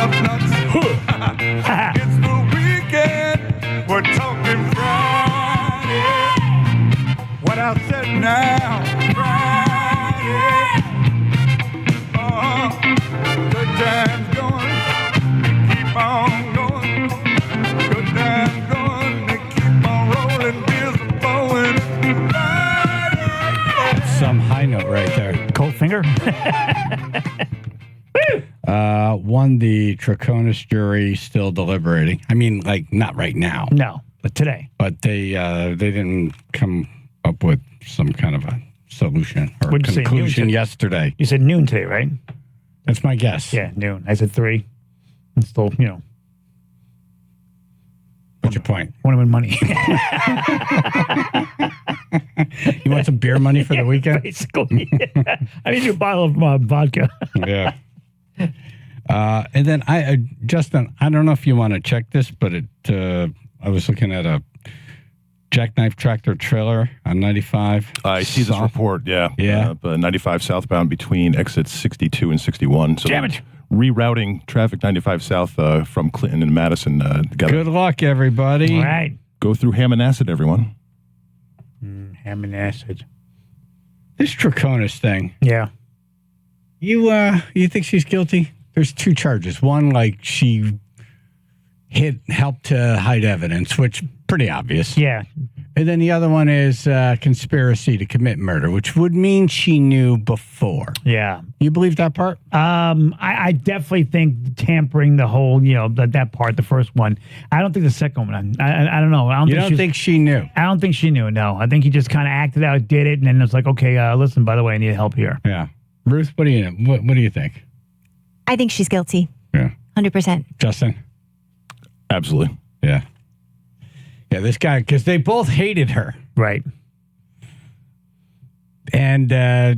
It's the weekend. We're talking Friday. What I said now, Friday. Good times going, keep on going. Good times going, they keep on rolling. Beers are flowing. Friday. Some high note right there. Cold finger. Won the Troconis jury, still deliberating. I mean, like, not right now. No, but today. But they didn't come up with some kind of a solution or What'd you say, conclusion noon yesterday. You said noon today, right? That's my guess. Yeah, noon. I said 3. It's still, What's your point? want to win money. You want some beer money for the weekend? Basically. I need a bottle of vodka. Yeah. And then Justin, I don't know if you want to check this, but I was looking at a jackknife tractor trailer on 95. I see this report, yeah. Yeah. 95 southbound between exits 62 and 61. So Damn it. Rerouting traffic 95 south from Clinton and Madison. Good luck, everybody. All right. Go through Hammonasset, everyone. Ham and acid. This Troconis thing. Yeah. You think she's guilty? There's 2 charges. One, like she helped to hide evidence, which pretty obvious. Yeah. And then the other one is conspiracy to commit murder, which would mean she knew before. Yeah. You believe that part? I definitely think tampering the whole, that part, the first one. I don't think the second one. I don't know. You don't think she knew? I don't think she knew. No, I think he just kind of acted out, did it, and then it's like, okay, listen. By the way, I need help here. Yeah. Ruth, what do you think? I think she's guilty. Yeah. 100%. Justin? Absolutely. Yeah. Yeah, this guy, because they both hated her. Right. And I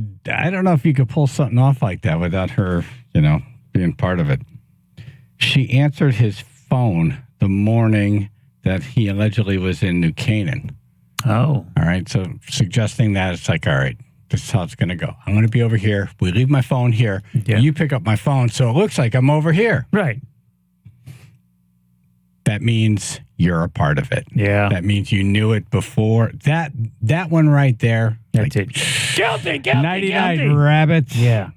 don't know if you could pull something off like that without her, being part of it. She answered his phone the morning that he allegedly was in New Canaan. Oh. All right. So suggesting that it's like, all right, this is how it's going to go. I'm going to be over here. We leave my phone here. Yeah. You pick up my phone. So it looks like I'm over here. Right. That means you're a part of it. Yeah. That means you knew it before. That one right there. That's it. Guilty, 99 guilty. rabbits. Yeah.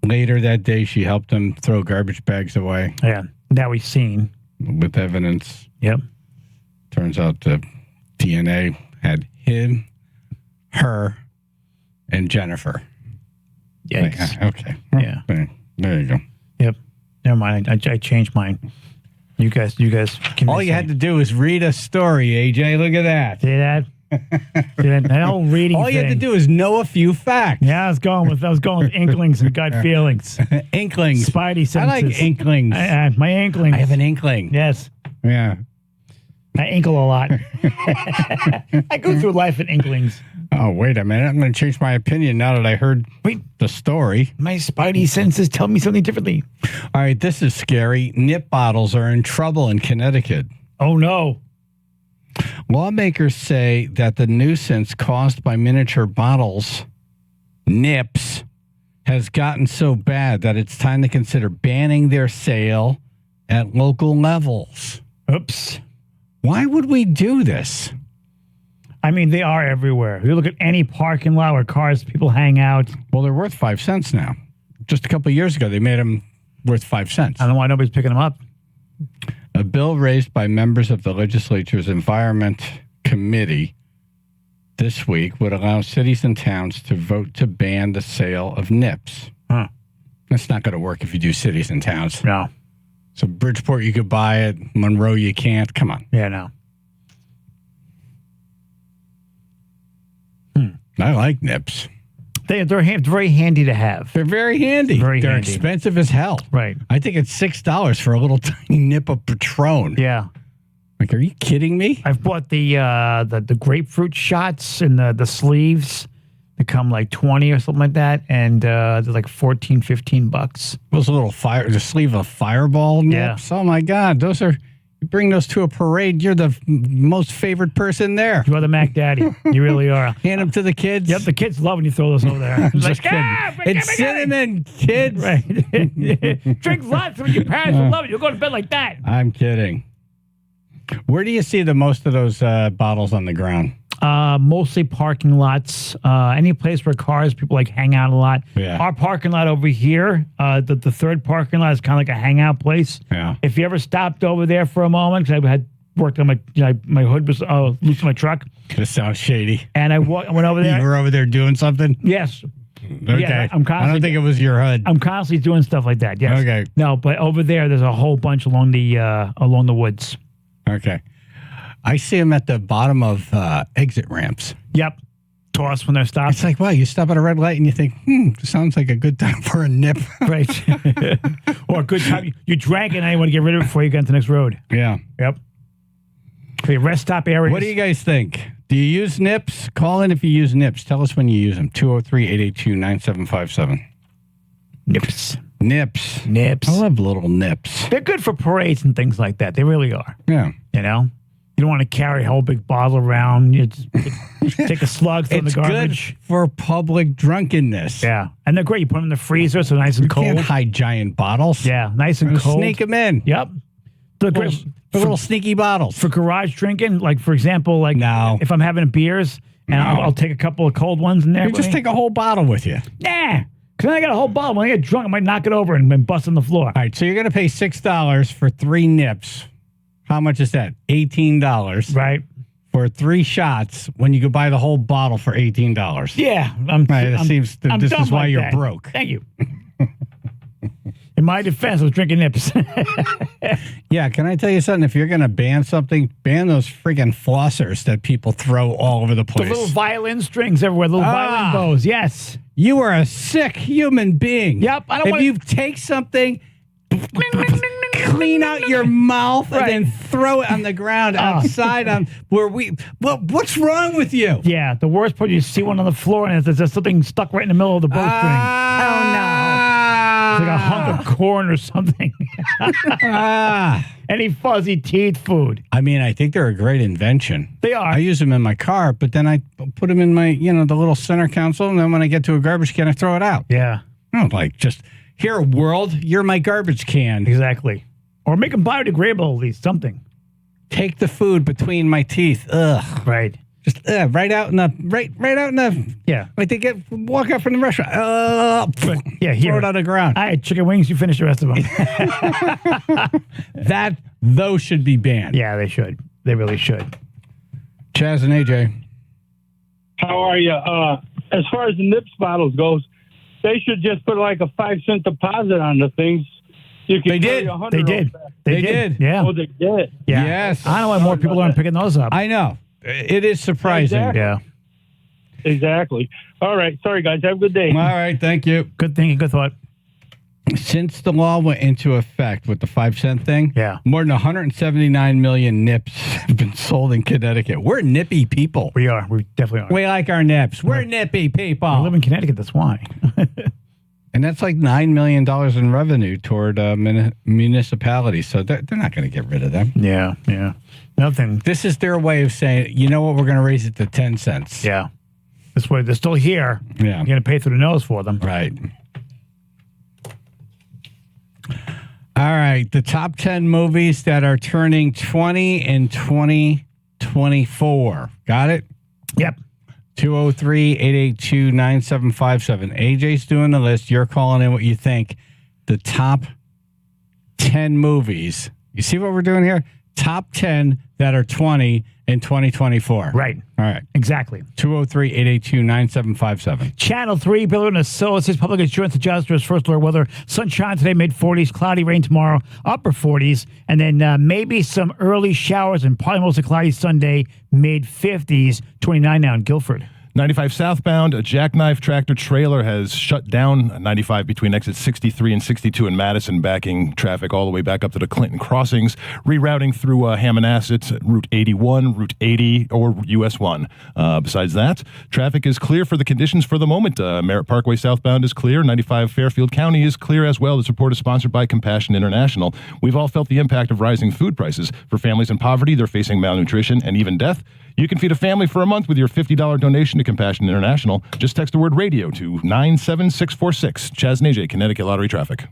Later that day, she helped him throw garbage bags away Yeah. That we've seen. with evidence. Yep. Turns out the DNA had him, her, and Jennifer. Yikes. Okay. Yeah. There you go. Yep. Never mind. I changed mine. You guys. All you had to do was read a story, AJ. Look at that. See that? That whole reading. All you had to thing. do is know a few facts. Yeah, I was going with inklings and gut feelings. Inklings. Spidey senses. I like inklings. My inklings. I have an inkling. Yes. Yeah. I inkle a lot. I go through life in inklings. Oh, wait a minute. I'm going to change my opinion now that I heard the story. My spidey senses tell me something differently. All right, this is scary. Nip bottles are in trouble in Connecticut. Oh, no. Lawmakers say that the nuisance caused by miniature bottles, nips, has gotten so bad that it's time to consider banning their sale at local levels. Oops. Why would we do this? I mean, they are everywhere. You look at any parking lot where people hang out. Well, they're worth 5 cents now. Just a couple of years ago, they made them worth 5 cents. I don't know why nobody's picking them up. A bill raised by members of the legislature's Environment Committee this week would allow cities and towns to vote to ban the sale of nips. Huh. That's not going to work if you do cities and towns. No. So Bridgeport, you could buy it. Monroe, you can't. Come on. Yeah, no. I like nips. They're very handy to have. They're very handy. Very They're handy. expensive as hell. Right. I think it's $6 for a little tiny nip of Patron. Yeah. Like, are you kidding me? I've bought the grapefruit shots and the sleeves. They come like 20 or something like that, and they're like $14-15. Those little the sleeve of Fireball nips. Yeah. Oh my God, those are. You bring those to a parade, you're the most favorite person there. You are the Mac Daddy. You really are. Hand them to the kids. Yep, the kids love when you throw those over there. It's Just kidding. It's cinnamon, kids. Right. Drink lots when your parents will love it. You'll go to bed like that. I'm kidding. Where do you see the most of those bottles on the ground? Mostly parking lots. Any place where people like hang out a lot. Yeah. Our parking lot over here, the third parking lot is kind of like a hangout place. Yeah. If you ever stopped over there for a moment, because I had worked on my hood was loose in my truck. This sounds shady. And I went over there. You were over there doing something? Yes. Okay. Yeah, I don't think it was your hood. I'm constantly doing stuff like that. Yes. Okay. No, but over there's a whole bunch along the woods. Okay. I see them at the bottom of exit ramps. Yep. Toss when they're stopped. It's like, wow, you stop at a red light and you think, sounds like a good time for a nip. Right. Or a good time. You drank it and now you want to get rid of it before you get into the next road. Yeah. Yep. Okay, rest stop areas. What do you guys think? Do you use nips? Call in if you use nips. Tell us when you use them. 203-882-9757. Nips. Nips. I love little nips. They're good for parades and things like that. They really are. Yeah. You know? You don't want to carry a whole big bottle around. You just take a slug, throw in the It's garbage. good for public drunkenness. Yeah. And they're great. You put them in the freezer so nice and You cold. can't hide giant bottles. Yeah, nice and cold. Sneak them in. Yep. They're great. Little sneaky bottles. For garage drinking, like, for example, like No. if I'm having beers and I'll take a couple of cold ones in there. You just take a whole bottle with you. Nah. Because I got a whole bottle. When I get drunk, I might knock it over and bust on the floor. All right, so you're going to pay $6 for 3 nips. How much is that? $18. Right. For 3 shots when you could buy the whole bottle for $18. Yeah. This is why you're broke. Thank you. In my defense, I was drinking nips. Yeah, can I tell you something? If you're going to ban something, ban those friggin' flossers that people throw all over the The place. little violin strings everywhere, little violin bows. Yes. You are a sick human being. Yep, I don't If wanna- you take something, clean out your mouth and then throw it on the ground outside on where what's wrong with you? Yeah, the worst part, you see one on the floor and there's just something stuck right in the middle of the bowstring. It's like a hunk of corn or something. Any fuzzy teeth food. I mean, I think they're a great invention. They are. I use them in my car, but then I put them in my, the little center console, and then when I get to a garbage can, I throw it out. Yeah. I don't here, world, you're my garbage can. Exactly. Or make them biodegradable at least, something. Take the food between my teeth. Ugh. Right. Just right out in the Yeah. like they walk out from the restaurant. Yeah, here. Throw it on the ground. I had chicken wings. You finish the rest of them. Those should be banned. Yeah, they should. They really should. Chaz and AJ. How are you? As far as the nips bottles goes, they should just put like a 5-cent deposit on the things. You can They did. They did. They did. Yeah. Oh, they did. Yeah. Yes. I don't know why more people aren't picking those up. I know. It is surprising. Exactly. Yeah. Exactly. All right. Sorry, guys. Have a good day. All right. Thank you. Good thinking. Good thought. Since the law went into effect with the 5-cent thing, Yeah. more than 179 million nips have been sold in Connecticut. We're nippy people. We are. We definitely are. We like our nips. We're nippy people. I live in Connecticut. That's why. And that's like $9 million in revenue toward municipalities. So they're not going to get rid of them. Yeah. Yeah. Nothing. This is their way of saying, you know what, we're going to raise it to 10 cents. Yeah. This way, they're still here. Yeah. You're going to pay through the nose for them. Right. All right. The top 10 movies that are turning 20 in 2024. Got it? Yep. 203-882-9757. AJ's doing the list. You're calling in what you think. The top 10 movies. You see what we're doing here? Top 10 that are 20 in 2024. Right. All right. Exactly. 203-882-9757. Channel 3, Bill and Associates Public Insurance Adjusters, first alert weather. Sunshine today, mid-40s. Cloudy rain tomorrow, upper 40s. And then maybe some early showers and probably mostly cloudy Sunday, mid-50s. 29 now in Guilford. 95 southbound, a jackknife tractor trailer has shut down 95 between exits 63 and 62 in Madison, backing traffic all the way back up to the Clinton crossings, rerouting through Hammonasset, Route 81, Route 80, or US 1. Besides that, traffic is clear for the conditions for the moment. Merritt Parkway southbound is clear. 95 Fairfield County is clear as well. This report is sponsored by Compassion International. We've all felt the impact of rising food prices. For families in poverty, they're facing malnutrition and even death. You can feed a family for a month with your $50 donation to Compassion International. Just text the word radio to 97646. Chaz and AJ, Connecticut Lottery Traffic.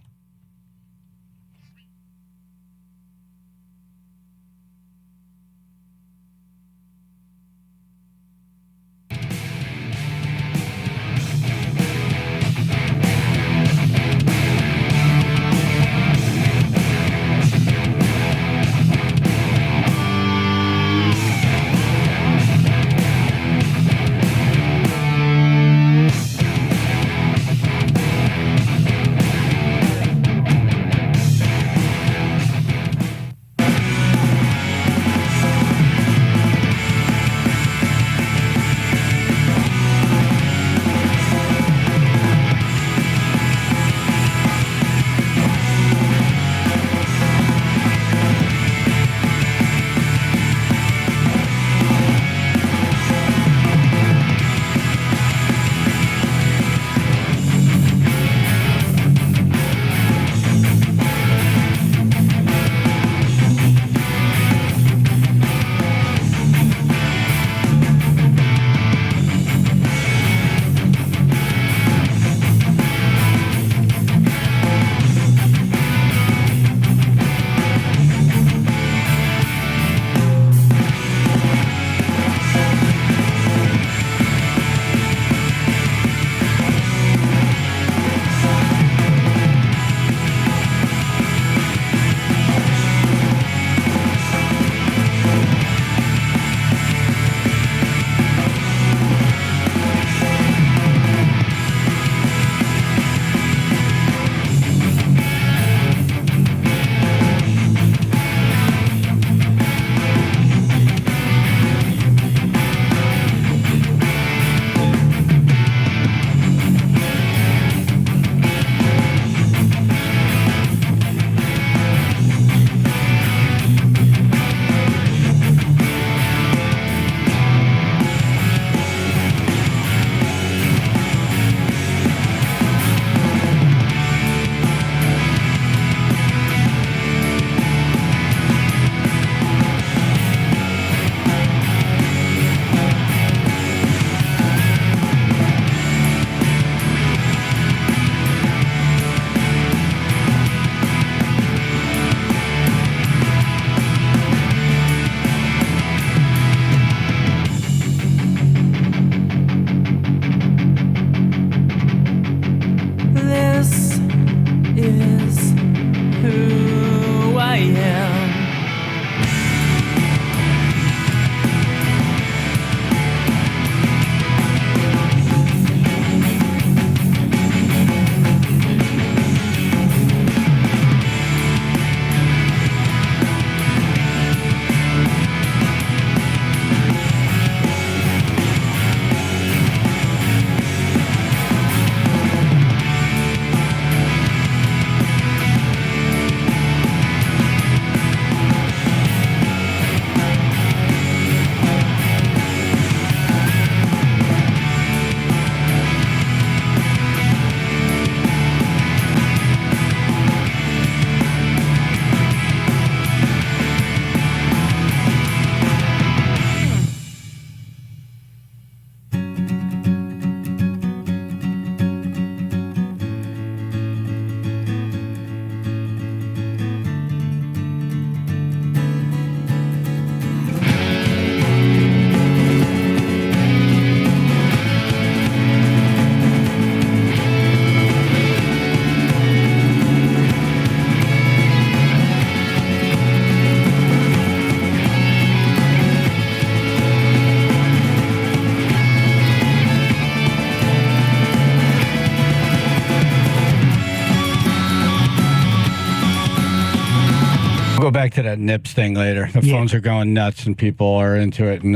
We'll go back to that Nips thing later. The phones are going nuts and people are into it. And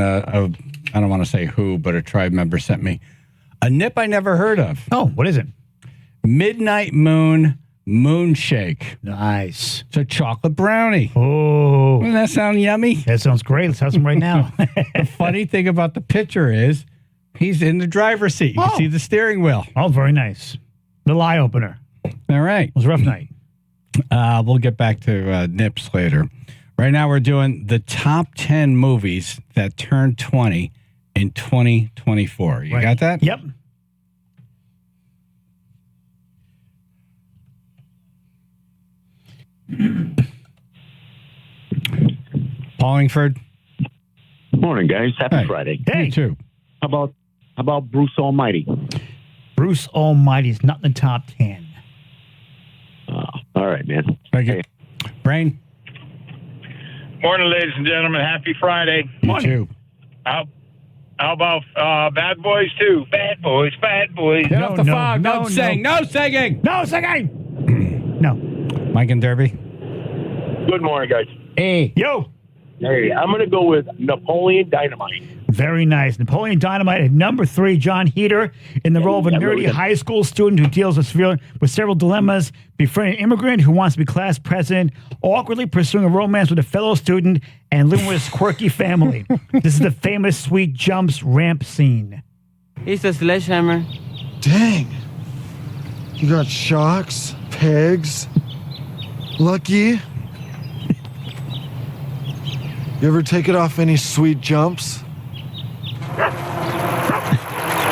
I don't want to say who, but a tribe member sent me a nip I never heard of. Oh, what is it? Midnight Moon Moonshake. Nice. It's a chocolate brownie. Oh, Doesn't that sound yummy? that sounds great. Let's have some right now. The funny thing about the picture is he's in the driver's seat. You can see the steering wheel. Oh, very nice. Little eye opener. All right. It was a rough night. We'll get back to nips later. Right now we're doing the top 10 movies that turned 20 in 2024. You got that? Yep. Paulingford. Morning, guys. Happy Hey. Friday. Hey, You too. How about Bruce Almighty? Bruce Almighty's not in the top 10. All right, man. Thank you. Brain. Morning, ladies and gentlemen. Happy Friday. You too. How about Bad Boys 2? Bad Boys, Bad Boys. Get No, off the no, fog. no, Don't sing. No singing. No, second. No. Mike and Derby. Good morning, guys. Hey. Yo. Hey, I'm going to go with Napoleon Dynamite. Very nice. Napoleon Dynamite at number 3. John Heder in the role of a Yeah, really nerdy good. high school student who deals with several dilemmas, befriending an immigrant who wants to be class president, awkwardly pursuing a romance with a fellow student, and living with his quirky family. This is the famous Sweet Jumps ramp scene. It's a sledgehammer. Dang. You got shocks, pegs, lucky. You ever take it off any sweet jumps?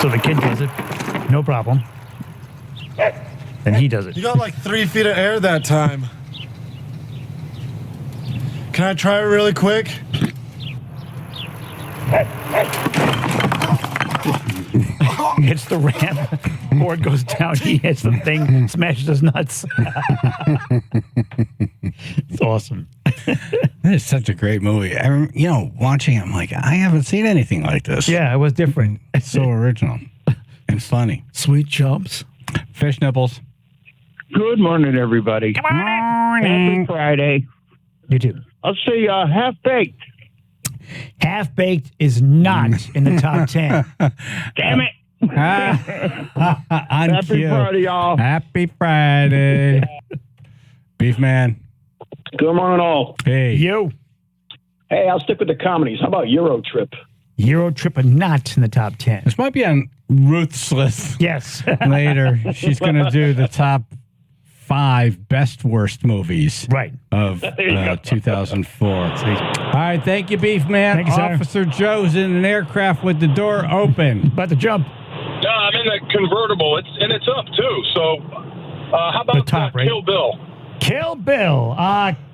So the kid does it. No problem. And he does it. You got like 3 feet of air that time. Can I try it really quick? He hits the ramp, board goes down, he hits the thing, smashes his nuts. It's awesome. This is such a great movie. Watching it, I'm like, I haven't seen anything like this. Yeah, it was different. It's so original and funny. Sweet Jumps. Fish nipples. Good morning, everybody. Happy Friday. You too. I'll say Half Baked. Half Baked is not in the top 10. Damn it. On Happy cue. Friday, y'all. Happy Friday. Beef man. Good morning, all. Hey. You. Hey, I'll stick with the comedies. How about Euro Trip? Euro Trip are not in the top 10. This might be on Ruth's list Yes. later. She's going to do the top 5 best worst movies Right. of 2004. All right. Thank you, Beef man. Thank you, sir. Officer Joe's in an aircraft with the door open. About to jump. No, I'm in the convertible. It's up too. So, how about The top, right? Kill Bill? Kill Bill.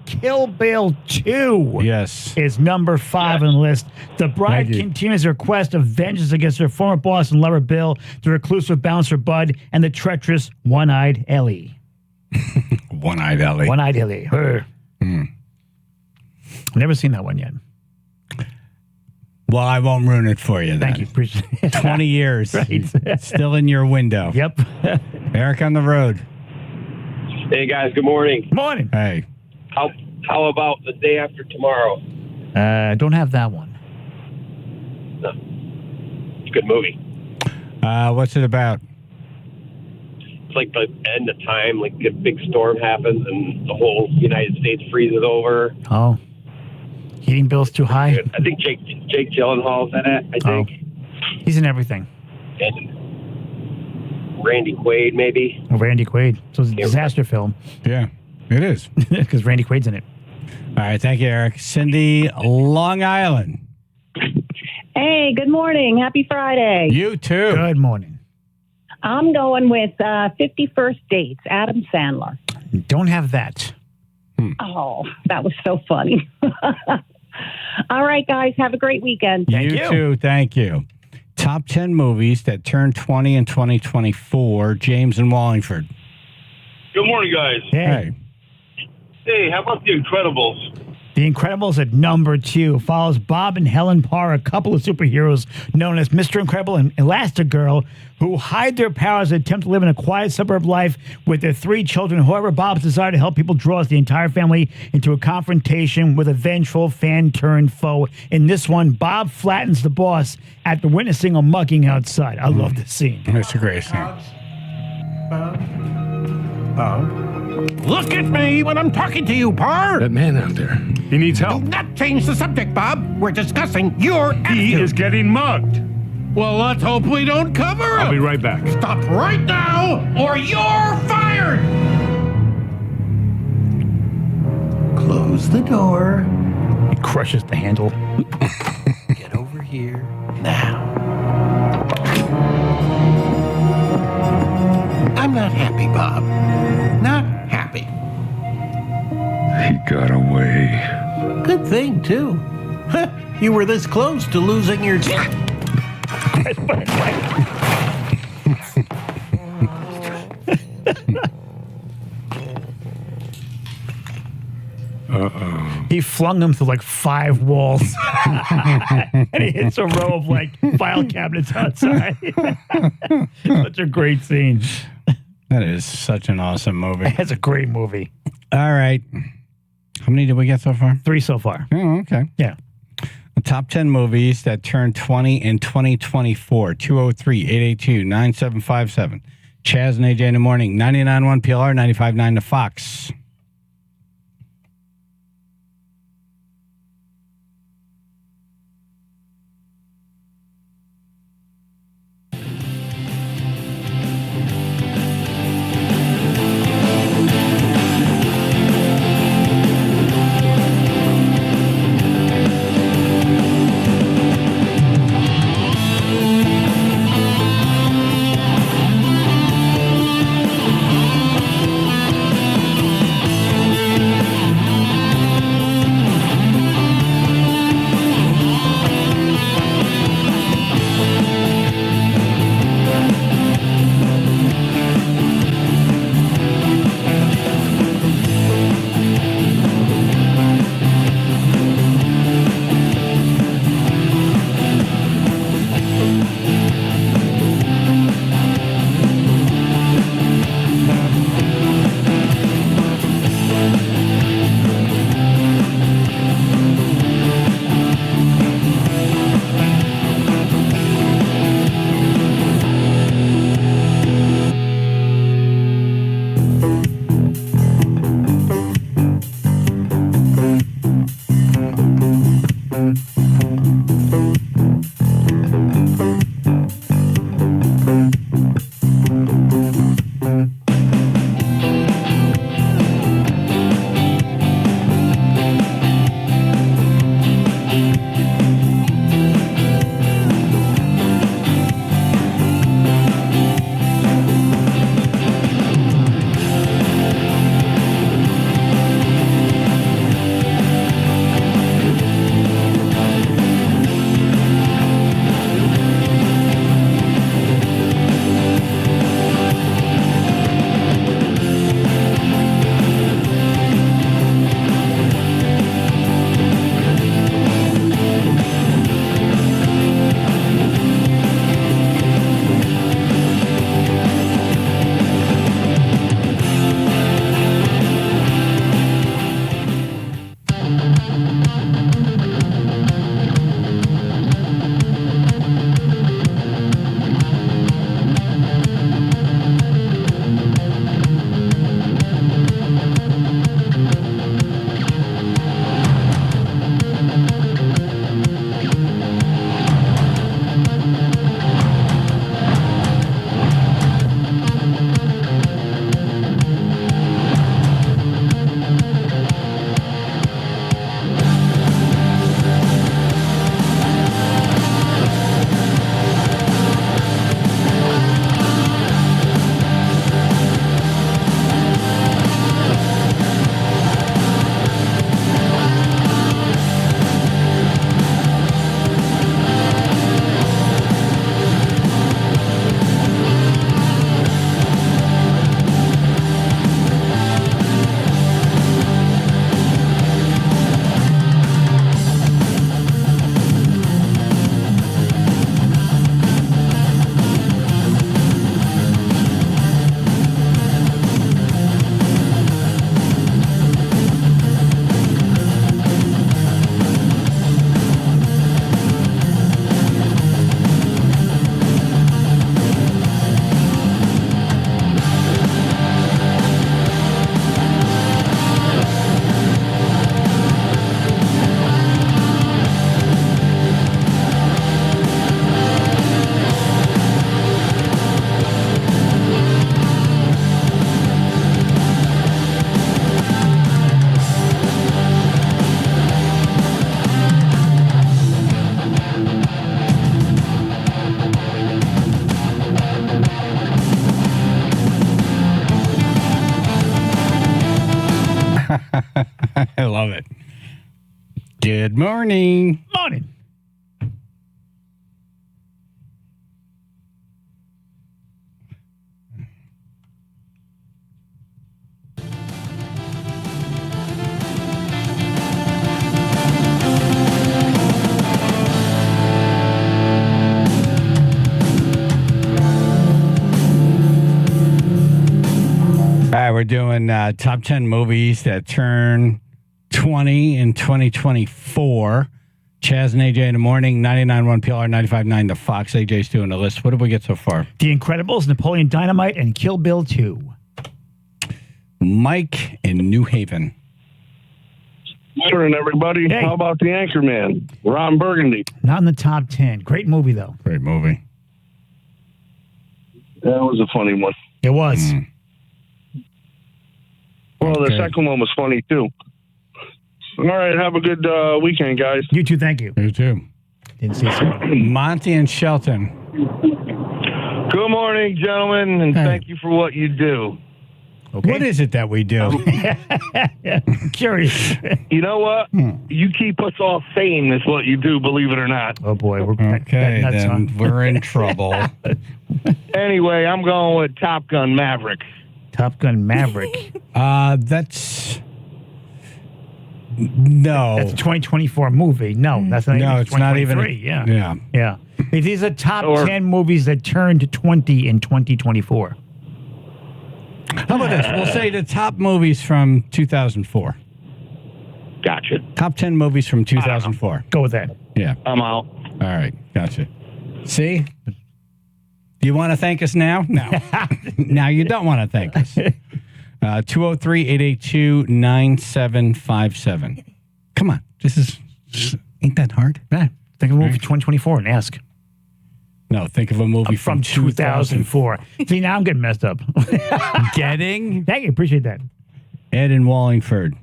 Kill Bill 2. Yes. Is number 5 on the list. The bride Thank you. continues her quest of vengeance against her former boss and lover Bill, the reclusive bouncer Bud, and the treacherous One-Eyed Ellie. One-Eyed Ellie. One-Eyed Ellie. Her. Never seen that one yet. Well, I won't ruin it for you then. Thank you. Appreciate it. 20 years. Right. Still in your window. Yep. Eric on the road. Hey, guys. Good morning. Morning. Hey. How about The Day After Tomorrow? Don't have that one. No. It's a good movie. What's it about? It's like the end of time. Like a big storm happens and the whole United States freezes over. Oh. Heating bills too high? I think Jake Gyllenhaal's in it, I think. He's in everything. And Randy Quaid, maybe. Randy Quaid. So it's a disaster film. Yeah, it is. Because Randy Quaid's in it. All right. Thank you, Eric. Cindy, Long Island. Hey, good morning. Happy Friday. You too. Good morning. I'm going with 51st Dates, Adam Sandler. Don't have that. Oh, that was so funny. All right, guys. Have a great weekend. You too. Thank you. Top 10 movies that turned 20 in 2024. James and Wallingford. Good morning, guys. Hey. Hey, how about The Incredibles? The The Incredibles at number 2 follows Bob and Helen Parr, a couple of superheroes known as Mr. Incredible and Elastigirl, who hide their powers and attempt to live in a quiet suburb life with their 3 children. However, Bob's desire to help people draws the entire family into a confrontation with a vengeful fan-turned foe. In this one, Bob flattens the boss after witnessing a mugging outside. I love this scene. It's a great scene. Look at me when I'm talking to you, Parr. That man out there, he needs help. Do not change the subject, Bob. We're discussing your attitude. He is getting mugged. Well, let's hope we don't cover him. I'll be right back. Stop right now, or you're fired. Close the door. He crushes the handle. Get over here now. I'm not happy, Bob. Not happy. He got away. Good thing, too. You were this close to losing your... He flung him through like 5 walls. And he hits a row of like file cabinets outside. Such a great scene. That is such an awesome movie. It's a great movie. All right. How many did we get so far? 3 so far. Oh, okay. Yeah. The top 10 movies that turned 20 in 2024. 203-882-9757. Chaz and AJ in the morning. 99.1 PLR, 95.9 The Fox. I love it. Good morning. Morning. All right, we're doing top 10 movies that turn 20 in 2024. Chaz and AJ in the morning, 99.1 PLR, 95.9 The Fox. AJ's doing the list. What did we get so far? The Incredibles, Napoleon Dynamite, and Kill Bill 2. Mike in New Haven. Morning, everybody. Hey. How about the Anchorman? Ron Burgundy. Not in the top 10. Great movie, though. Great movie. That was a funny one. It was. Well, Okay. the second one was funny, too. All right, have a good weekend, guys. You too, thank you. You too. Didn't see so. Monty and Shelton. Good morning, gentlemen, and Hey. thank you for what you do. Okay. What is it that we do? Curious. You know what? You keep us all sane is what you do, believe it or not. Oh, boy. We're Okay, that's then on. we're in trouble. Anyway, I'm going with Top Gun Maverick. Top Gun Maverick. That's... No. That's a 2024 movie. No, that's not No, even it's not even... 2023. Yeah. Yeah. Yeah. These are top Or- 10 movies that turned 20 in 2024. How about this? We'll say the top movies from 2004. Gotcha. Top 10 movies from 2004. Go with that. Yeah. I'm out. All right. Gotcha. See? Do you want to thank us now? No. Now you don't want to thank us. 203-882-9757. Come on. Ain't that hard? Yeah. Think of a movie for 2024 and ask. No, think of a movie From 2004. See, now I'm getting messed up. Getting? Thank you. Appreciate that. Ed in Wallingford.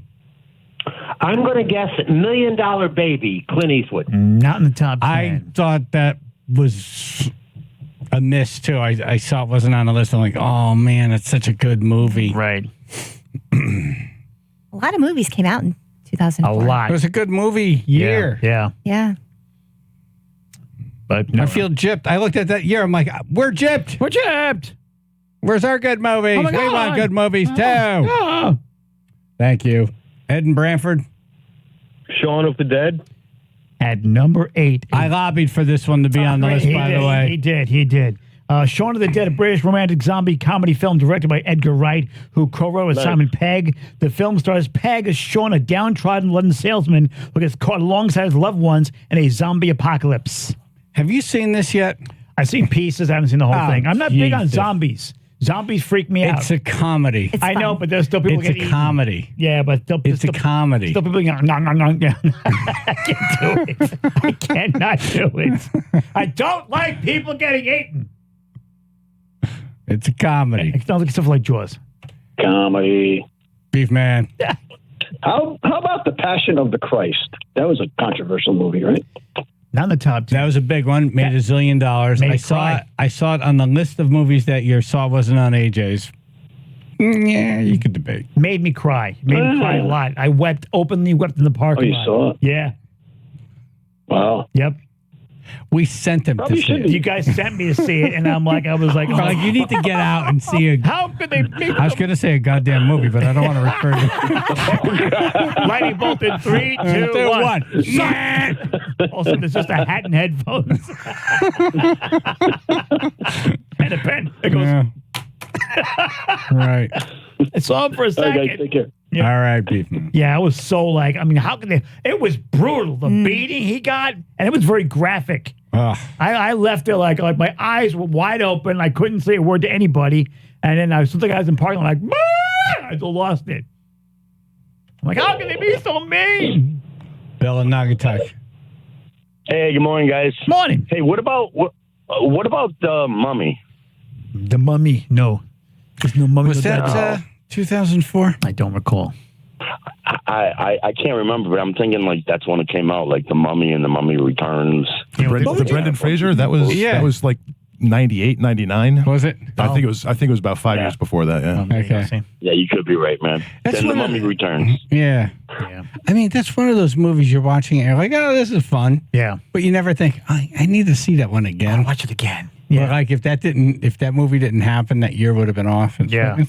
I'm going to guess $1 Million Baby, Clint Eastwood. Not in the top 10. I thought that was a miss, too. I saw it wasn't on the list. I'm like, oh, man, it's such a good movie. Right. A lot of movies came out in 2004. A lot. It was a good movie year. Yeah. Yeah. But no, I feel gypped. I looked at that year. I'm like, we're gypped. We're gypped. Where's our good movies? Oh my We God. want good movies, too. Oh. Thank you. Ed in Brantford. Shaun of the Dead. At number 8. I lobbied for this one to be on the list, by the way. He did. Shaun of the Dead, a British romantic zombie comedy film directed by Edgar Wright, who co-wrote with Simon Pegg. The film stars Pegg as Shaun, a downtrodden London salesman who gets caught alongside his loved ones in a zombie apocalypse. Have you seen this yet? I've seen pieces. I haven't seen the whole thing. I'm not big on Jesus. zombies. Zombies freak me out. It's a comedy. It's I know, fun. but there's still people It's getting a eaten. comedy. Yeah, but It's a comedy. Still people getting yeah. I can't do it. I cannot do it. I don't like people getting eaten. It's a comedy. It sounds like stuff like Jaws. Comedy. Beef man. How about The Passion of the Christ? That was a controversial movie, right? Not in the top 10. That was a big one. Made $1 zillion. Made I me saw cry. it. I saw it on the list of movies that year. Saw it wasn't on AJ's. Yeah, you could debate. Made me cry. Made me cry a lot. I openly wept in the parking lot. you saw it? Yeah. Wow. Yep. We sent him Probably to see it. You guys sent me to see it, and I was like, We're like, you need to get out and see a. how could they make I was going to say a goddamn movie, but I don't want to refer to lightning bolt in 3, 2, 1. All of a sudden, it's just a hat and headphones. And a pen. It goes, Yeah. Right. I saw him for a second. Take care. Yeah. All right, beef man. Yeah, I was so how can they? It was brutal. The beating he got, and it was very graphic. Ugh. I left there like my eyes were wide open. I couldn't say a word to anybody. And then I was the guys in parking lot like, I just lost it. I'm like, how can they be so mean? Bill and Naugatuck. Hey, good morning, guys. Morning. Hey, what about the Mummy? The Mummy. No, there's no Mummy. Was that 2004? I don't recall. I can't remember, but I'm thinking like that's when it came out, like The Mummy and The Mummy Returns. The Brendan Fraser. That was like 98, 99. Was it? I think it was about 5 years before that. Yeah. Okay. Yeah, you could be right, man. That's Then the one Mummy of- returns. Yeah. I mean, that's one of those movies you're watching and you're like, oh, this is fun. Yeah. But you never think, I need to see that one again. Watch it again. Yeah. Like if that movie didn't happen, that year would have been off. It's Yeah. like,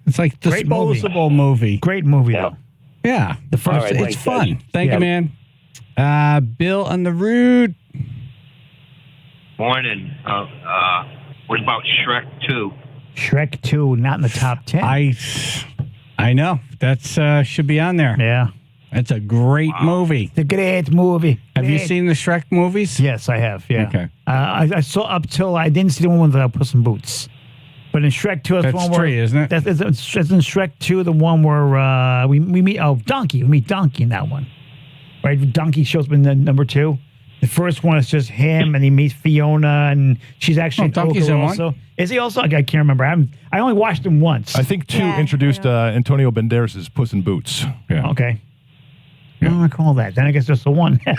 it's like disposable movie. Great movie, though. Yeah. The first, All right, it's thanks, fun. guys. Thank you, man. Bill on the route. Morning. What about Shrek 2? Shrek 2, not in the top 10. I know. That's should be on there. Yeah. That's a great movie. It's a great movie. Have you seen the Shrek movies? Yes, I have. Yeah. Okay. I saw up till I didn't see the one with Puss in Boots. But in Shrek 2, That's the one three, where, isn't it? It's in Shrek 2, the one where we meet Donkey. We meet Donkey in that one. Right? Donkey shows up in the number 2. The first one is just him, and he meets Fiona, and she's actually Donkey's in one? also. Is he also? I can't remember. I only watched him once. I think 2 introduced Antonio Banderas' Puss in Boots. Yeah. Okay. I don't recall that. Then I guess just the one. I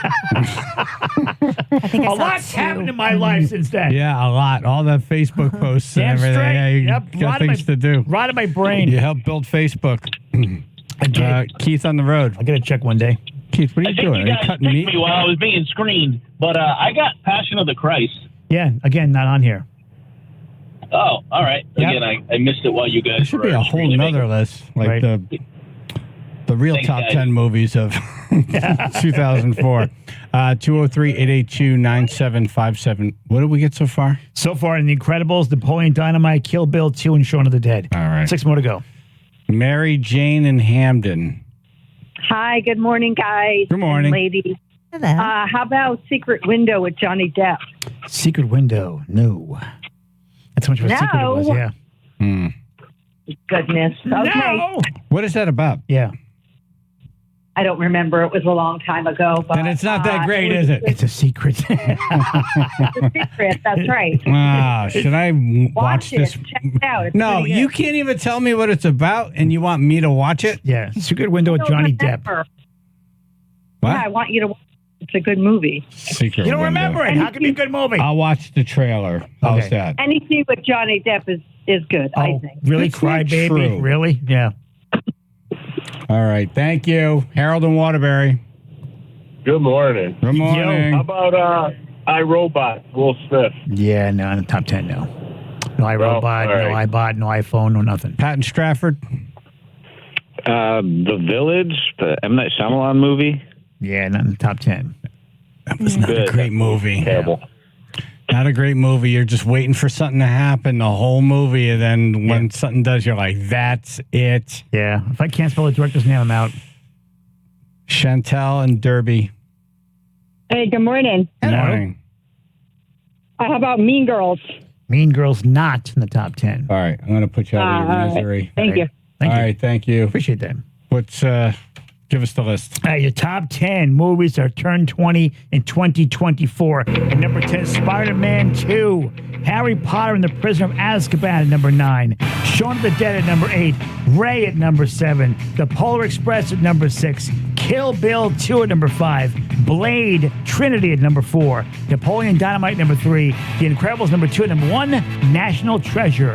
think I A saw lot's 2. happened in my life since then. Yeah, a lot. All the Facebook posts and Damn everything. straight. Yeah, you Yep, got things to do. Right in my brain. You helped build Facebook. Keith on the road. I'll get a check one day. Keith, what are I you think doing? you Are you guys cutting picked meat? me while I was being screened, but I got Passion of the Christ. Yeah, again, not on here. Oh, all right. Yep. Again, I missed it while you guys There should were be a whole screening me. nother list, like Right. the real Thanks, top guys. 10 movies of 2004. 203-882-9757. What did we get so far? So far in The Incredibles, Napoleon Dynamite, Kill Bill 2, and Shaun of the Dead. All right. 6 more to go. Mary Jane and Hamden. Hi, good morning, guys. Good morning. And ladies. Hello. How about Secret Window with Johnny Depp? Secret Window. No. That's how much of a secret it was, yeah. Goodness. Okay. No! What is that about? Yeah. I don't remember. It was a long time ago. But, Then it's not that great, is it? It's a secret. It's a secret. That's right. Should I watch this? Check it out. It's No, pretty good. you can't even tell me what it's about, and you want me to watch it? Yeah. Secret Window with I don't Johnny remember. Depp. What? Yeah, I want you to watch it. It's a good movie. Secret You don't Window. remember it. How can it be a good movie? I'll watch the trailer. How's Okay. that? Anything with Johnny Depp is good, I think. Really? That's not Crybaby? true. Really? Yeah. All right. Thank you. Harold and Waterbury. Good morning. Good morning. How about iRobot, Will Smith? Yeah, no, in the top 10, no. No iRobot, all no right. iBot, no iPhone, no nothing. Patton Stratford. The Village, the M. Night Shyamalan movie. Yeah, not in the top 10. That was not Good. a great movie. Terrible. Not a great movie. You're just waiting for something to happen the whole movie, and then when something does, you're like, that's it. Yeah. If I can't spell the director's name, I'm out. Chantel and Derby. Hey, good morning. Good morning. How about Mean Girls? Mean Girls not in the top 10. All right. I'm going to put you out of your all right. misery. Thank you. Thank All you. right. Thank you. Appreciate that. What's, give us the list. Your top 10 movies are turned 20 in 2024. At number 10, Spider-Man 2. Harry Potter and the Prisoner of Azkaban at number 9. Shaun of the Dead at number 8. Ray at number 7. The Polar Express at number 6. Kill Bill 2 at number 5. Blade Trinity at number 4. Napoleon Dynamite number 3. The Incredibles number 2 at number 1. National Treasure.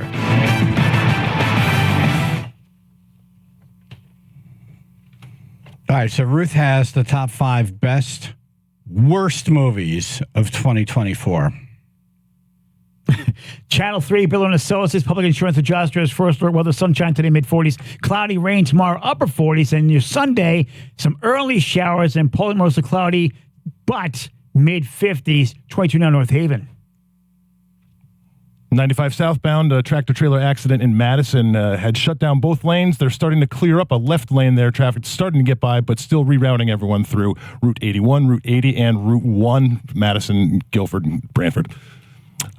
All right. So Ruth has the top 5 best, worst movies of 2024. Channel 3, Bill and Associates, public insurance adjusters, first alert weather, sunshine today, mid-40s, cloudy, rain tomorrow, upper 40s, and your Sunday, some early showers and Poland mostly cloudy, but mid-50s, 22 now North Haven. 95 southbound, a tractor-trailer accident in Madison had shut down both lanes. They're starting to clear up a left lane there. Traffic's starting to get by, but still rerouting everyone through Route 81, Route 80, and Route 1, Madison, Guilford, and Brantford.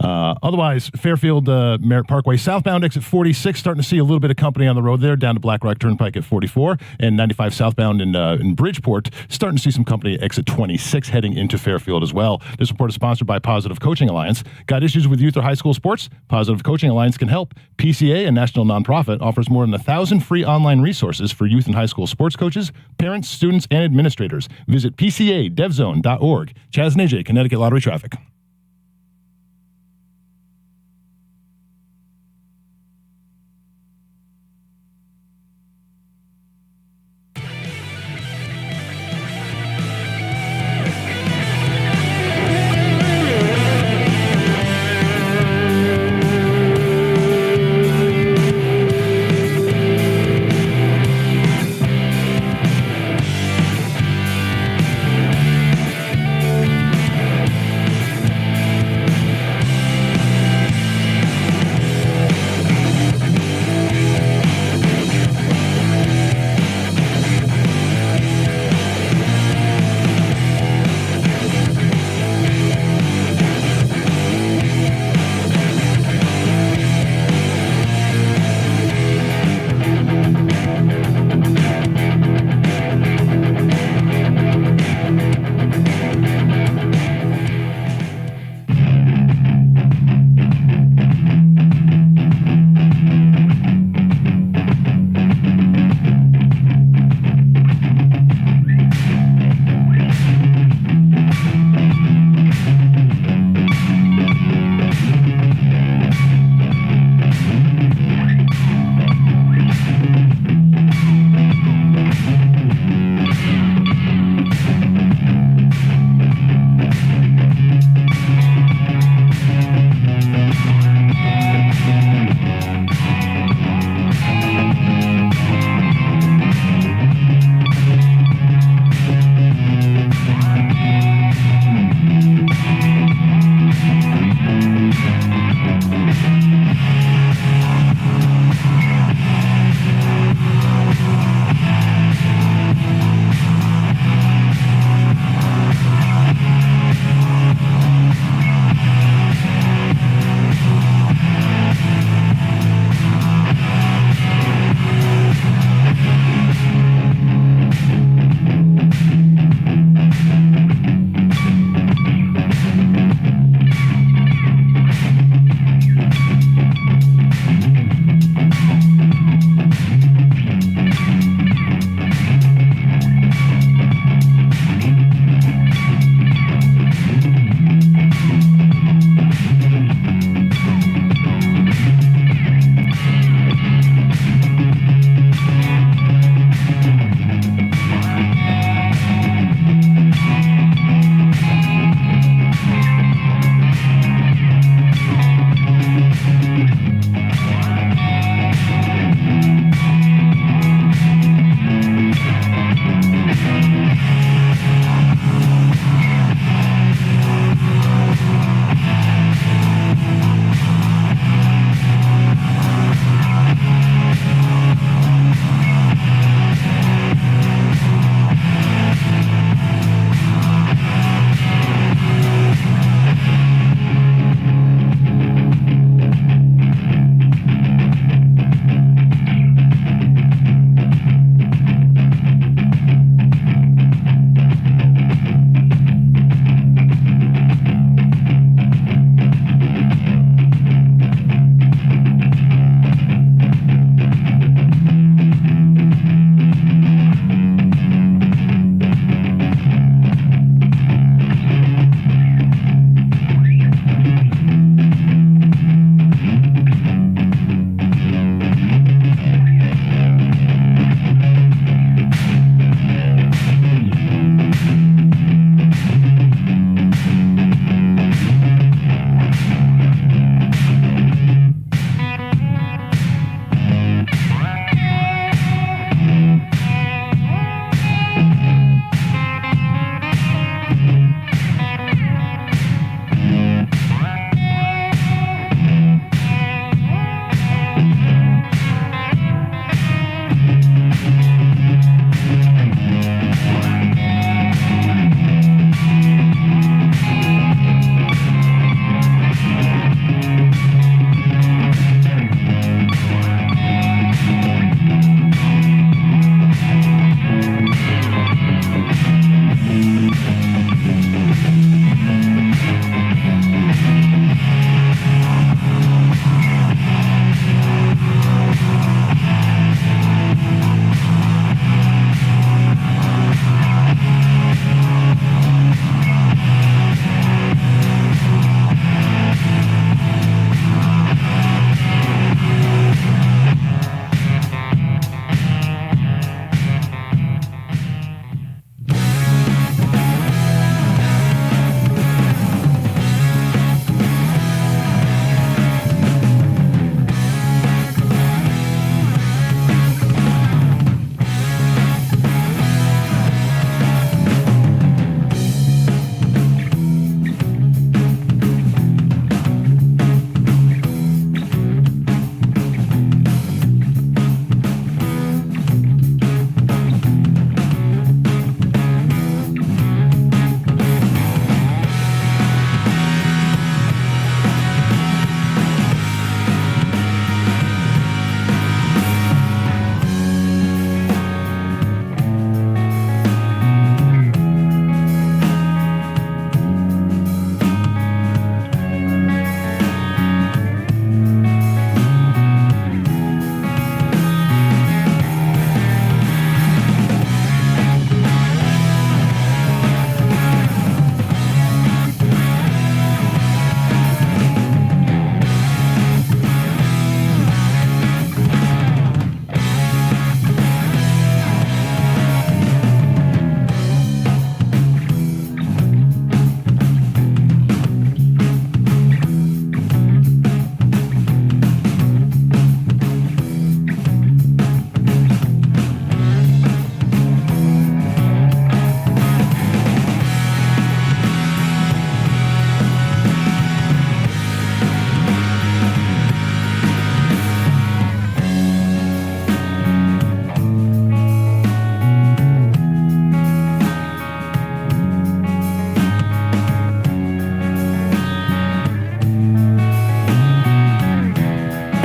Otherwise, Fairfield Merritt Parkway southbound exit 46, starting to see a little bit of company on the road there, down to Black Rock Turnpike at 44, and 95 southbound in Bridgeport, starting to see some company at exit 26 heading into Fairfield as well. This report is sponsored by Positive Coaching Alliance. Got issues with youth or high school sports? Positive Coaching Alliance can help. PCA, a national nonprofit, offers more than 1,000 free online resources for youth and high school sports coaches, parents, students, and administrators. Visit pcadevzone.org. Chaz and AJ, Connecticut Lottery Traffic.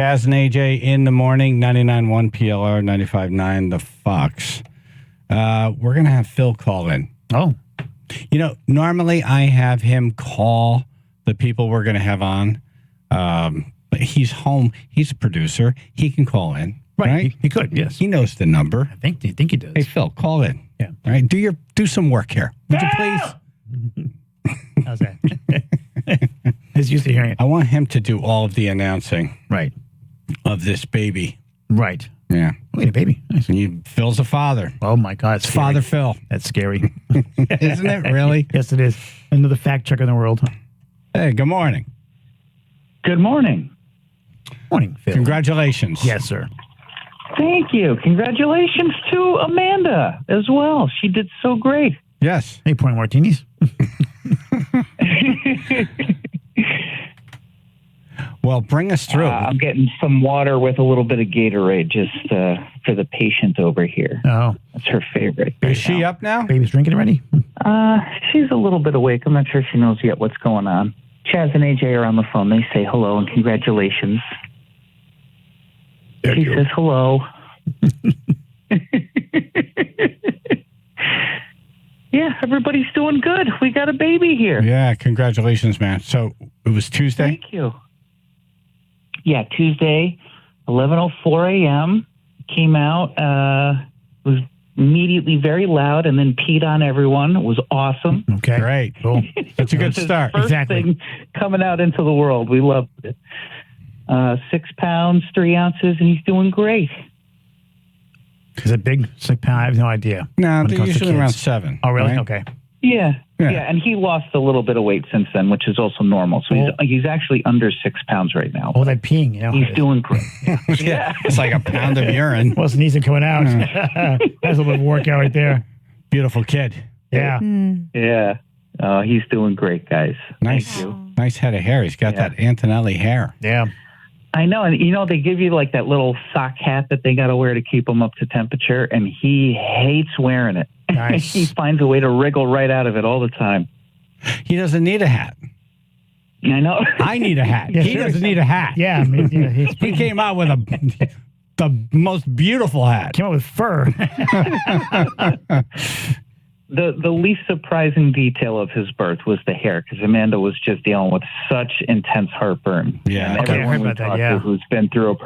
Chaz and AJ in the morning, 99.1 PLR, 95.9 The Fox. We're going to have Phil call in. Oh. You know, normally I have him call the people we're going to have on. But he's home. He's a producer. He can call in. Right? He could, yes. He knows the number. I think he does. Hey, Phil, call in. Yeah. All right. Do some work here. Would you please? How's that? He's used to hearing it. I want him to do all of the announcing. Right. Of this baby. Right. Yeah. Wait, a baby. Nice. Phil's a father. Oh, my God. It's Father Phil. That's scary. Isn't it really? Yes, it is. Another fact checker in the world. Hey, good morning. Good morning. Morning, Phil. Congratulations. Yes, sir. Thank you. Congratulations to Amanda as well. She did so great. Yes. Hey, pouring martinis. Well, bring us through. I'm getting some water with a little bit of Gatorade just for the patient over here. Oh. That's her favorite. Is she up now? Baby's drinking already? She's a little bit awake. I'm not sure she knows yet what's going on. Chaz and AJ are on the phone. They say hello and congratulations. She says hello. Yeah, everybody's doing good. We got a baby here. Yeah, congratulations, man. So it was Tuesday? Thank you. Yeah, Tuesday, 11:04 a.m. Came out, was immediately very loud and then peed on everyone. It was awesome. Okay. Great. Cool. That's a good start. First thing coming out into the world. We loved it. 6 pounds, 3 ounces, and he's doing great. Is it big? 6 pounds? I have no idea. No, they're usually around 7. Oh, really? Right? Okay. Yeah, and he lost a little bit of weight since then, which is also normal. So he's actually under 6 pounds right now. Oh, that peeing, you know. He's doing great. Yeah. It's like a pound of urine. Well, his knees are coming out. That's a little bit of workout right there. Beautiful kid. Yeah. Yeah. He's doing great, guys. Nice. Nice head of hair. He's got that Antonelli hair. Yeah. I know, and they give you like that little sock hat that they got to wear to keep him up to temperature, and he hates wearing it. Nice. He finds a way to wriggle right out of it all the time. He doesn't need a hat. I know. I need a hat. Yeah, he sure. doesn't need a hat. Yeah, I mean, He came out with the most beautiful hat. Came out with fur. The least surprising detail of his birth was the hair, because Amanda was just dealing with such intense heartburn. Yeah. And Okay, I heard everyone we about that, talked yeah. to who's been through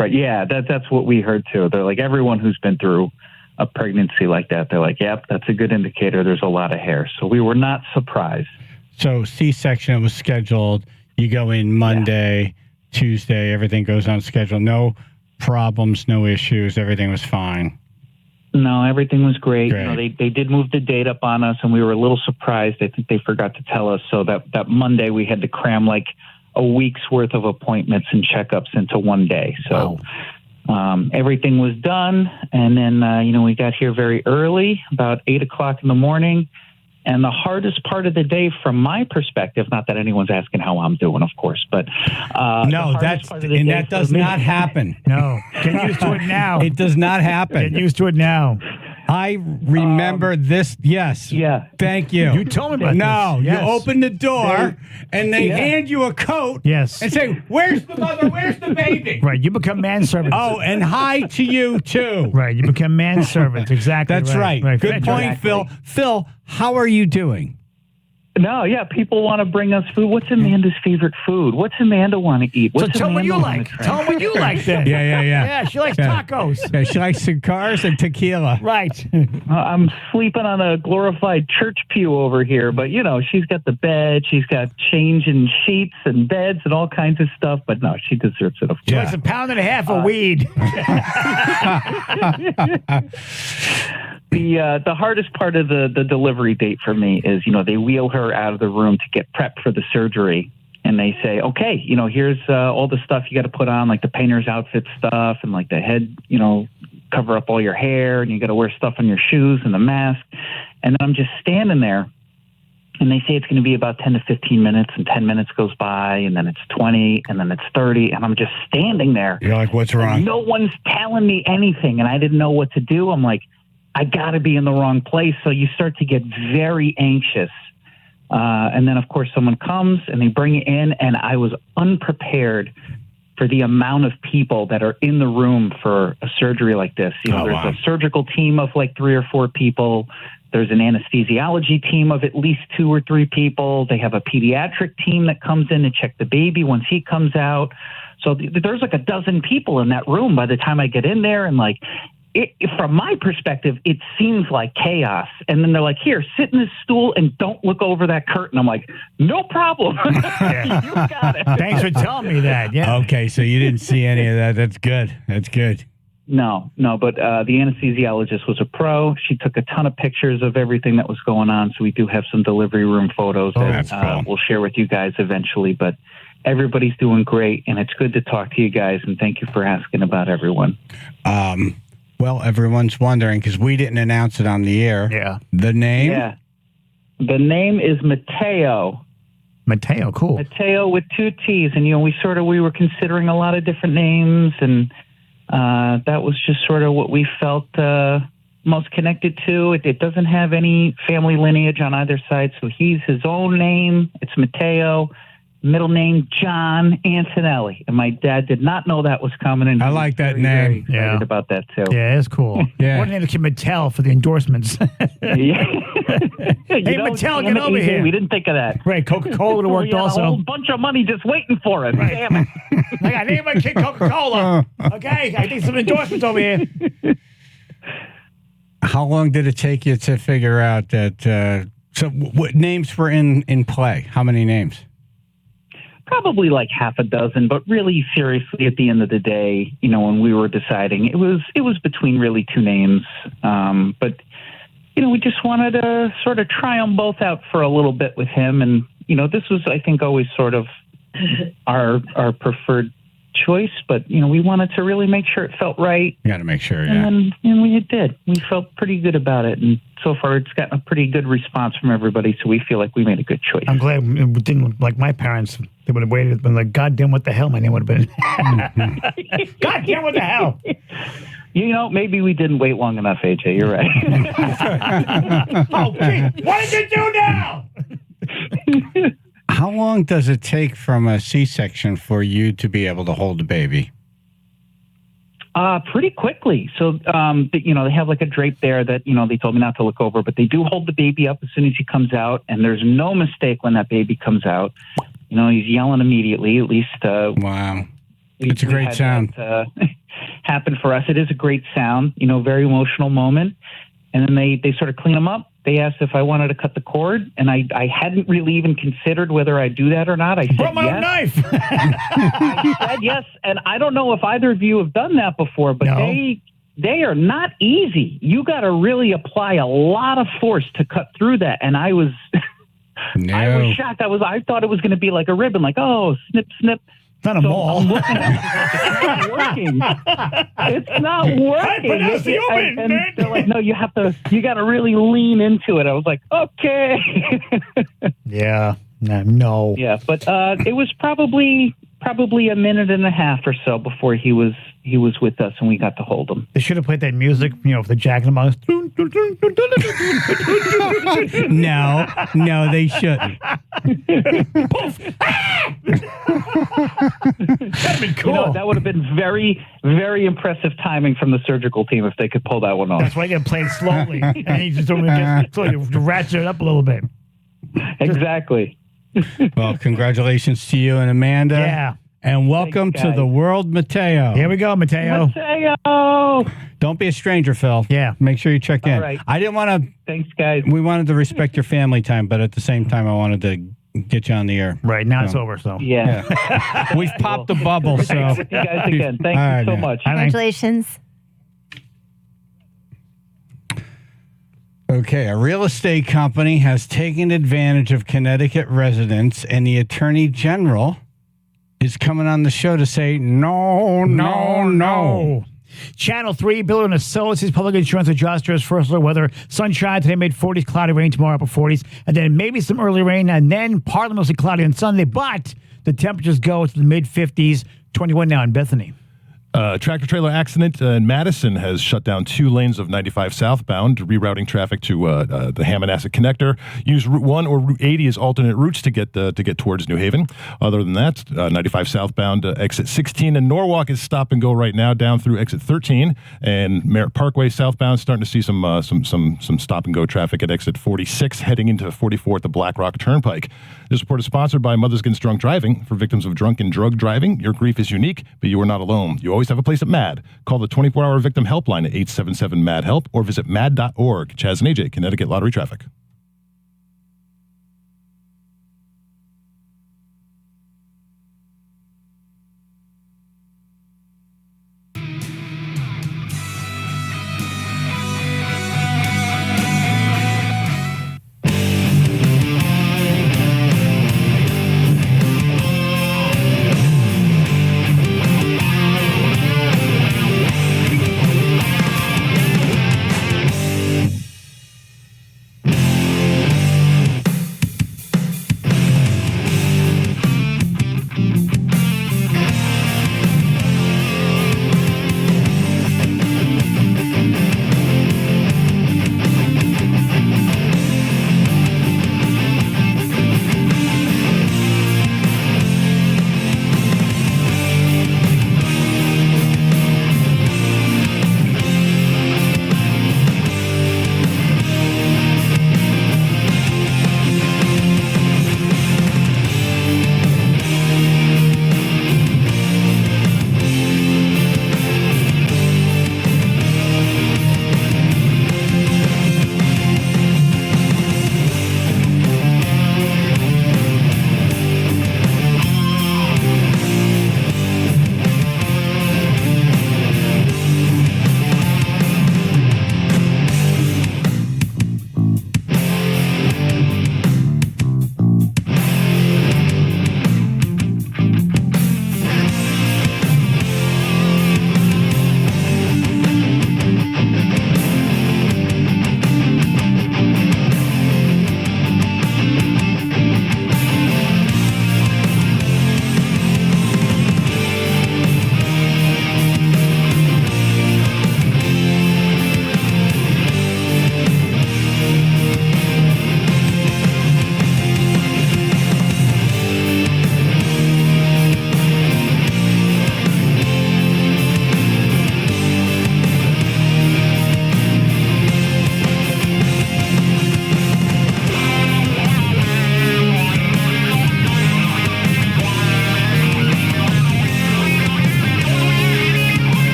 that's what we heard too. They're like, everyone who's been through a pregnancy like that, they're like, yep, that's a good indicator. There's a lot of hair. So we were not surprised. So C-section, it was scheduled. You go in Monday, Tuesday, everything goes on schedule. No problems, no issues. Everything was fine. No, everything was great. Great. You know, they did move the date up on us, and we were a little surprised. I think they forgot to tell us. So that Monday, we had to cram like a week's worth of appointments and checkups into one day. So everything was done. And then, we got here very early, about 8 o'clock in the morning. And the hardest part of the day, from my perspective, not that anyone's asking how I'm doing, of course, but that does not happen. No, get used to it now. It does not happen. Get used to it now. I remember this. Yes. Yeah. Thank you. You told me about this. No, Yes. you open the door and they hand you a coat. Yes. And say, "Where's the mother? Where's the baby?" Right. You become manservants. Oh, and hi to you too. Right. You become manservants. Exactly. That's right. Good point, Exactly. Phil. Phil, how are you doing? No, yeah, people want to bring us food. What's Amanda's favorite food? What's Amanda want to eat? So What's tell me what you Amanda like. wanna Tell try? me what you like then. Yeah. Yeah, she likes tacos. Yeah, she likes cigars and tequila. Right. I'm sleeping on a glorified church pew over here, but she's got the bed, she's got changing sheets and beds and all kinds of stuff. But no, she deserves it. Of She course. likes a pound and a half of weed. The hardest part of the delivery date for me is, they wheel her out of the room to get prepped for the surgery. And they say, okay, here's all the stuff you got to put on, like the painter's outfit stuff and like the head, cover up all your hair, and you got to wear stuff on your shoes and the mask. And then I'm just standing there, and they say it's going to be about 10 to 15 minutes, and 10 minutes goes by, and then it's 20, and then it's 30, and I'm just standing there. You're like, what's wrong? No one's telling me anything, and I didn't know what to do. I'm like, I got to be in the wrong place. So you start to get very anxious. And then, of course, someone comes and they bring it in, and I was unprepared for the amount of people that are in the room for a surgery like this. There's a surgical team of like 3 or 4 people. There's an anesthesiology team of at least 2 or 3 people. They have a pediatric team that comes in to check the baby once he comes out. So there's like a dozen people in that room by the time I get in there. And like, from my perspective, it seems like chaos. And then they're like, here, sit in this stool and don't look over that curtain. I'm like, no problem. You got it. Thanks for telling me that. Yeah. Okay, so you didn't see any of that. That's good. That's good. No, but the anesthesiologist was a pro. She took a ton of pictures of everything that was going on. So we do have some delivery room photos that cool. We'll share with you guys eventually. But everybody's doing great, and it's good to talk to you guys. And thank you for asking about everyone. Well, everyone's wondering because we didn't announce it on the air. Yeah. The name? Yeah. The name is Mateo. Mateo, cool. Mateo with 2 T's. And, we were considering a lot of different names, and that was just sort of what we felt most connected to. It doesn't have any family lineage on either side, so he's his own name. It's Mateo. Middle name John Antonelli, and my dad did not know that was coming. And I like that very, name. Very excited about that too. Yeah, it's cool. Yeah. What name is Mattel for the endorsements? Yeah. Hey, Mattel, get over here. We didn't think of that. Right, Coca-Cola would have worked also. A whole bunch of money just waiting for us. Right. Damn it! Like, I named my kid Coca-Cola. Okay, I think some endorsements over here. How long did it take you to figure out that? So, what names were in play? How many names? Probably like half a dozen, but really seriously at the end of the day, when we were deciding, it was between really 2 names. But, we just wanted to sort of try them both out for a little bit with him. And, this was, I think, always sort of our preferred choice, but, we wanted to really make sure it felt right. You got to make sure, yeah. And we did. We felt pretty good about it. And so far, it's gotten a pretty good response from everybody, so we feel like we made a good choice. I'm glad it didn't, like my parents, they would have waited and been like, God damn, what the hell my name would have been. God damn, what the hell? Maybe we didn't wait long enough, AJ. You're right. Oh, gee, what did you do now? How long does it take from a C-section for you to be able to hold a baby? Pretty quickly. So, they have like a drape there that, they told me not to look over, but they do hold the baby up as soon as he comes out. And there's no mistake when that baby comes out. He's yelling immediately, at least. Wow. It's a great sound. That, happen for us. It is a great sound, very emotional moment. And then they sort of clean him up. They asked if I wanted to cut the cord, and I hadn't really even considered whether I'd do that or not. I said brought my yes. own knife. I said yes, and I don't know if either of you have done that before, but they are not easy. You got to really apply a lot of force to cut through that, and I was I was shocked. I thought it was going to be like a ribbon, like snip, snip. Not a mall. I'm looking at it, it's not working. It's not working. And they're like, no, you got to really lean into it. I was like, okay. Yeah. No. Yeah, but it was probably a minute and a half or so before he was with us and we got to hold him. They should have played that music, for the Jack in the Box. No, they shouldn't. Poof! That'd been cool. That would have been very, very impressive timing from the surgical team if they could pull that one off. That's why you got to play it slowly. And you just ratchet it up a little bit. Exactly. Well, congratulations to you and Amanda. Yeah. And welcome to the world, Mateo. Here we go, Mateo. Mateo! Don't be a stranger, Phil. Yeah. Make sure you check in. All right. I didn't want to... Thanks, guys. We wanted to respect your family time, but at the same time, I wanted to get you on the air. Right. Now it's over, so. Yeah. We've popped the bubble, so... Thanks with you guys again. Thank you so much. Congratulations. Okay, a real estate company has taken advantage of Connecticut residents, and the Attorney General is coming on the show to say, no. Channel 3, Builder & Associates, public insurance adjusters, first look weather, sunshine, today made 40s, cloudy rain, tomorrow upper 40s, and then maybe some early rain, and then partly mostly cloudy on Sunday, but the temperatures go to the mid-50s, 21 now in Bethany. Tractor-trailer accident in Madison has shut down 2 lanes of 95 southbound, rerouting traffic to the Hammonasset connector. Use Route 1 or Route 80 as alternate routes to get towards New Haven. Other than that, 95 southbound exit 16 in Norwalk is stop and go right now down through exit 13, and Merritt Parkway southbound starting to see some stop and go traffic at exit 46 heading into 44 at the Black Rock Turnpike. This report is sponsored by Mothers Against Drunk Driving. For victims of drunk and drug driving, your grief is unique, but you are not alone. You always have a place at MAD. Call the 24-hour victim helpline at 877-MAD-HELP or visit mad.org. Chaz and AJ, Connecticut Lottery Traffic.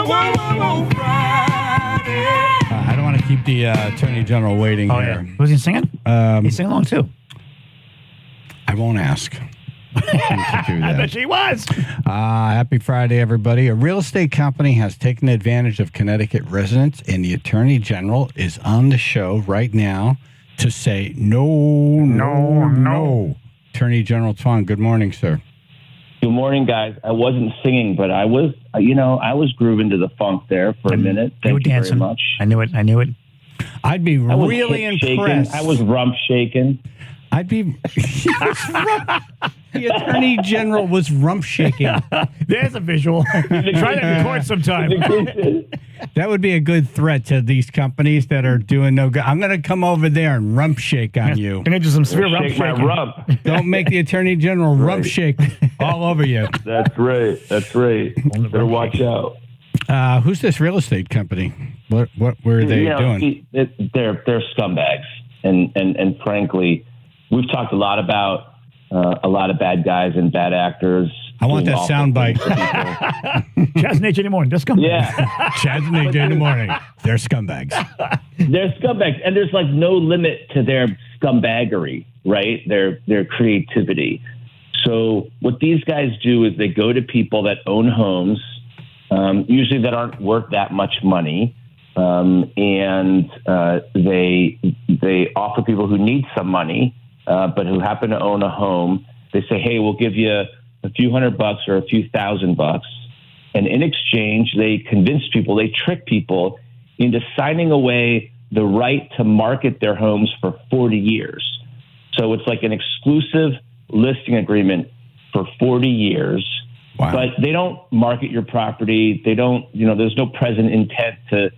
I don't want to keep the Attorney General waiting here. Yeah. Was he singing? He's singing along too. I won't ask. I bet she was. Happy Friday, everybody. A real estate company has taken advantage of Connecticut residents, and the Attorney General is on the show right now to say no. Attorney General Tong, good morning, sir. Good morning, guys. I wasn't singing, but I was, I was grooving to the funk there for a minute. Thank you very much. I knew it. I'd be really impressed. I was rump shaking. I'd be. The Attorney General was rump shaking. There's a visual. Try that in court sometime. That would be a good threat to these companies that are doing no good. I'm going to come over there and rump shake on you. Going to do some severe rump shaking. Don't make the Attorney General rump shake all over you. That's right. Better watch out. Who's this real estate company? What were they doing? They're scumbags, and frankly, we've talked a lot about a lot of bad guys and bad actors. I want that soundbite. Chaz and AJ in the morning. They're scumbags. Yeah. Chaz and AJ in the morning. They're scumbags. They're scumbags, and there's like no limit to their scumbaggery, right? Their creativity. So what these guys do is they go to people that own homes, usually that aren't worth that much money, and they offer people who need some money, but who happen to own a home. They say, hey, we'll give you a few $100 or a few $1,000. And in exchange, they convince people, they trick people into signing away the right to market their homes for 40 years. So it's like an exclusive listing agreement for 40 years. Wow. But they don't market your property. They don't, there's no present intent to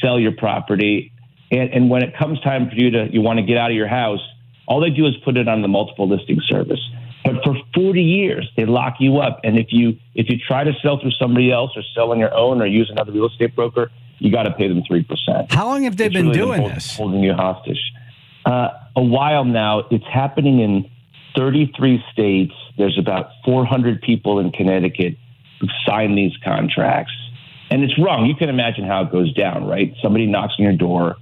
sell your property. And when it comes time for you want to get out of your house, all they do is put it on the multiple listing service. But for 40 years, they lock you up. And if you try to sell through somebody else or sell on your own or use another real estate broker, you got to pay them 3%. How long have they been doing this? Holding you hostage. A while now. It's happening in 33 states. There's about 400 people in Connecticut who signed these contracts. And it's wrong. You can imagine how it goes down, right? Somebody knocks on your door.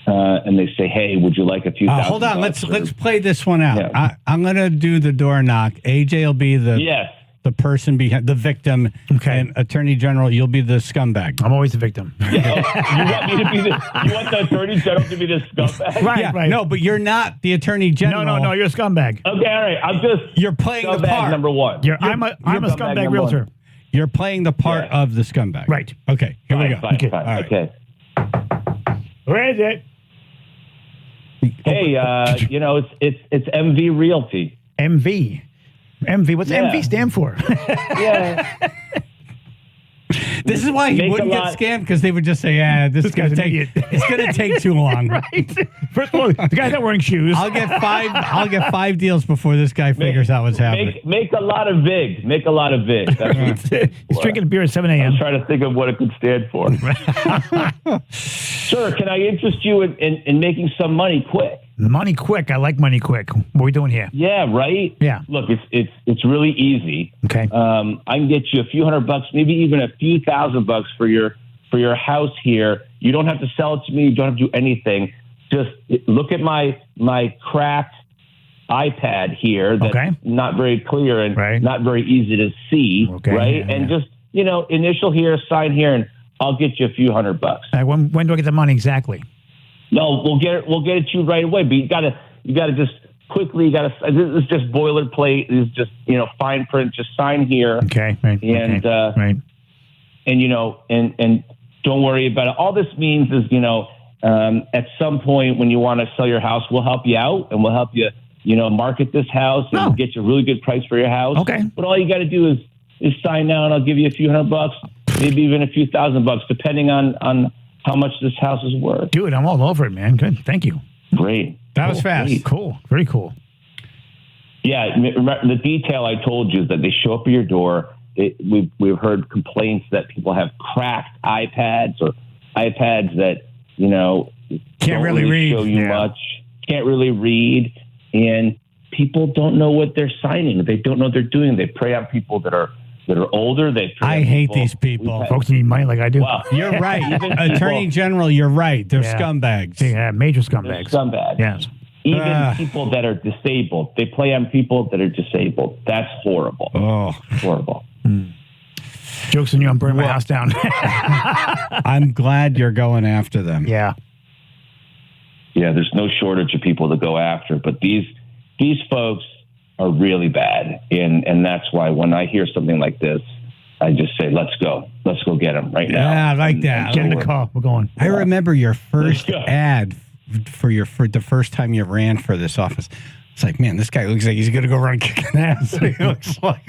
And they say, hey, would you like a few $1,000? Hold on. Let's play this one out. Yeah. I'm going to do the door knock. AJ will be the person behind the victim. Okay. And Attorney General, you'll be the scumbag. I'm always the victim. You want me to be you want the Attorney General to be the scumbag? Right. No, but you're not the Attorney General. No, you're a scumbag. Okay, all right. You're playing the part. Number one. I'm a scumbag realtor. One. You're playing the part of the scumbag. Right. Okay. Here we go. Fine, okay. Fine. All right. Okay. Where is it? Hey, it's MV Realty. MV. What's MV stand for? Yeah. This is why he wouldn't get scammed, because they would just say, this guy's an idiot. It's going to take too long. Right. First of all, the guy's not wearing shoes. I'll get 5 deals before this guy figures out what's happening. Make a lot of VIG. That's He's drinking beer at 7 a.m. I'm trying to think of what it could stand for. Sir, can I interest you in making some money quick? Money quick. I like money quick. What are we doing here? Yeah, right? Yeah. Look, it's really easy. Okay. I can get you a few $100, maybe even a few $1,000 for your house here. You don't have to sell it to me. You don't have to do anything. Just look at my cracked iPad here that's not very clear and not very easy to see, right? Yeah, and just, initial here, sign here, and I'll get you a few $100. When do I get the money exactly? No, we'll get it to you right away. But you gotta just quickly. This is just boilerplate. This is just fine print. Just sign here. Okay. Right. And right. And don't worry about it. All this means is at some point when you want to sell your house, we'll help you out and we'll help you market this house and get you a really good price for your house. Okay. But all you got to do is sign now, and I'll give you a few $100, maybe even a few $1,000, depending on how much this house is worth. Dude, I'm all over it, man. Good. Thank you. Great. That was fast. Great. Cool. Very cool. Yeah. The detail I told you is that they show up at your door. We've heard complaints that people have cracked iPads or iPads that, can't really read. Show you much. Can't really read. And people don't know what they're signing. They don't know what they're doing. They prey on people that are that are older. I hate these people. Folks need money like I do. Well, You're right. Attorney General, you're right. They're scumbags. Yeah, major scumbags. They're scumbags. Yes. Even people that are disabled. They play on people that are disabled. That's horrible. Oh. Horrible. Joke's on you, I'm burning my house down. I'm glad you're going after them. Yeah. Yeah, there's no shortage of people to go after, but these folks are really bad. And that's why when I hear something like this, I just say, let's go get them right now. Yeah, I like that. Get in the car. We're going. I remember your first ad for the first time you ran for this office. It's like, man, this guy looks like he's going to go around kicking ass. He looks like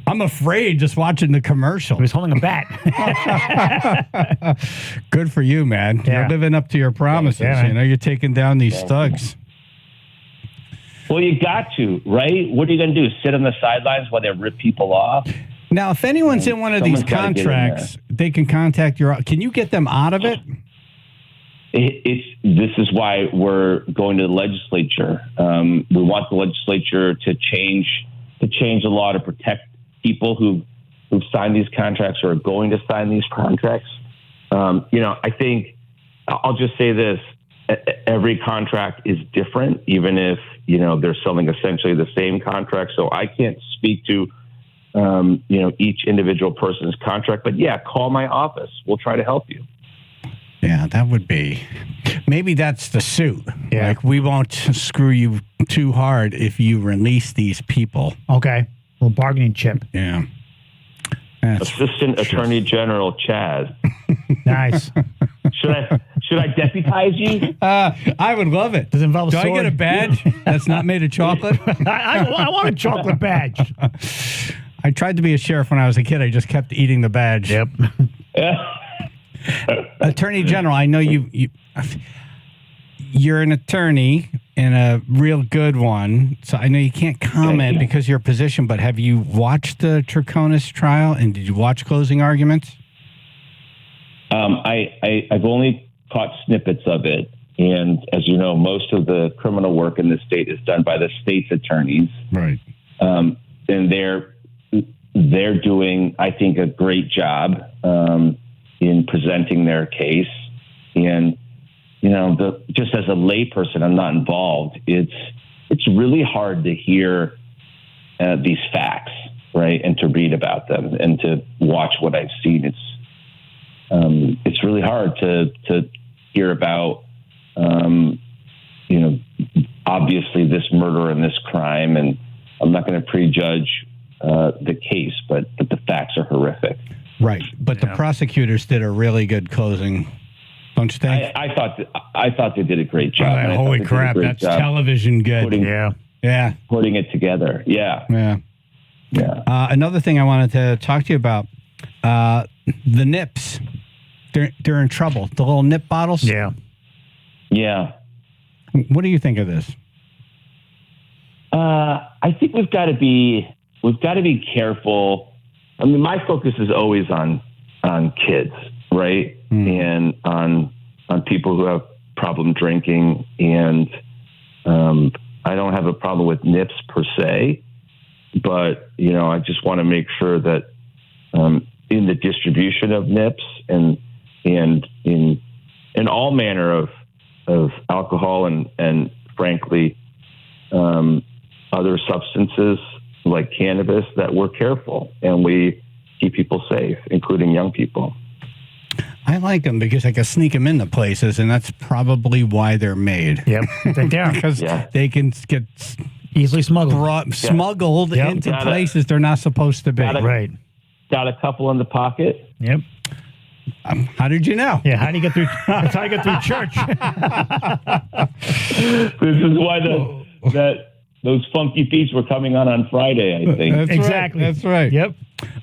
I'm afraid just watching the commercial. He was holding a bat. Good for you, man. Yeah. You're living up to your promises. Yeah, you know, you're taking down these thugs. Well, you got to, right? What are you going to do? Sit on the sidelines while they rip people off? Now, if anyone's in one of these Someone's gotta get in contracts, they can contact your. Can you get them out of it? This is why we're going to the legislature. We want the legislature to change the law to protect people who've signed these contracts or are going to sign these contracts. I think I'll just say this: every contract is different, even if they're selling essentially the same contract. So I can't speak to each individual person's contract, but yeah, call my office. We'll try to help you. Yeah, that would be. Maybe that's the suit. Yeah. Like, we won't screw you too hard if you release these people. Okay. Well, bargaining chip. Yeah. Assistant Attorney General Chaz. Nice. Should I deputize you? I would love it. Does it involve a Do sword? I get a badge that's not made of chocolate? I want a chocolate badge. I tried to be a sheriff when I was a kid. I just kept eating the badge. Yep. Attorney General, I know you're an attorney and a real good one, so I know you can't comment because of your position, but have you watched the Troconis trial, and did you watch closing arguments? I've only caught snippets of it, and as you know, most of the criminal work in the state is done by the state's attorneys. Right. And they're doing, I think, a great job in presenting their case. And just as a layperson, I'm not involved. It's really hard to hear these facts, right, and to read about them and to watch what I've seen. It's really hard to hear about, obviously this murder and this crime. And I'm not going to prejudge the case, but the facts are horrific. Right, but the prosecutors did a really good closing. Don't you think? I thought they did a great job. Holy crap, that's television good. Putting it together. Yeah. Another thing I wanted to talk to you about, the nips. They're in trouble. The little nip bottles. Yeah. What do you think of this? I think we've got to be careful. I mean, my focus is always on kids, right? And on people who have problem drinking. And I don't have a problem with nips per se, but I just want to make sure that in the distribution of nips and in all manner of alcohol and frankly other substances like cannabis, that we're careful and we keep people safe, including young people. I like them because I can sneak them into places, and that's probably why they're made. Yep, they're because they can get easily smuggled into places they're not supposed to be. Right. Got a couple in the pocket. Yep. How did you know? Yeah, how do you get through? That's how you get through church. This is why those funky feasts were coming on Friday, I think. That's exactly. Right. That's right. Yep.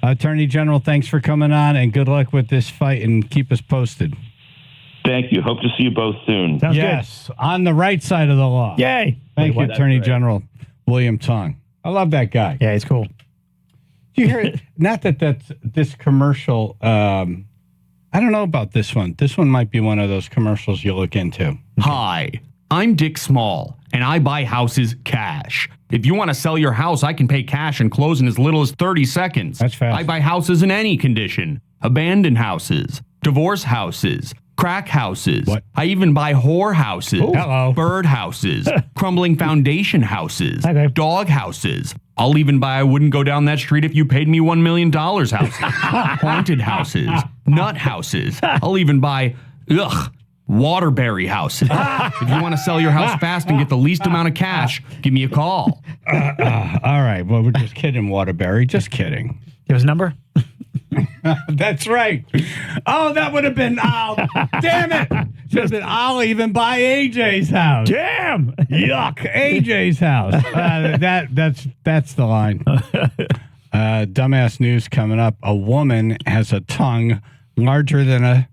Attorney General, thanks for coming on, and good luck with this fight, and keep us posted. Thank you. Hope to see you both soon. Sounds good. On the right side of the law. Yay. Thank you, Attorney General William Tong. I love that guy. Yeah, he's cool. Do you hear it? Not that that's this commercial. I don't know about this one. This one might be one of those commercials you look into. Hi, I'm Dick Small, and I buy houses cash. If you want to sell your house, I can pay cash and close in as little as 30 seconds. That's fast. I buy houses in any condition. Abandoned houses, divorce houses, crack houses. What? I even buy whore houses, Hello. bird houses, crumbling foundation houses, Okay. dog houses. I'll even buy I wouldn't go down that street if you paid me $1 million houses, haunted houses, nut houses. I'll even buy, Waterbury houses. If you want to sell your house fast and get the least amount of cash, give me a call. All right. Well, we're just kidding, Waterbury. Just kidding. Give us a number. That's right. Oh, that would have been, damn it. Should have been, I'll even buy AJ's house. Damn. Yuck. AJ's house. That's the line. Dumbass news coming up. A woman has a tongue larger than a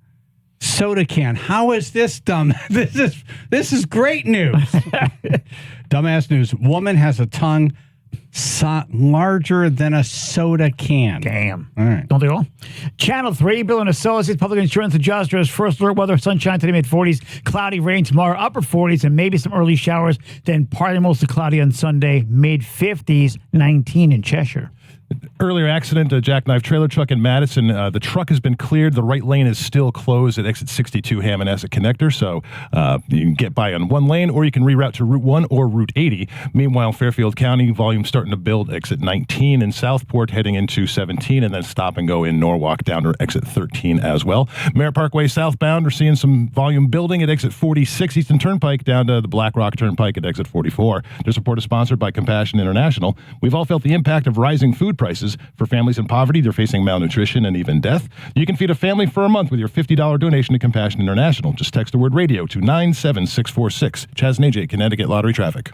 soda can. How is this dumb? This is great news. Dumbass news. Woman has a tongue larger than a soda can. Damn. All right. Don't they all? Channel 3, Bill and Associates, Public Insurance Adjusters, first alert weather, sunshine today, mid-40s, cloudy rain tomorrow, upper 40s, and maybe some early showers, then partly mostly cloudy on Sunday, mid-50s, 19 in Cheshire. Earlier accident, a jackknife trailer truck in Madison. The truck has been cleared. The right lane is still closed at exit 62 Hammonasset Connector. So you can get by on one lane, or you can reroute to Route 1 or Route 80. Meanwhile, Fairfield County, volume starting to build. Exit 19 in Southport, heading into 17, and then stop and go in Norwalk down to exit 13 as well. Merritt Parkway southbound, we're seeing some volume building at exit 46 Eastern Turnpike down to the Black Rock Turnpike at exit 44. This report is sponsored by Compassion International. We've all felt the impact of rising food prices. For families in poverty, they're facing malnutrition and even death. You can feed a family for a month with your $50 donation to Compassion International. Just text the word radio to 97646. Chaz and AJ, Connecticut Lottery Traffic.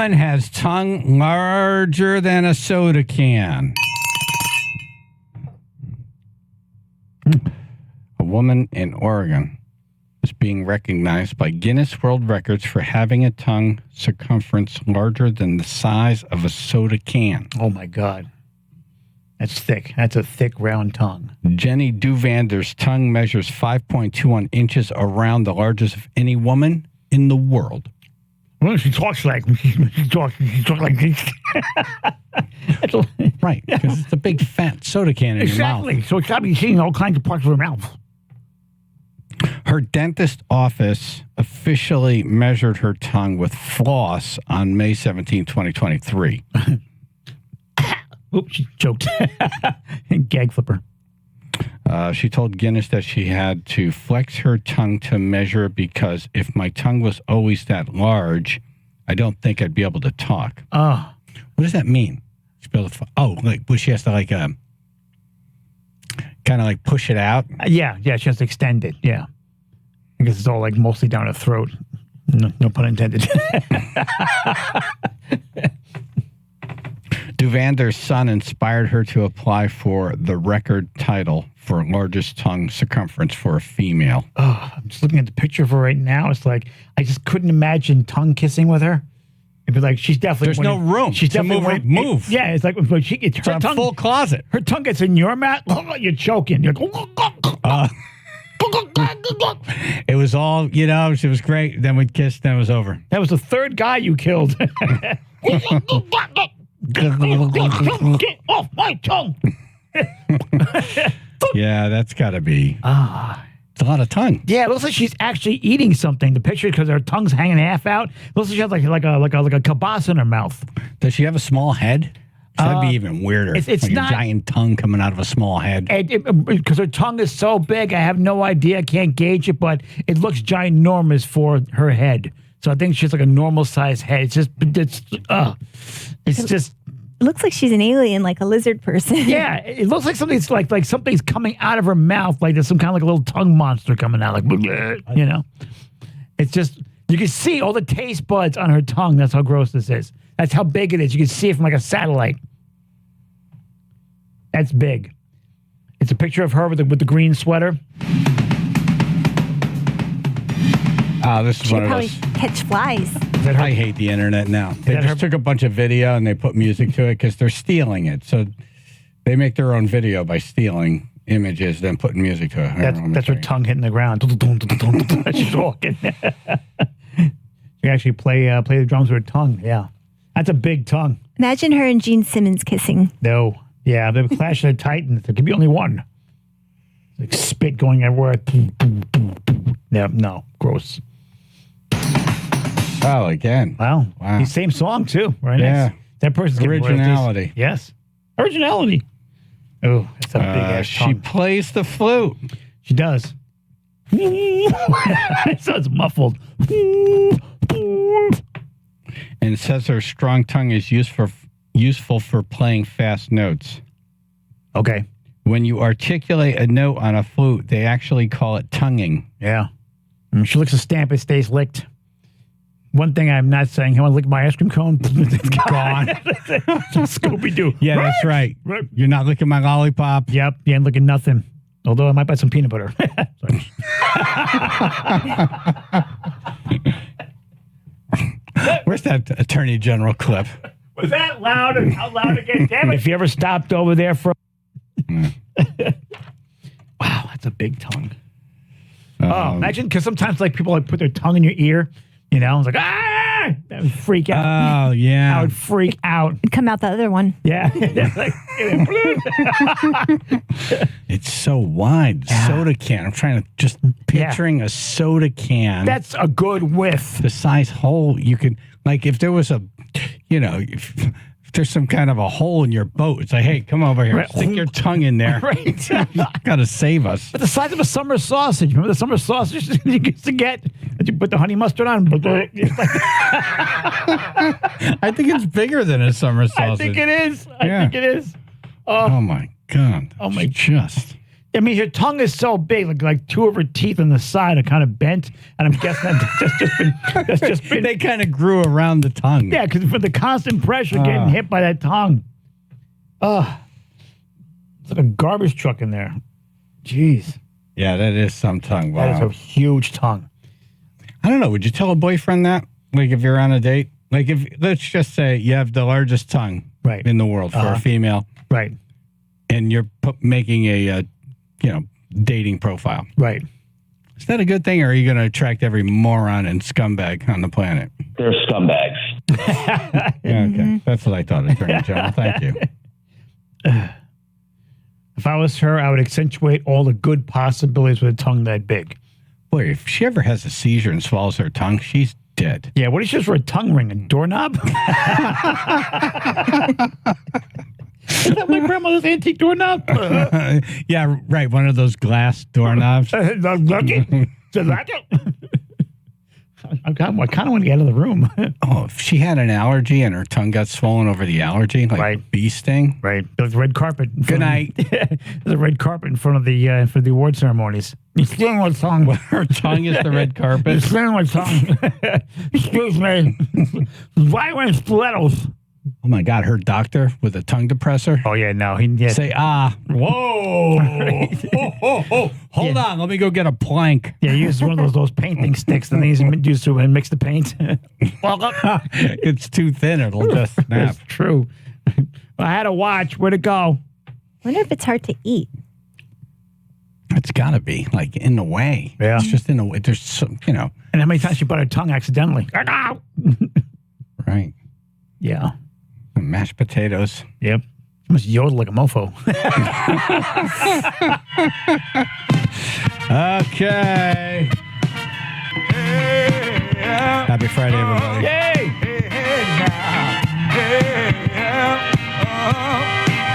woman has tongue larger than a soda can. A woman in Oregon is being recognized by Guinness World Records for having a tongue circumference larger than the size of a soda can. Oh, my God. That's thick. That's a thick, round tongue. Jenny Duvander's tongue measures 5.21 inches around, the largest of any woman in the world. Well, she talks like this. Right, because it's a big fat soda can in your mouth. Exactly. So it's got to be seeing all kinds of parts of her mouth. Her dentist office officially measured her tongue with floss on May 17, 2023. Oops, she choked. Gag flipper. She told Guinness that she had to flex her tongue to measure because if my tongue was always that large, I don't think I'd be able to talk. Oh. What does that mean? She has to kind of like push it out? Yeah, she has to extend it, yeah. I guess it's all like mostly down her throat. No pun intended. Duvander's son inspired her to apply for the record title for largest tongue circumference for a female. Oh, I'm just looking at the picture of her right now. It's like, I just couldn't imagine tongue kissing with her. It'd be like, she's definitely... There's no room she's to definitely move. Yeah, it's like, when she gets her tongue... full closet. Her tongue gets in your mouth, you're choking. You're like... It was all, it was great. Then we'd kiss, then it was over. That was the third guy you killed. Get off my tongue. Yeah, that's got to be. It's a lot of tongue. Yeah, it looks like she's actually eating something. The picture, because her tongue's hanging half out, it looks like she has like a kielbasa in her mouth. Does she have a small head? That'd be even weirder. It's like not a giant tongue coming out of a small head. Because her tongue is so big, I have no idea. I can't gauge it, but it looks ginormous for her head. So I think she's like a normal sized head. It looks like she's an alien, like a lizard person. Yeah, it looks like something's like something's coming out of her mouth, like there's some kind of like a little tongue monster coming out, like It's just you can see all the taste buds on her tongue. That's how gross this is. That's how big it is. You can see it from like a satellite. That's big. It's a picture of her with the green sweater. This is She one of probably those. catch flies. I hate the internet now. They just took a bunch of video and they put music to it because they're stealing it. So they make their own video by stealing images, then putting music to it. That's her tongue hitting the ground. She's walking. She actually play the drums with her tongue. Yeah, that's a big tongue. Imagine her and Gene Simmons kissing. No, yeah, the Clash of the Titans. There could be only one. Like spit going everywhere. No, gross. Oh, again. Wow. The same song too, right? Yeah. That person's getting Originality. royalties. Yes. Originality. Oh, that's a big ass She tongue. plays the flute. She does. It sounds muffled. And it says her strong tongue is useful for playing fast notes. Okay. When you articulate a note on a flute, they actually call it tonguing. Yeah. She licks a stamp, it stays licked. One thing I'm not saying, I want to lick my ice cream cone. It's gone. Scooby-Doo. Yeah, that's right. You're not licking my lollipop. Yep, you ain't licking nothing. Although I might buy some peanut butter. Where's that Attorney General clip? Was that loud? How loud again? Damn it. If you ever stopped over there for... Wow, that's a big tongue. Imagine, because sometimes like people like put their tongue in your ear, it's like, ah! That would freak out. Oh, yeah. I would freak out. It'd come out the other one. Yeah. It's so wide. Soda can. I'm trying to just picturing a soda can. That's a good width. The size hole you could, like if there was a, if there's some kind of a hole in your boat, it's like, hey, come over here. Right. Stick your tongue in there. Right. You got to save us. But the size of a summer sausage. Remember the summer sausage you used to get? That you put the honey mustard on? I think it's bigger than a summer sausage. I think it is. I think it is. Oh my God. Oh my. Just. I mean, her tongue is so big, like two of her teeth on the side are kind of bent, and I'm guessing that's just been. They kind of grew around the tongue. Yeah, because for the constant pressure getting hit by that tongue. It's like a garbage truck in there. Jeez. Yeah, that is some tongue. Wow. That is a huge tongue. I don't know. Would you tell a boyfriend that? Like if you're on a date? Like if, let's just say you have the largest tongue in the world for a female. Right. And you're making a, dating profile. Right. Is that a good thing, or are you going to attract every moron and scumbag on the planet? They're scumbags. Yeah, okay. That's what I thought, Attorney General. Thank you. If I was her, I would accentuate all the good possibilities with a tongue that big. Boy, if she ever has a seizure and swallows her tongue, she's dead. Yeah, what is this for a tongue ring? A doorknob? Is that my grandmother's antique doorknob? Yeah, right. One of those glass doorknobs. I kind of want to get out of the room. Oh, if she had an allergy and her tongue got swollen over the allergy, like bee sting. Right. There's a red carpet. Good night. There's a red carpet in front of the for the award ceremonies. You're stealing my tongue. Her tongue is the red carpet. You're stealing my tongue. Excuse me. Why wearing stilettos? Oh my God, her doctor with a tongue depressor. Oh yeah, no, say whoa, hold on, let me go get a plank. Yeah, he uses one of those painting sticks that he's used to mix the paint. It's too thin; it'll just snap. It's true. I had a watch. Where'd it go? I wonder if it's hard to eat. It's got to be like in the way. Yeah, it's just in the way. There's some, And how many times she bit her tongue accidentally? Right. Yeah. Mashed potatoes. Yep. She must yodel like a mofo. Okay. Happy Friday, everybody. Yay!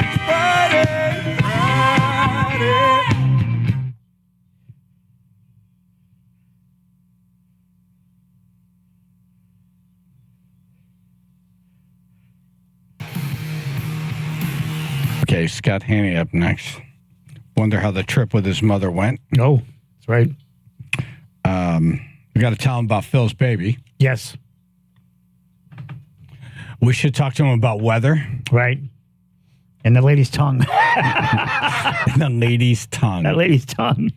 It's Friday. Okay, Scot Haney up next. Wonder how the trip with his mother went. Oh, that's right. We got to tell him about Phil's baby. Yes. We should talk to him about weather. Right. And the lady's tongue. And the lady's tongue. That lady's tongue.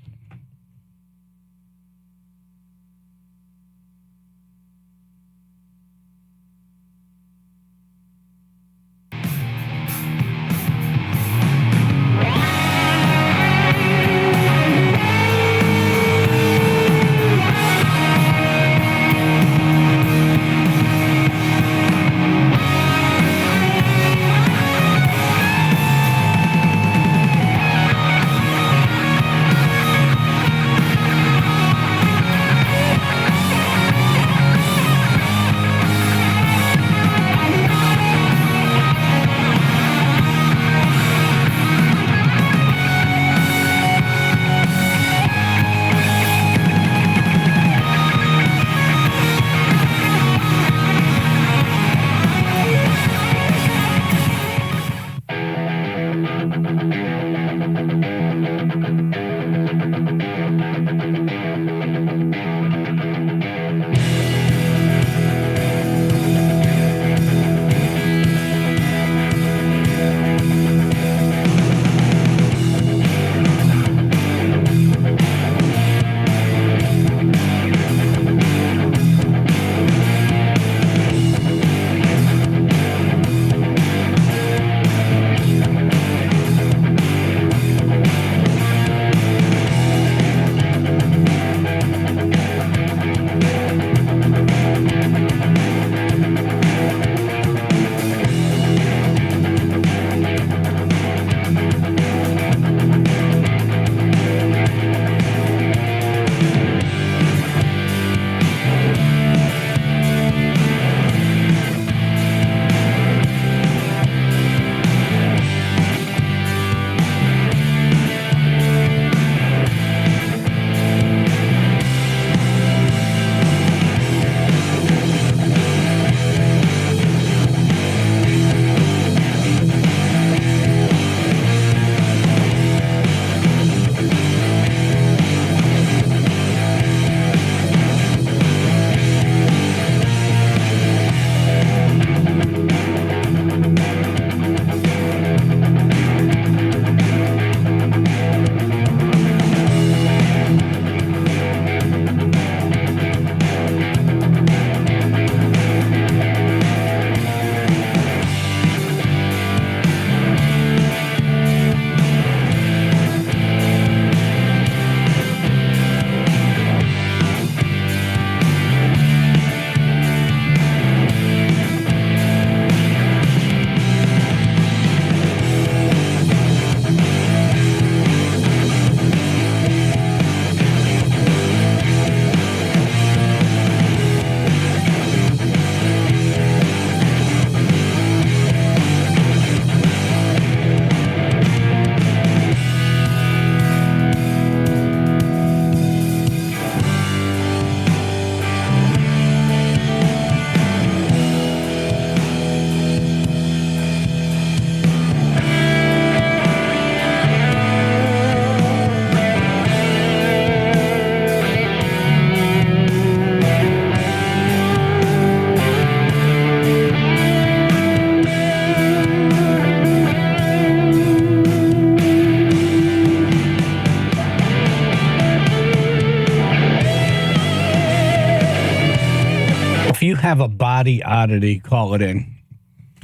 have a body oddity, call it in.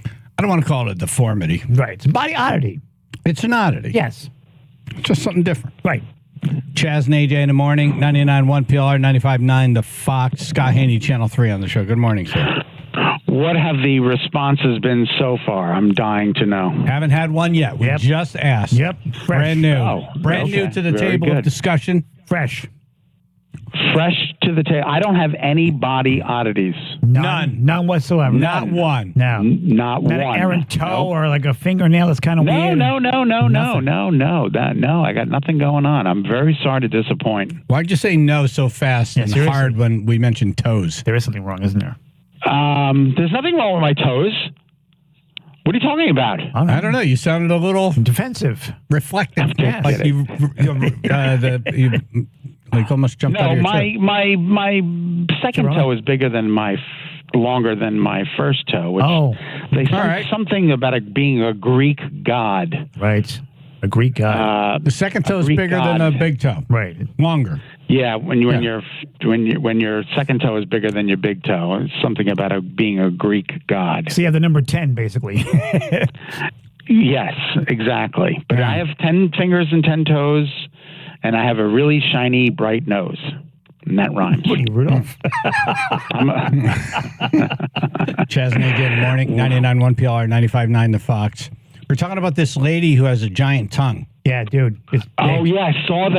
I don't want to call it a deformity. Right. It's a body oddity. It's an oddity. Yes. Just something different. Right. Chaz and AJ in the morning, 99.1 PLR, 95.9 The Fox, Scot Haney, Channel 3 on the show. Good morning, sir. What have the responses been so far? I'm dying to know. Haven't had one yet. We just asked. Yep. Fresh. Brand new. Oh, Brand okay. new to the Very table good. of discussion. Fresh. Fresh to the table. I don't have any body oddities. None. None whatsoever. Not one. No. Not Not one. an errant toe Nope. or like a fingernail that's kind of No, weird. no. Nothing. No, I got nothing going on. I'm very sorry to disappoint. Why'd you say no so fast and seriously. hard when we mentioned toes? There is something wrong, isn't there? There's nothing wrong with my toes. What are you talking about? I don't know. You sounded a little defensive, reflective, Yes. like you like almost jumped out No, of your chair. my second toe is bigger than longer than my first toe. Which they said something about it being a Greek god. Right, a Greek god. The second toe is bigger than a big toe. Right, longer. Yeah, when your second toe is bigger than your big toe, it's something about being a Greek god. So you have the number 10, basically. Yes, exactly. But I have 10 fingers and 10 toes, and I have a really shiny, bright nose. And that rhymes. What are you, Rudolph? Chaz and AJ in the morning, 99.1 PLR, 95.9 The Fox. We're talking about this lady who has a giant tongue. Yeah, dude. Oh, yeah, I saw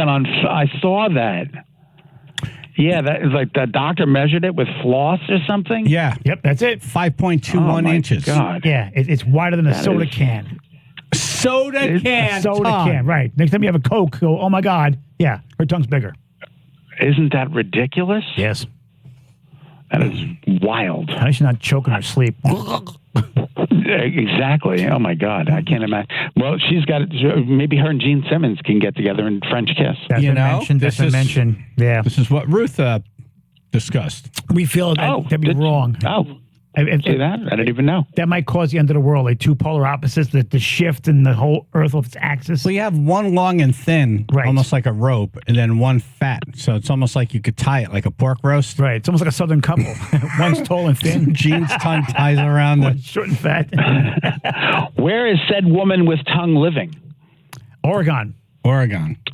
that. Yeah, that is like the doctor measured it with floss or something. Yeah. Yep, that's it. 5.21 inches. God. Yeah, it's wider than a That soda is- can. Soda can. Soda tongue. can, right. Next time you have a Coke, go, oh my God. Yeah, her tongue's bigger. Isn't that ridiculous? Yes. That is wild. How does she not choke in her sleep? Exactly. Oh my God, I can't imagine. Well, she's got maybe her and Gene Simmons can get together and French kiss. That's been mentioned. That's been mentioned. Yeah. This is what Ruth discussed. We feel that'd be wrong. Oh. See that? I didn't even know. That might cause the end of the world, like two polar opposites, the shift in the whole Earth of its axis. Well, you have one long and thin, almost like a rope, and then one fat. So it's almost like you could tie it like a pork roast. Right. It's almost like a southern couple. One's tall and thin. Gene's tongue ties around One's short and fat. Where is said woman with tongue living? Oregon.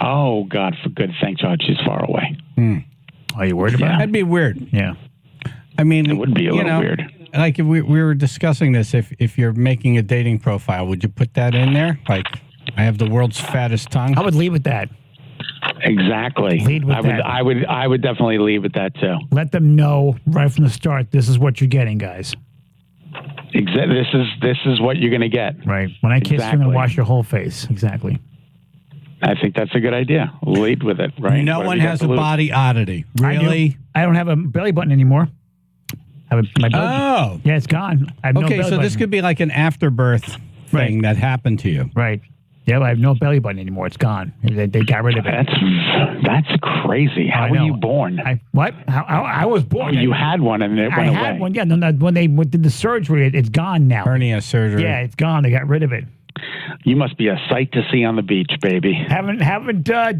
Oh God, for good thanks God, she's far away. Are you worried about it? That'd be weird. Yeah. I mean, it would be a little weird. Like if we were discussing this, if you're making a dating profile, would you put that in there? Like, I have the world's fattest tongue. I would lead with that. Exactly. Lead with that. I would definitely lead with that too. Let them know right from the start. This is what you're getting, guys. This is what you're going to get. Right. When I kiss you, I'm going to wash your whole face. Exactly. I think that's a good idea. Lead with it, right? No What one do you has got a to lose? body oddity. Really? I don't have a belly button anymore. My belly, Oh. yeah, it's gone. I have no Okay, belly so this button. could be like an afterbirth thing that happened to you. Right. Yeah, but I have no belly button anymore. It's gone. They got rid of it. That's crazy. How were you born? What? How I was born. Oh, you had one and it went I away. had one. Yeah, no, when they did the surgery, it's gone now. Hernia surgery. Yeah, it's gone. They got rid of it. You must be a sight to see on the beach, baby. Haven't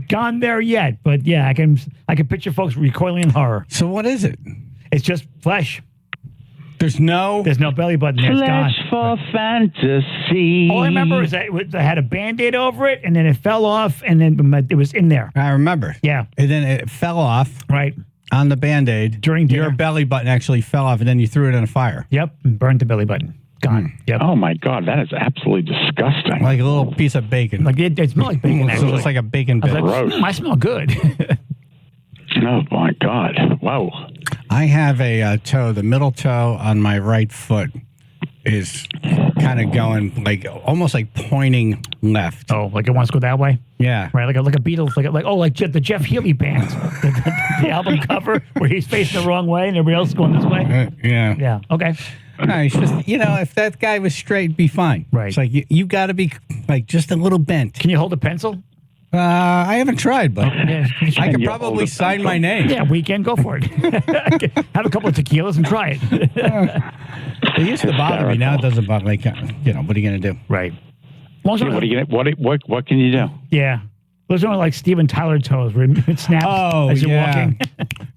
gone there yet, but yeah, I can picture folks recoiling in horror. So what is it? It's just flesh. There's no belly button there. It's gone. Flesh for fantasy. All I remember is that I had a Band-Aid over it, and then it fell off, and then it was in there. I remember. Yeah. And then it fell off. Right. On the Band-Aid. During dinner. Your belly button actually fell off, and then you threw it in a fire. Yep. And burned the belly button. Gone. Yep. Oh my God, that is absolutely disgusting. Like a little piece of bacon. Like it smelled like bacon. So Actually, it's like a bacon I was bit. like, I smell good. Oh my God! Wow. I have a toe. The middle toe on my right foot is kind of going like almost like pointing left. Oh, like it wants to go that way. Yeah. Right, like a Beatles, like the Jeff Healey band, the album cover where he's facing the wrong way and everybody else is going this way. Yeah. Yeah. Okay. No, it's just, if that guy was straight, it'd be fine. Right. It's like you got to be like just a little bent. Can you hold a pencil? I haven't tried, but Yeah. I could probably sign my name. Yeah, weekend, go for it. Have a couple of tequilas and try it. It used to bother me. Now it doesn't bother me. What are you going to do? Right. What can you do? Yeah. Those are like Steven Tyler toes where it snaps as you're walking.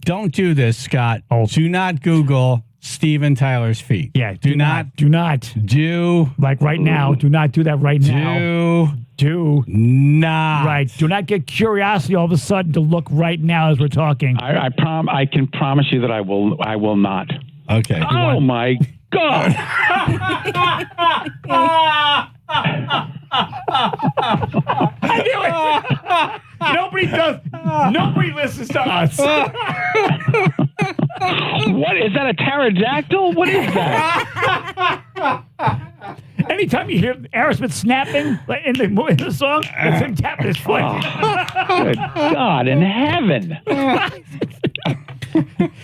Don't do this, Scott. Do not Google Steven Tyler's feet. Yeah, Do not do like right now. Do not do that right now. Do not. Right. Do not get curiosity all of a sudden to look right now as we're talking. I can promise you that I will not. Okay. Oh my God. I knew it. Nobody listens to us. What is that? A pterodactyl? What is that? Anytime you hear Aerosmith snapping in the song, it's him tapping his foot. Good God in heaven.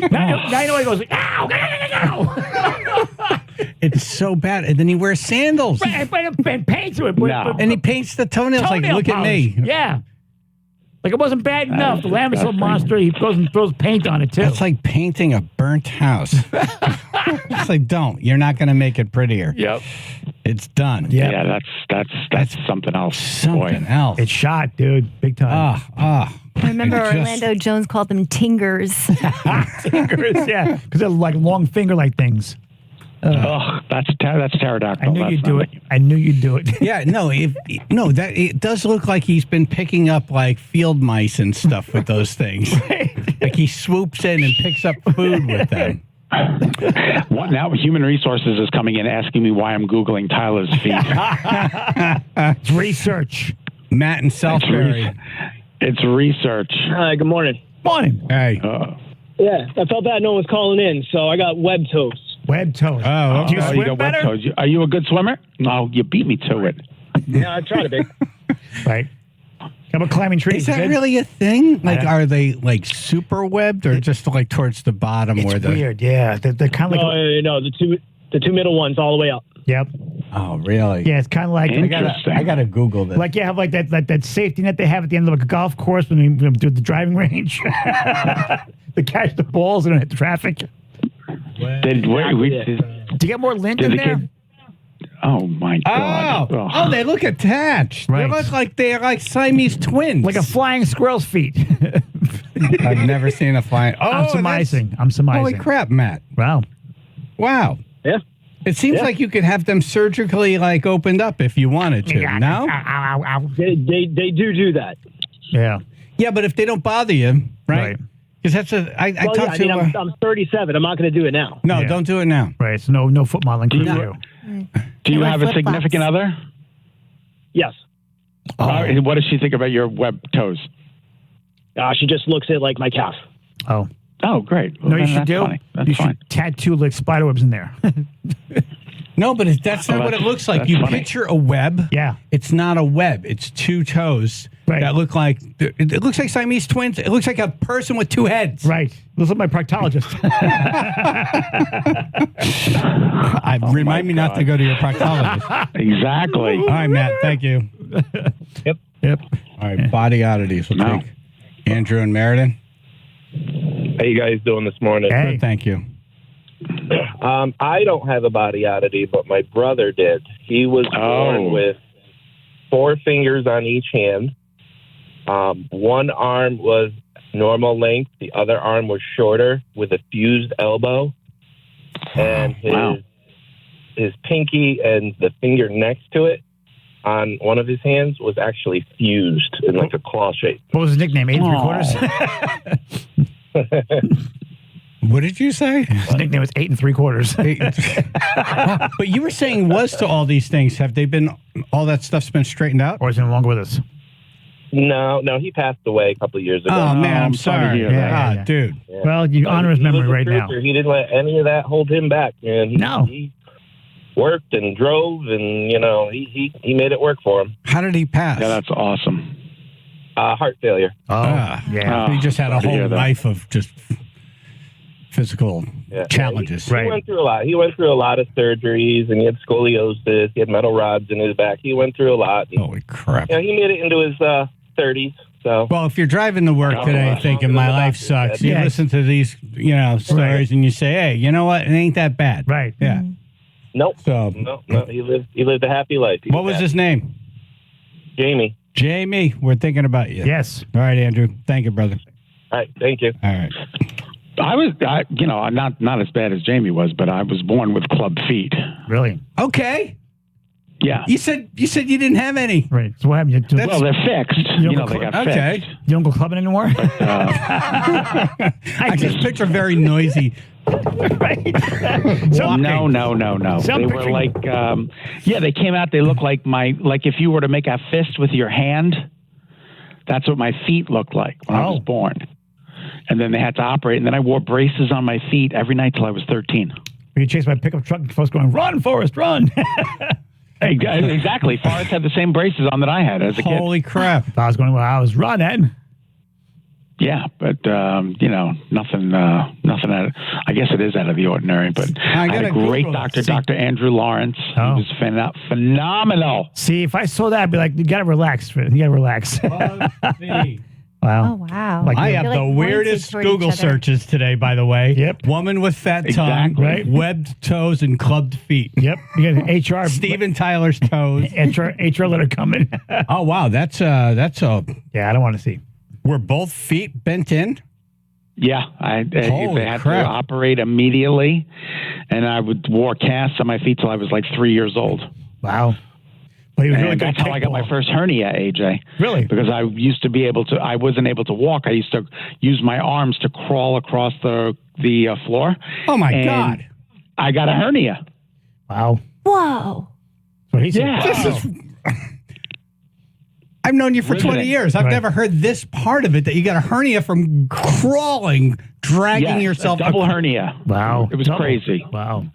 Now you know he goes, ow, ow. It's so bad. And then he wears sandals. Right, and paints it. And he paints the toenails like, look at me. Yeah. Like it wasn't bad enough. The Lamb is a monster. He goes and throws paint on it too. That's like painting a burnt house. It's like, you're not going to make it prettier. Yep. It's done. Yeah, that's something else. Something else. It's shot, dude. Big time. I remember Orlando Jones called them tingers. Tingers, yeah. Because they're like long finger-like things. That's pterodactyl. I knew you'd do it. I knew you'd do it. Yeah, that it does look like he's been picking up like field mice and stuff with those things. Like he swoops in and picks up food with them. What now? Human Resources is coming in asking me why I'm Googling Tyler's feet. It's research. Matt and Southbury. It's research. Hi, good morning. Morning. Hey. Yeah, I felt bad no one's calling in, so I got web toes. Web toes. Oh, do you swim you got better? web toes. Are you a good swimmer? No, you beat me to it. Yeah, I try to be. Right. How about climbing trees? Is that really a thing? Like, are they like super webbed or just like towards the bottom? It's where the weird. Yeah, they're kind of like no, the two middle ones all the way up. Yep. Oh, really? Yeah, it's kind of like I gotta Google this. Like you have like that safety net they have at the end of like a golf course when you do the driving range to catch the balls and hit the traffic. Do you get more lint in there? Oh my God! Oh, they look attached. Right. They look like they're like Siamese twins, like a flying squirrel's feet. I've never seen a flying. I'm surmising. Holy crap, Matt! Wow. Yeah. It seems like you could have them surgically like opened up if you wanted to. No. They do that. Yeah. Yeah, but if they don't bother you, right? Because that's I'm 37. I'm not going to do it now. No, don't do it now. Right. So no foot modeling for you. Do you have a significant other? Yes. What does she think about your web toes? She just looks at like my calf. Oh, great. Well, no, you should that's do. Funny. That's you fine. should tattoo like spider webs in there. No, but that's not what it looks like. You picture a web. Yeah. It's not a web. It's two toes that look like, it looks like Siamese twins. It looks like a person with two heads. Right. Looks like my proctologist. Remind me not to go to your proctologist. Exactly. All right, Matt. Thank you. Yep. All right. Body oddities. We'll take Andrew and Meriden. How you guys doing this morning? Good, thank you. I don't have a body oddity, but my brother did. He was born with 4 fingers on each hand. One arm was normal length. The other arm was shorter with a fused elbow. And his pinky and the finger next to it on one of his hands was actually fused in like a claw shape. What was his nickname? 8 3/4? What did you say? His nickname was 8 3/4. But you were saying was to all these things. Have they been, all that stuff's been straightened out? Or is he no longer with us? No, he passed away a couple of years ago. Oh, man, I'm sorry. Yeah. Dude. Yeah. Well, you honor his memory right now. He didn't let any of that hold him back, man. He worked and drove, and, he made it work for him. How did he pass? Yeah, that's awesome. Heart failure. Yeah. He just had a whole life of just physical challenges. He went through a lot. He went through a lot of surgeries, and he had scoliosis. He had metal rods in his back. He went through a lot. Holy crap. He made it into his 30s. So, well, if you're driving to work today thinking my life sucks, you listen to these, stories and you say, hey, you know what? It ain't that bad. Right. Yeah. Nope. So, no. He lived a happy life. What was his name? Jamie. Jamie, we're thinking about you. Yes. All right, Andrew. Thank you, brother. All right. Thank you. All right. not as bad as Jamie was, but I was born with club feet. Really? Okay. Yeah. You said you didn't have any. Right. So what happened? Well, they're fixed. They got fixed. You don't go clubbing anymore? I just picture very noisy. Right. No. They were like, they came out. They looked like if you were to make a fist with your hand, that's what my feet looked like when I was born. And then they had to operate. And then I wore braces on my feet every night till I was 13. Were you chased by a pickup truck and folks going, run, Forrest, run? Exactly. Forrest had the same braces on that I had as a kid. Holy crap. I was going, well, I was running. Yeah, but nothing. I guess it is out of the ordinary. But I had a great doctor, Dr. Andrew Lawrence. He was phenomenal. See, if I saw that, I'd be like, you got to relax. You got to relax. Wow. Oh, wow. I have the weirdest Google searches today, by the way. Yep. Woman with fat tongue, right? Webbed toes and clubbed feet. Yep. You got HR. Steven Tyler's toes. HR letter coming. Oh, wow. That's a. Yeah, I don't want to see. Were both feet bent in? Yeah. They had to operate immediately. And I wore casts on my feet till I was like 3 years old. Wow. Well, and that's how I got my first hernia, AJ. Really? Because I wasn't able to walk. I used to use my arms to crawl across the floor. Oh, my God. I got a hernia. Wow. Whoa. So he said, yeah. I've known you for 20 years. I've never heard this part of it, that you got a hernia from crawling, dragging yourself. Double hernia. Wow. It was crazy. Wow.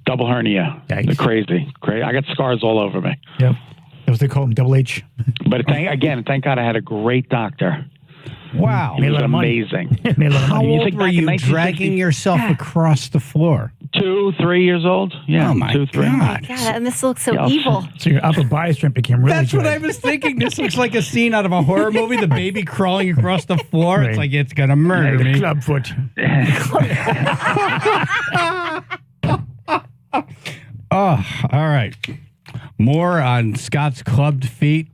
Double hernia. Crazy. I got scars all over me. Yep. That was they call him Double H. But thank God I had a great doctor. Wow. It was amazing. How old were you dragging yourself across the floor? 2, 3 years old. Yeah. Oh, my 2, 3. God. God, and this looks so evil. So your upper body strength became really That's good. what I was thinking. This looks like a scene out of a horror movie. The baby crawling across the floor. Right. It's like it's going to murder me. Club foot. Oh, all right. More on Scott's clubbed feet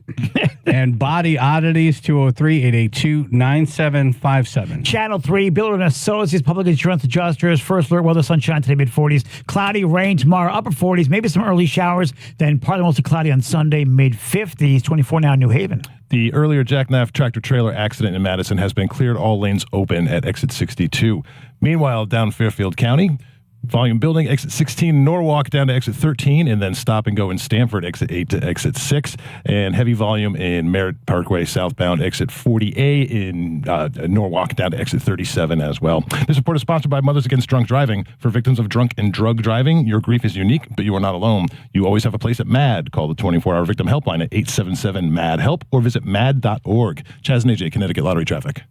and body oddities. 203-882-9757. Channel 3, Biller and Associates, public insurance adjusters. First alert, weather, sunshine today, mid-40s. Cloudy, rain tomorrow, upper 40s. Maybe some early showers. Then partly mostly cloudy on Sunday, mid-50s. 24 now in New Haven. The earlier jackknife tractor-trailer accident in Madison has been cleared. All lanes open at exit 62. Meanwhile, down Fairfield County, volume building, exit 16 Norwalk down to exit 13, and then stop and go in Stamford, exit 8 to exit 6, and heavy volume in Merritt Parkway southbound, exit 40A in Norwalk down to exit 37 as well. This report is sponsored by Mothers Against Drunk Driving. For victims of drunk and drug driving, your grief is unique, but you are not alone. You always have a place at MAD. Call the 24-hour victim helpline at 877-MAD-HELP or visit mad.org. Chaz and AJ, Connecticut Lottery Traffic.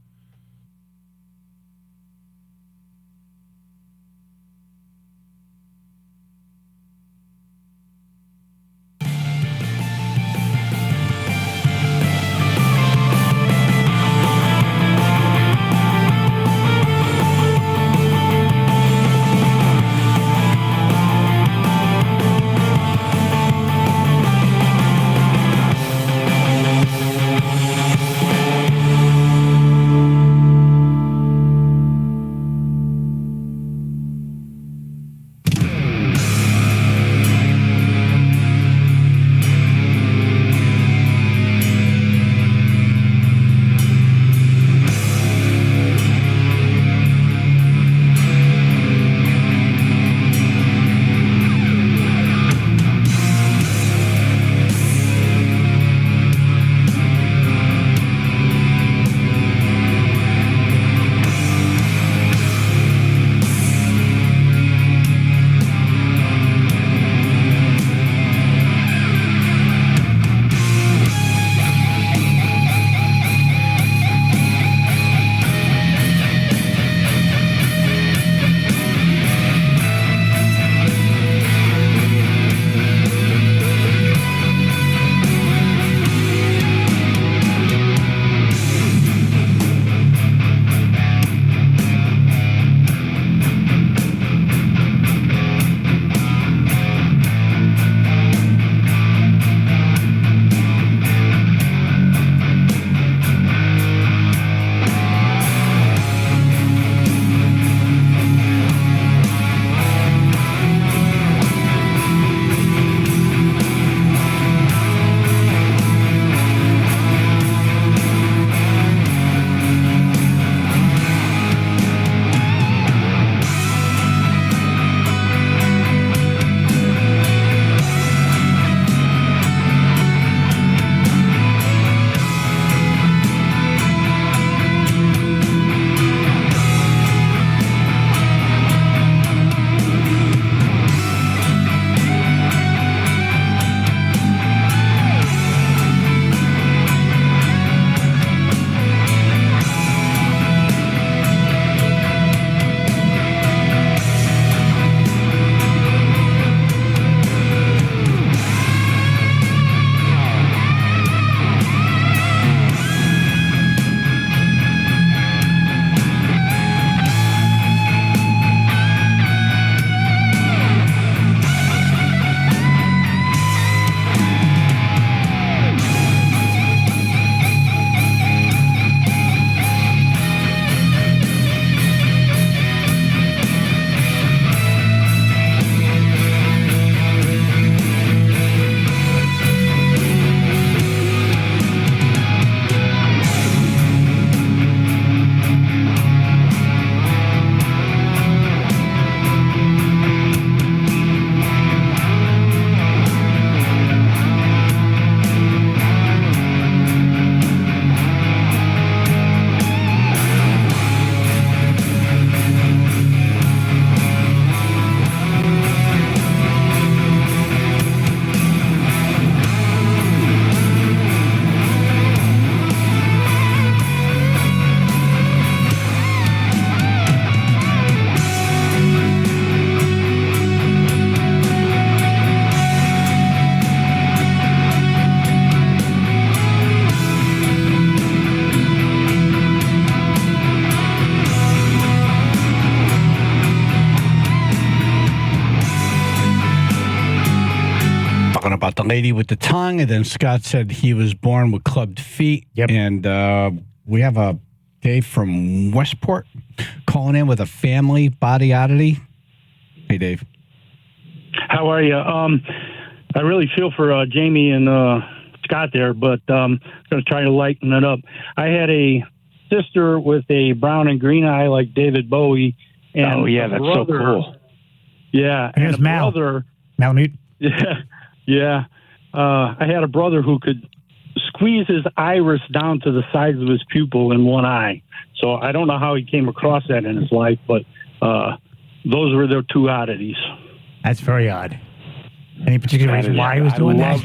talking about the lady with the tongue, and then Scott said he was born with clubbed feet. Yep. And we have a Dave from Westport calling in with a family body oddity. Hey, Dave. How are you? I really feel for Jamie and Scott there, but I'm going to try to lighten it up. I had a sister with a brown and green eye like David Bowie. And that's so cool. Yeah, and a brother. Malamute. Yeah. I had a brother who could squeeze his iris down to the size of his pupil in one eye. So I don't know how he came across that in his life, but those were their two oddities. That's very odd. Any particular reason why he was doing that?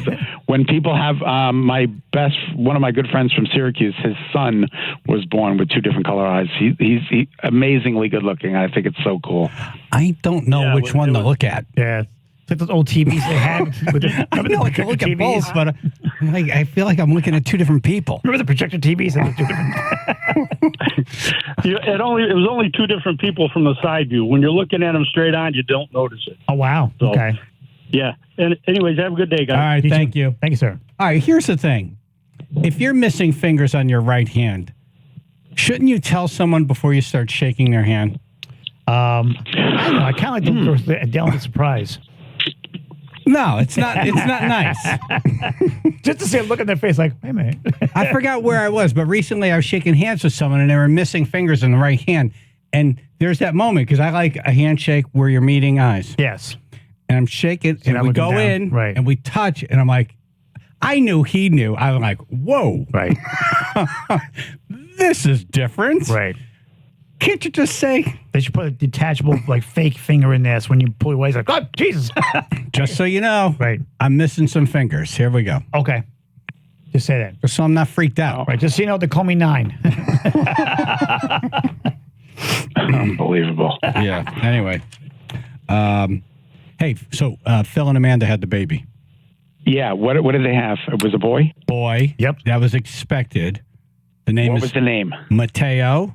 When people have one of my good friends from Syracuse, his son was born with two different color eyes. He's amazingly good looking. I think it's so cool. I don't know which one to look at. Yeah. It's like those old TVs they had. I know I can look at both, but I feel like I'm looking at two different people. Remember the projector TVs? They were two different. It was only two different people from the side view. When you're looking at them straight on, you don't notice it. Oh, wow. So, okay. Yeah. And anyways, have a good day, guys. All right. Thank you. Thank you, sir. All right. Here's the thing. If you're missing fingers on your right hand, shouldn't you tell someone before you start shaking their hand? I don't know. I kind of like a delicate surprise. No, it's not. It's not nice. Just to see a look on their face, like, wait a minute. I forgot where I was, but recently I was shaking hands with someone, and they were missing fingers in the right hand. And there's that moment because I like a handshake where you're meeting eyes. Yes. And I'm shaking, So and we go in, right, and we touch, and I'm like, I knew he knew. I'm like, whoa, right. This is different, right? Can't you just say? They should put a detachable, like, fake finger in there. So when you pull away, it's like, oh, Jesus. Just so you know, right? I'm missing some fingers. Here we go. Okay. Just say that. Just so I'm not freaked out. Right. Just so you know, they call me 9. Unbelievable. Yeah. Anyway. Hey, so Phil and Amanda had the baby. Yeah. What did they have? It was a boy? Boy. Yep. That was expected. The name What was the name? Mateo.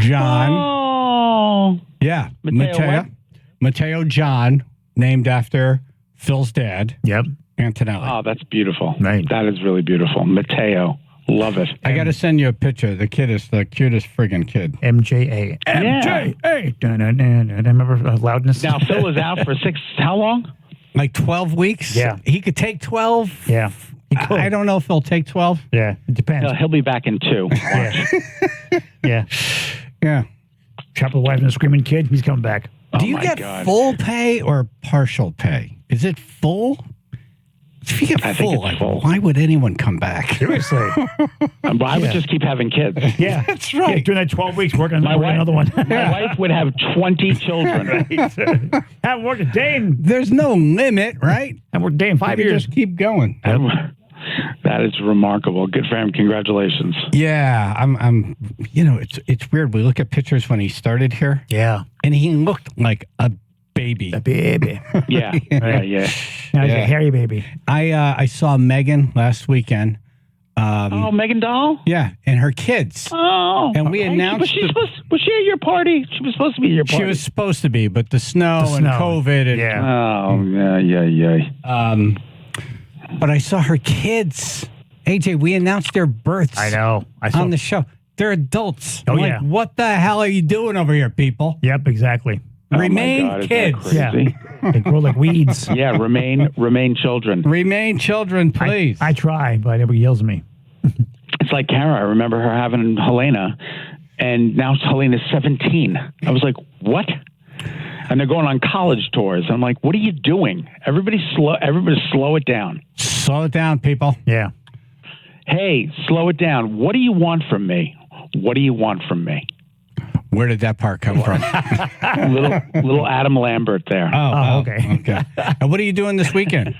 John. Oh. Yeah. Mateo. Mateo John, named after Phil's dad. Yep. Antonelli. Oh, that's beautiful. Right. That is really beautiful. Mateo. Love it. I got to send you a picture. The kid is the cutest friggin' kid. MJA. MJA. Remember loudness? Now, Phil is out for how long? Like 12 weeks? Yeah. He could take 12. Yeah. I don't know if he'll take 12. Yeah. It depends. He'll be back in 2. Yeah. Yeah. Trap the wife and a screaming kid. He's coming back. Do you get full pay or partial pay? Is it full? If you get full, like, why would anyone come back? Seriously. I would just keep having kids. Yeah. That's right. Yeah, doing that 12 weeks working on another one. My wife would have 20 children. Haven't worked a day in. There's no limit, right? Haven't worked a day in 5 years. Just keep going. That is remarkable. Good for him. Congratulations. Yeah, I'm. You know, it's weird. We look at pictures when he started here. Yeah, and he looked like a baby. A baby. Yeah. Now he's a hairy baby. I saw Megan last weekend. Megan Doll? Yeah, and her kids. Oh. And we announced. Was she at your party? She was supposed to be at your party. She was supposed to be, but the snow and COVID. And, yeah. But I saw her kids. AJ, we announced their births. I know. On the show. They're adults. Oh, I'm yeah. like, what the hell are you doing over here, people? Yep, exactly. Remain kids. Yeah. They grow like weeds. Yeah, remain children. Remain children, please. I try, but everybody yells at me. It's like Kara. I remember her having Helena, and now Helena's 17. I was like, what? And they're going on college tours. I'm like, what are you doing? Everybody slow it down. Slow it down, people. Yeah. Hey, slow it down. What do you want from me? What do you want from me? Where did that part come from? little Adam Lambert there. Oh, okay. And what are you doing this weekend?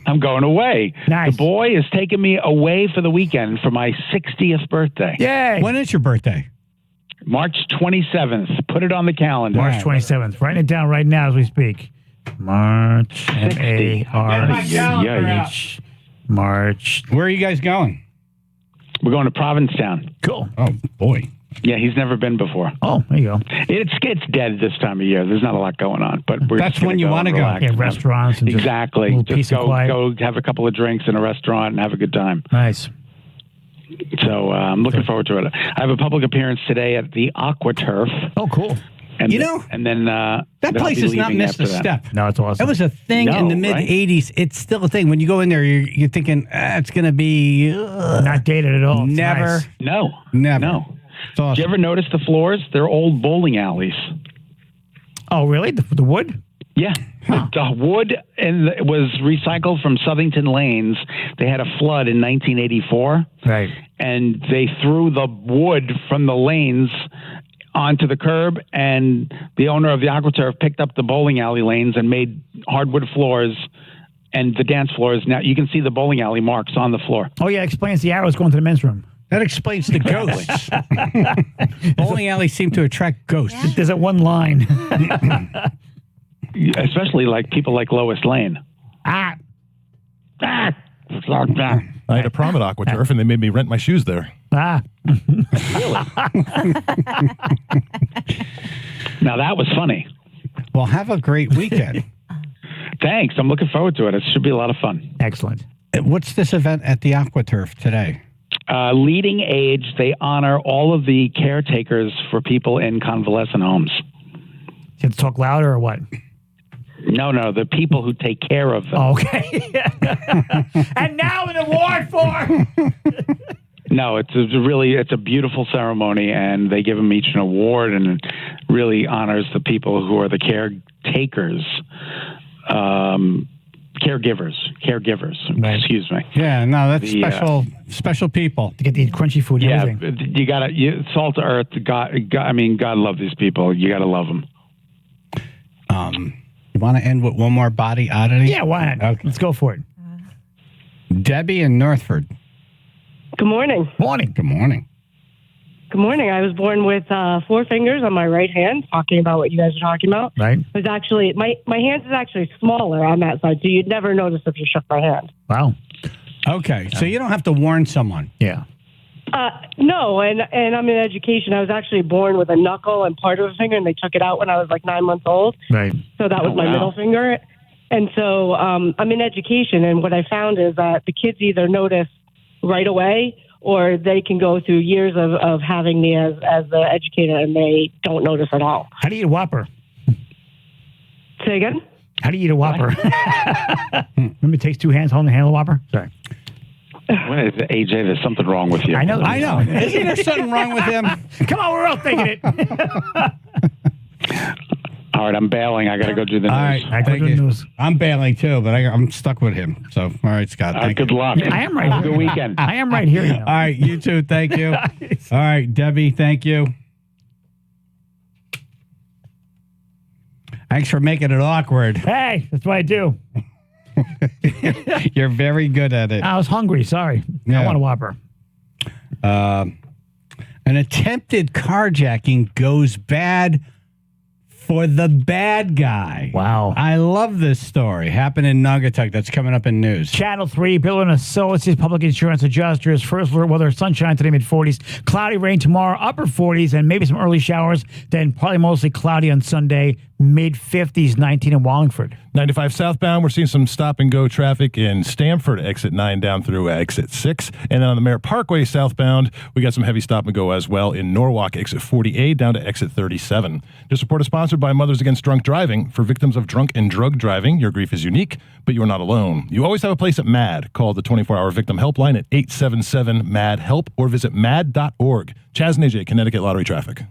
I'm going away. Nice. The boy is taking me away for the weekend for my 60th birthday. Yay. When is your birthday? March 27th. Put it on the calendar. March 27th. Writing it down right now as we speak. March. M-A-R-C-H. March. Where are you guys going? We're going to Provincetown. Cool. Oh, boy. Yeah, he's never been before. Oh, there you go. It's dead this time of year. There's not a lot going on, but That's when you want to go. Yeah, restaurants and exactly. Just Just peace and quiet. go have a couple of drinks in a restaurant and have a good time. Nice. So I'm looking forward to it. I have a public appearance today at the AquaTurf. Oh, And cool. then that then I'll place be has not leaving missed a after that. step. No, it's awesome. It was a thing in the mid '80s. It's still a thing. When you go in there, you're thinking it's going to be not dated at all. It's Never. nice. No. Never. It's awesome. Did you ever notice the floors? They're old bowling alleys. Oh, really? The wood? Yeah. The wood it was recycled from Southington Lanes. They had a flood in 1984. Right. And they threw the wood from the lanes onto the curb, and the owner of the AquaTurf picked up the bowling alley lanes and made hardwood floors and the dance floors. Now you can see the bowling alley marks on the floor. Oh, yeah. Explains the arrows going to the men's room. That explains the ghosts. Bowling alleys seem to attract ghosts. Yeah. There's that one line. Especially like people like Lois Lane. I had a prom at AquaTurf, and they made me rent my shoes there. Now that was funny. Well, have a great weekend. Thanks. I'm looking forward to it. It should be a lot of fun. Excellent. What's this event at the AquaTurf today? Leading age. They honor all of the caretakers for people in convalescent homes. You have to talk louder or what? No, the people who take care of them. Oh, okay. And now an award for. No, it's a beautiful ceremony, and they give them each an award, and it really honors the people who are the caretakers, caregivers. Right. Excuse me. Yeah, no, that's special people to get the crunchy food. And everything. You gotta salt to earth. God, God love these people. You gotta love them. You want to end with one more body oddity? Yeah, why not? Okay. Let's go for it. Debbie in Northford. Good morning. Morning. Good morning. Good morning. I was born with 4 fingers on my right hand, talking about what you guys are talking about. Right. It was actually, my hand is actually smaller on that side, so you'd never notice if you shook my hand. Wow. Okay, so you don't have to warn someone. Yeah. No, and I'm in education. I was actually born with a knuckle and part of a finger, and they took it out when I was like 9 months old. Right. So that was my middle finger. And so I'm in education, and what I found is that the kids either notice right away, or they can go through years of having me as the educator, and they don't notice at all. How do you eat a Whopper? Say again? How do you eat a Whopper? Remember, it takes 2 hands holding the handle of a Whopper? Sorry. What is it, AJ? There's something wrong with you. I know. Isn't there something wrong with him? Come on, we're all thinking it. All right, I'm bailing. I got to go do the news. All right, thank you. I'm bailing too, but I'm stuck with him. So, all right, Scott. Thank good you. luck. I am right Have a here. good weekend. I am right here. You know. All right, you too. Thank you. All right, Debbie, thank you. Thanks for making it awkward. Hey, that's what I do. You're very good at it. I was hungry. Sorry. Yeah. I want a Whopper. An attempted carjacking goes bad for the bad guy. Wow. I love this story. Happened in Naugatuck. That's coming up in news. Channel 3, Bill and Associates, Public Insurance Adjusters. First alert weather, sunshine today, mid-40s. Cloudy rain tomorrow, upper 40s, and maybe some early showers. Then probably mostly cloudy on Sunday, mid-50s, 19 in Wallingford. 95 southbound, we're seeing some stop-and-go traffic in Stamford, exit 9 down through exit 6. And then on the Merritt Parkway southbound, we got some heavy stop-and-go as well in Norwalk, exit 48 down to exit 37. This report is sponsored by Mothers Against Drunk Driving. For victims of drunk and drug driving, your grief is unique, but you are not alone. You always have a place at MAD. Call the 24-hour victim helpline at 877-MAD-HELP or visit mad.org. Chaz and AJ, Connecticut Lottery Traffic.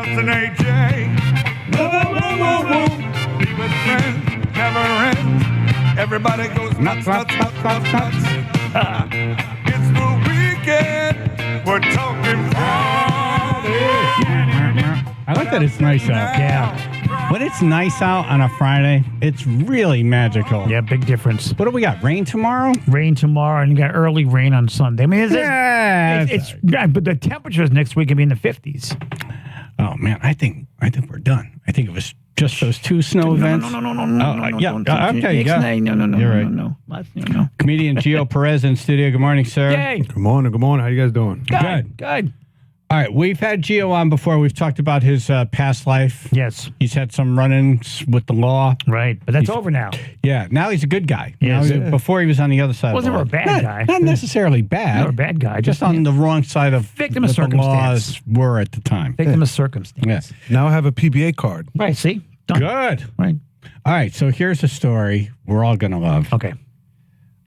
Chaz and AJ. Be with friends, never ends. Everybody goes nuts, nuts, nuts, nuts, nuts. It's the weekend. We're talking Friday. I like that it's nice out. Yeah. When it's nice out on a Friday, it's really magical. Yeah, big difference. What do we got? Rain tomorrow? Rain tomorrow, and you got early rain on Sunday. I mean, but the temperatures next week can be in the 50s. Oh man, I think we're done. I think it was just those two snow events. No. Okay, No. You're right. No. Comedian Geo Perez in studio. Good morning, sir. Yay. Good morning. How you guys doing? Good. All right, we've had Geo on before. We've talked about his past life. Yes. He's had some run-ins with the law. Right, but that's over now. Yeah, now he's a good guy. Yes. Before he was on the other side Wasn't of a the law. bad guy. Not necessarily bad. Never a bad guy. Just on the wrong side of Victim of what the circumstance. laws were at the time. Victim of circumstance. Yes. Now I have a PBA card. Right, see? Done. Good. Right. All right, so here's a story we're all going to love. Okay.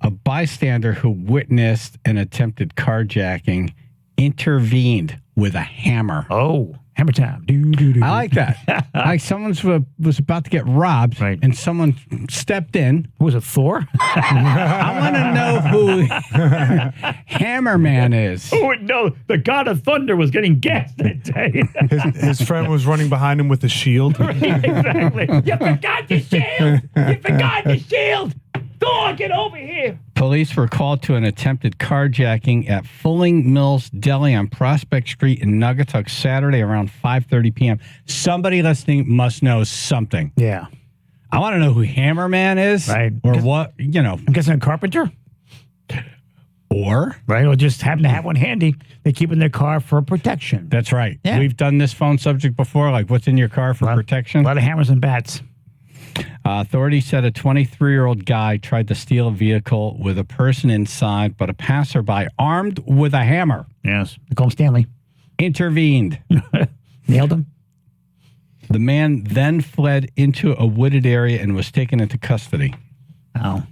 A bystander who witnessed an attempted carjacking intervened with a hammer. Oh, hammer time. I like that. Like someone was about to get robbed, right, and someone stepped in. Was it Thor? I want to know who Hammerman is. Who would know the God of Thunder was getting gassed that day? His friend was running behind him with a shield. Exactly. You forgot your shield. Thor, get over here. Police were called to an attempted carjacking at Fulling Mills Deli on Prospect Street in Naugatuck Saturday around 5:30 p.m. Somebody listening must know something. Yeah. I want to know who Hammerman is. Right. Or what, I'm guessing a carpenter? Or just happen to have one handy. They keep in their car for protection. That's right. Yeah. We've done this phone subject before, like what's in your car for protection? A lot of hammers and bats. Authorities said a 23-year-old guy tried to steal a vehicle with a person inside, but a passerby armed with a hammer. Yes. They call him Stanley. Intervened. Nailed him. The man then fled into a wooded area and was taken into custody. Oh.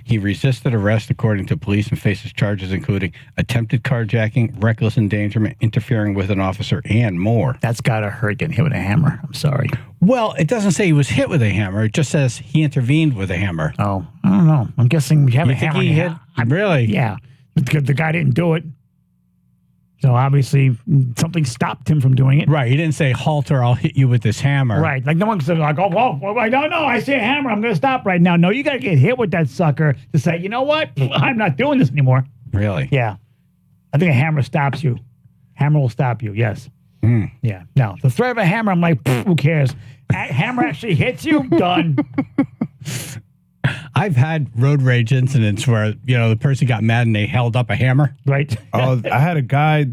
He resisted arrest, according to police, and faces charges including attempted carjacking, reckless endangerment, interfering with an officer, and more. That's got to hurt getting hit with a hammer. I'm sorry. Well, it doesn't say he was hit with a hammer. It just says he intervened with a hammer. Oh, I don't know. I'm guessing you have a hammer. He hit? Really? Yeah. The guy didn't do it. So obviously something stopped him from doing it. Right. He didn't say, halt or I'll hit you with this hammer. Right. Like no one said, like, oh, whoa, I don't know. I see a hammer. I'm going to stop right now. No, you got to get hit with that sucker to say, you know what? I'm not doing this anymore. Really? Yeah. I think a hammer stops you. Hammer will stop you. Yes. Yeah. No, the threat of a hammer, I'm like, who cares? Hammer actually hits you. Done. I've had road rage incidents where, the person got mad and they held up a hammer. Right. I had a guy,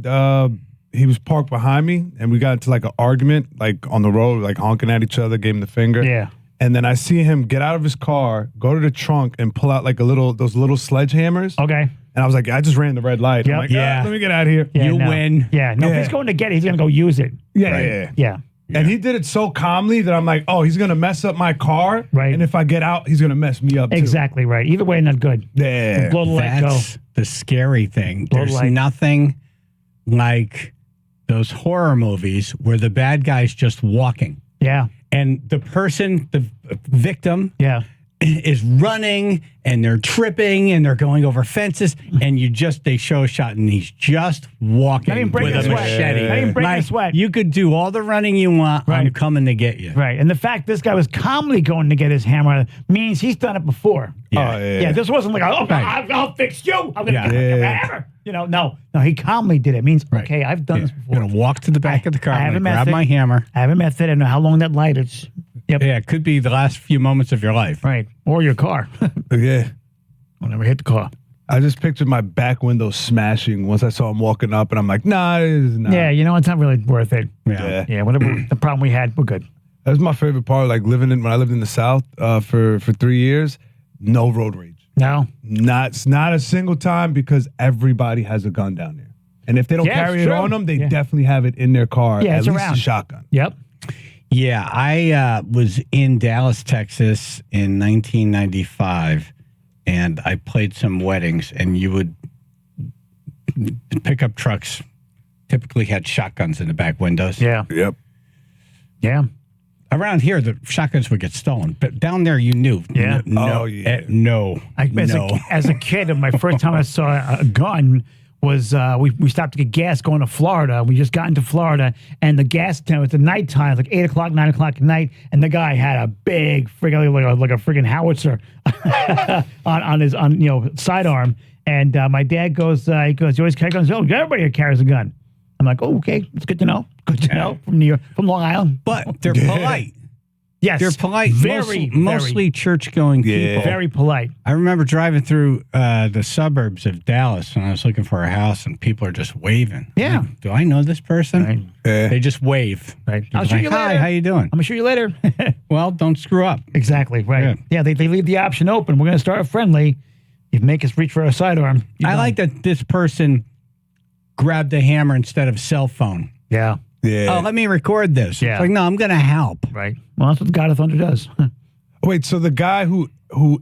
he was parked behind me, and we got into like an argument, like on the road, like honking at each other, gave him the finger. Yeah. And then I see him get out of his car, go to the trunk, and pull out like those little sledgehammers. Okay. And I was like, I just ran the red light. Yep. I'm like, Yeah. let me get out of here. Yeah, You win. Yeah. No, if he's going to get it, he's going to go use it. Yeah, Right. yeah. And he did it so calmly that I'm like, oh, he's going to mess up my car. Right. And if I get out, he's going to mess me up too. Exactly right. Either way, not good. Yeah. Blow the light, go. That's the scary thing. Blow the There's light. nothing like those horror movies where the bad guy's just walking. Yeah. And the person, the victim, Yeah. is running and they're tripping and they're going over fences and they show a shot and he's just walking Not even breaking with a a sweat. machete. Not even breaking a sweat. You could do all the running you want. I'm coming to get you. Right. And the fact this guy was calmly going to get his hammer means he's done it before. Yeah. Oh, yeah. Yeah, this wasn't like, oh, Right. I'll fix you. I'm going to Yeah. get a hammer. No, he calmly did it. It means, okay, I've done this before. I'm going to walk to the back of the car I have and a grab method. my hammer. I have a method. I know how long that light is. Yep. Yeah, it could be the last few moments of your life. Right. Or your car. Yeah. I'll never hit the car. I just pictured my back window smashing once I saw him walking up, and I'm like, nah, it is not. Yeah, it's not really worth it. Yeah. Yeah, whatever the problem we had, we're good. That was my favorite part, like when I lived in the South for 3 years, no road rage. No. Not a single time because everybody has a gun down there. And if they don't Yeah, carry it's it true. on them, they Yeah. definitely have it in their car, Yeah, at it's least around. a shotgun. Yep. Yeah, I was in Dallas, Texas in 1995, and I played some weddings, and you would pick up trucks typically had shotguns in the back windows. Yeah. Yep. Yeah. Around here, the shotguns would get stolen, but down there, you knew. Yeah. No. No. As a kid, my first time I saw a gun was we stopped to get gas going to Florida. We just got into Florida, and the gas tent was at nighttime, like 8 o'clock, 9 o'clock at night, and the guy had a big friggin' like a friggin' howitzer on his sidearm. And my dad goes, he always carries guns. Oh, everybody here carries a gun. I'm like, oh, okay, it's good to know. Good to know from New York, from Long Island. But they're polite. Yes, they're polite. Very, mostly church-going people. Very polite. I remember driving through the suburbs of Dallas when I was looking for a house, and people are just waving. Yeah. Like, do I know this person? Right. They just wave. Right. I'll show you later. Hi, how you doing? I'm gonna show you later. Well, don't screw up. Exactly. Right. Yeah. They leave the option open. We're gonna start friendly. You make us reach for our sidearm. I like that this person grabbed a hammer instead of a cell phone. Yeah. Oh, let me record this. Yeah. It's like, no, I'm going to help. Right. Well, that's what the God of Thunder does. Wait, so the guy who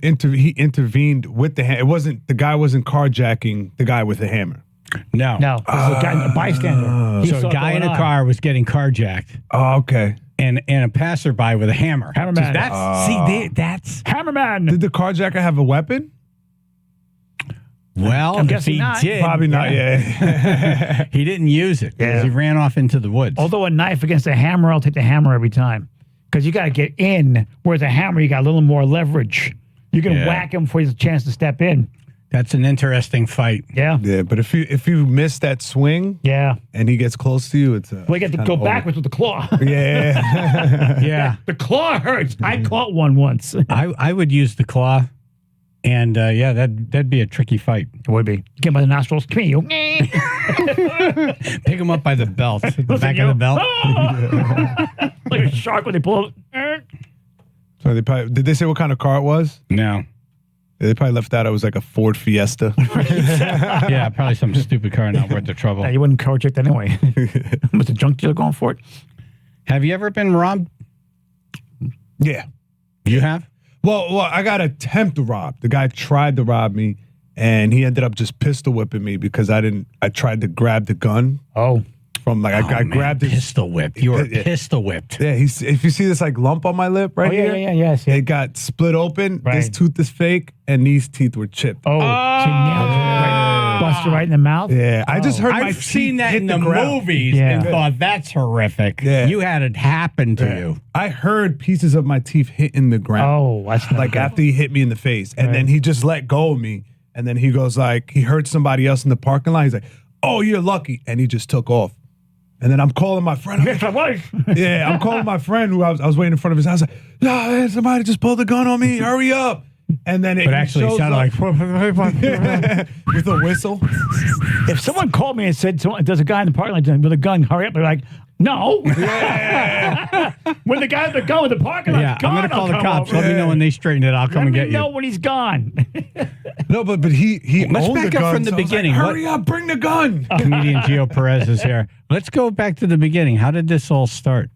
intervened with the hammer, the guy wasn't carjacking the guy with the hammer. No. No. It was a guy, a bystander. So a guy in a car was getting carjacked. Oh, okay. And a passerby with a hammer. Hammerman. That's Hammerman. Did the carjacker have a weapon? Well, I'm if guessing he not. did, Probably not. Yeah. he didn't use it because he ran off into the woods. Although a knife against a hammer, I'll take the hammer every time. Because you got to get in, whereas a hammer, you got a little more leverage. You can whack him before he has a chance to step in. That's an interesting fight. Yeah. Yeah, but if you miss that swing, and he gets close to you, it's well, you got to go backwards with the claw. Yeah. Yeah. The claw hurts. I caught one once. I would use the claw. And that'd be a tricky fight. It would be. Get him by the nostrils. Come here, you. Pick him up by the belt, the back of the belt. Like a shark when they pull. So did they say what kind of car it was? No. They probably left out. It was like a Ford Fiesta. Yeah, probably some stupid car, not worth the trouble. Yeah, you wouldn't carjack that anyway. Was the junk dealer going for it? Have you ever been robbed? Yeah. You have? Well, I got attempt to rob. The guy tried to rob me, and he ended up just pistol whipping me because I tried to grab the gun. Oh. From I grabbed his pistol whip. You were pistol whipped. Yeah, if you see this like lump on my lip right here. Yes. It got split open. Right. This tooth is fake, and these teeth were chipped. Oh. So nailed it right, busted right in the mouth? Yeah. I just heard my I've seen teeth that hit in the the ground. movies and thought that's horrific. Yeah. You had it happen to you. I heard pieces of my teeth hitting the ground. Oh, that's not like good. after he hit me in the face, and then he just let go of me, and then he goes like he heard somebody else in the parking lot. He's like, "Oh, you're lucky," and he just took off. And then I'm calling my friend. Yeah, I'm calling my friend who I was waiting in front of his house. Like, "Yeah, man, somebody just pulled a gun on me. Hurry up!" And then it actually shows sounded up like with a whistle. If someone called me and said, "There's a guy in the parking lot with a gun, hurry up," they're like, "No." When the guy with the gun with the parking lot, Yeah, I'm going to call the cops. Let me know when they straighten it. I'll come and get you. Let me know when he's gone. No, but he Let's owned back the up gun, from the so I was like, beginning. Hurry up, bring the gun. Comedian Geo Perez is here. Let's go back to the beginning. How did this all start?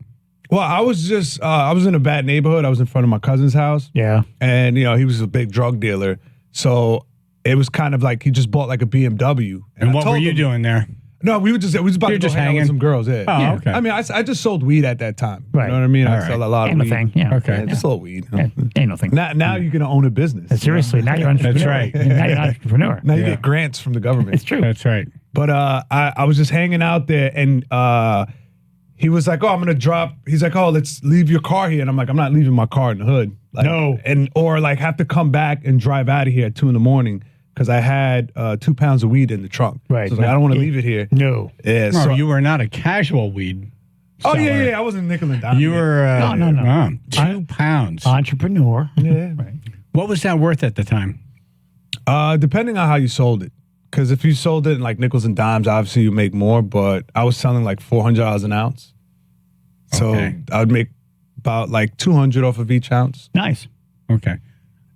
Well, I was just I was in a bad neighborhood. I was in front of my cousin's house. Yeah. And he was a big drug dealer. So it was kind of like he just bought like a BMW. And I what were told you him- doing there? No, we was about to go just hang out hanging? with some girls. Yeah. Oh, okay. I mean, I just sold weed at that time. Right. You know what I mean? All I right. sell a lot of Ain't no weed. thing. Yeah. Okay. Just a little weed. Ain't no thing. Now you can own a business. Seriously, now you're an entrepreneur. That's right. Now you're an entrepreneur. Now you get grants from the government. It's true. That's right. But I was just hanging out there, and he was like, "Oh, I'm gonna drop." He's like, "Oh, let's leave your car here," and I'm like, "I'm not leaving my car in the hood." Like, No. or like have to come back and drive out of here at 2 a.m. because I had 2 pounds of weed in the trunk. Right. So I was like, I don't want to leave it here. No. Yeah. No, So you were not a casual weed. oh seller. yeah. I wasn't nickel and dime. You were No. 2 pounds. Entrepreneur. Yeah. Right. What was that worth at the time? Depending on how you sold it. Because if you sold it in like nickels and dimes, obviously you make more. But I was selling like $400 an ounce. So Okay. I would make about like $200 off of each ounce. Nice. Okay.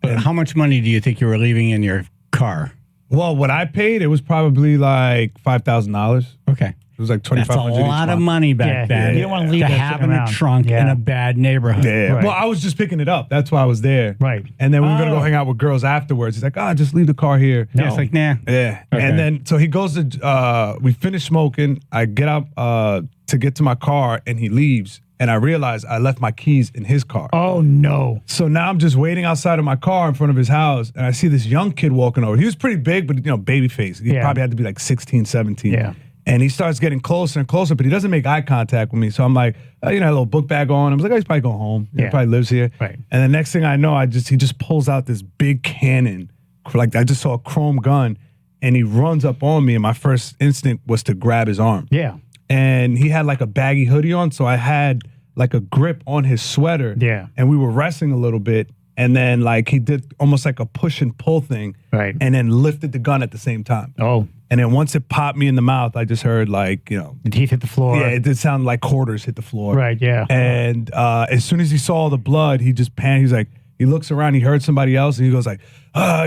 But how much money do you think you were leaving in your car? Well, what I paid, it was probably like $5,000. Okay. It was like $2,500. That's a lot of money back then. You don't want to leave to that have sitting in a around. trunk in a bad neighborhood. Yeah. Right. Well, I was just picking it up. That's why I was there. Right. And then we were going to go hang out with girls afterwards. He's like, just leave the car here. Yeah, it's like, nah. Yeah. Okay. And then, so he goes to, we finish smoking. I get up to get to my car and he leaves. And I realize I left my keys in his car. Oh, no. So now I'm just waiting outside of my car in front of his house. And I see this young kid walking over. He was pretty big, but, baby face. He probably had to be like 16, 17. Yeah. And he starts getting closer and closer, but he doesn't make eye contact with me. So I'm like, a little book bag on. I was like, he's probably going home. He probably lives here. Right. And the next thing I know, he just pulls out this big cannon. Like I just saw a chrome gun, and he runs up on me. And my first instinct was to grab his arm. Yeah. And he had like a baggy hoodie on, so I had like a grip on his sweater. Yeah. And we were wrestling a little bit. And then like he did almost like a push and pull thing. Right. And then lifted the gun at the same time. Oh. And then once it popped me in the mouth, I just heard like, the teeth hit the floor. Yeah, it did sound like quarters hit the floor. Right, yeah. And as soon as he saw the blood, he just panicked. He's like, he looks around, he heard somebody else, and he goes like,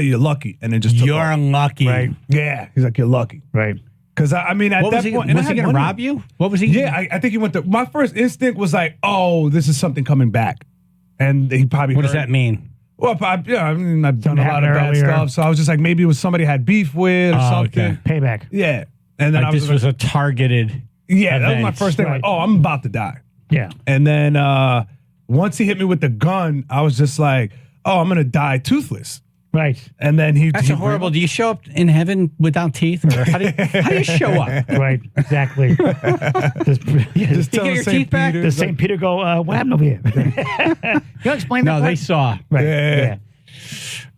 you're lucky. And then just took off. Unlucky. Right. Yeah. He's like, you're lucky. Right. Because at that point, was he going to rob you? What was he? Yeah, I think he went to. My first instinct was like, oh, this is something coming back, and he probably. What does that mean? Well, I've done a Something lot of bad happened earlier. stuff, so I was just like, maybe it was somebody I had beef with or something. Okay. Payback. Yeah, and then Like this was a targeted. yeah, that was my event. first thing. Right. Like, oh, I'm about to die. Yeah. And then once he hit me with the gun, I was just like, oh, I'm gonna die toothless. Right. And then That's horrible. Do you show up in heaven without teeth, or how do you show up? Right. Exactly. Just You tell get your St. teeth back? Peter's, Does St. Peter go, what happened over here? You explain that? No, they part? saw. Right. Yeah.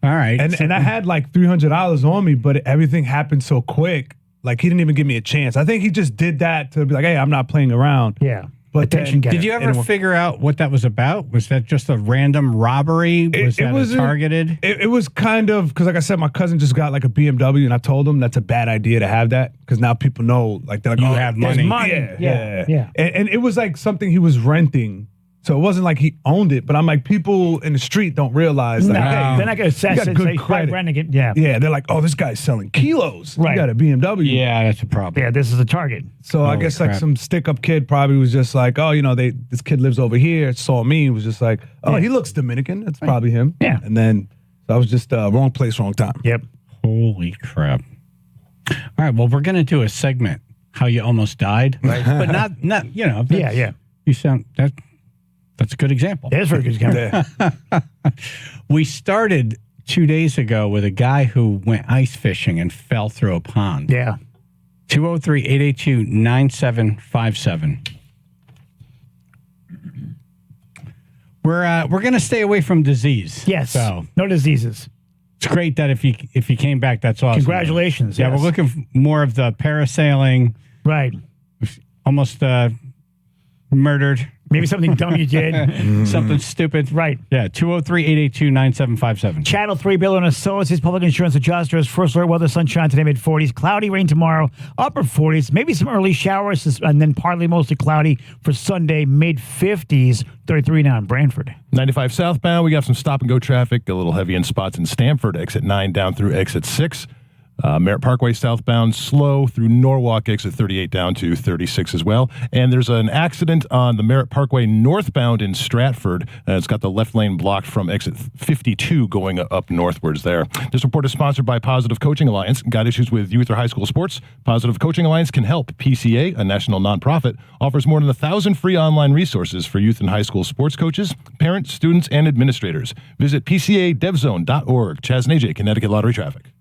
All right. And I had like $300 on me, but everything happened so quick. Like he didn't even give me a chance. I think he just did that to be like, hey, I'm not playing around. Yeah. But Attention getter. Did you ever figure out what that was about? Was that just a random robbery? Was that targeted? It was kind of, because like I said, my cousin just got like a BMW, and I told him that's a bad idea to have that, because now people know, like, they're like, You oh, have there's money. Yeah. And it was like something he was renting. So it wasn't like he owned it, but I'm like, people in the street don't realize, like, No, hey, they're not going to assess got it. good Say credit. $5,000 again. Yeah. Yeah, they're like, oh, this guy's selling kilos. Right. He got a BMW. Yeah, that's a problem. Yeah, this is the target. So I Holy guess like crap. some stick-up kid probably was just like, oh, this kid lives over here, saw me, was just like, oh, he looks Dominican. That's probably him. Yeah. And then so I was just wrong place, wrong time. Yep. Holy crap. All right, well, we're going to do a segment, How You Almost Died. Right. But not Yeah. You sound, that's a good example. That's a very good example. We started 2 days ago with a guy who went ice fishing and fell through a pond. Yeah. 203-882-9757. We're going to stay away from disease. Yes. So No diseases. it's great that if you came back, that's awesome. Congratulations. Yeah, yes. we're looking for more of the parasailing, Right. almost murdered. Maybe something dumb you did. Something stupid. Right. Yeah, 203-882-9757. Channel 3 Bill and Associates Public Insurance Adjusters. First alert weather, sunshine today, mid-40s. Cloudy rain tomorrow, upper 40s. Maybe some early showers, and then partly mostly cloudy for Sunday, mid-50s. 33 now in Brantford. 95 southbound, we got some stop-and-go traffic, a little heavy in spots in Stamford, exit 9 down through exit 6. Merritt Parkway southbound slow through Norwalk, exit 38 down to 36 as well. And there's an accident on the Merritt Parkway northbound in Stratford. It's got the left lane blocked from exit 52 going up northwards there. This report is sponsored by Positive Coaching Alliance. Got issues with youth or high school sports? Positive Coaching Alliance can help. PCA, a national nonprofit, offers more than 1,000 free online resources for youth and high school sports coaches, parents, students, and administrators. Visit PCADevZone.org. Chaz and AJ, Connecticut Lottery Traffic.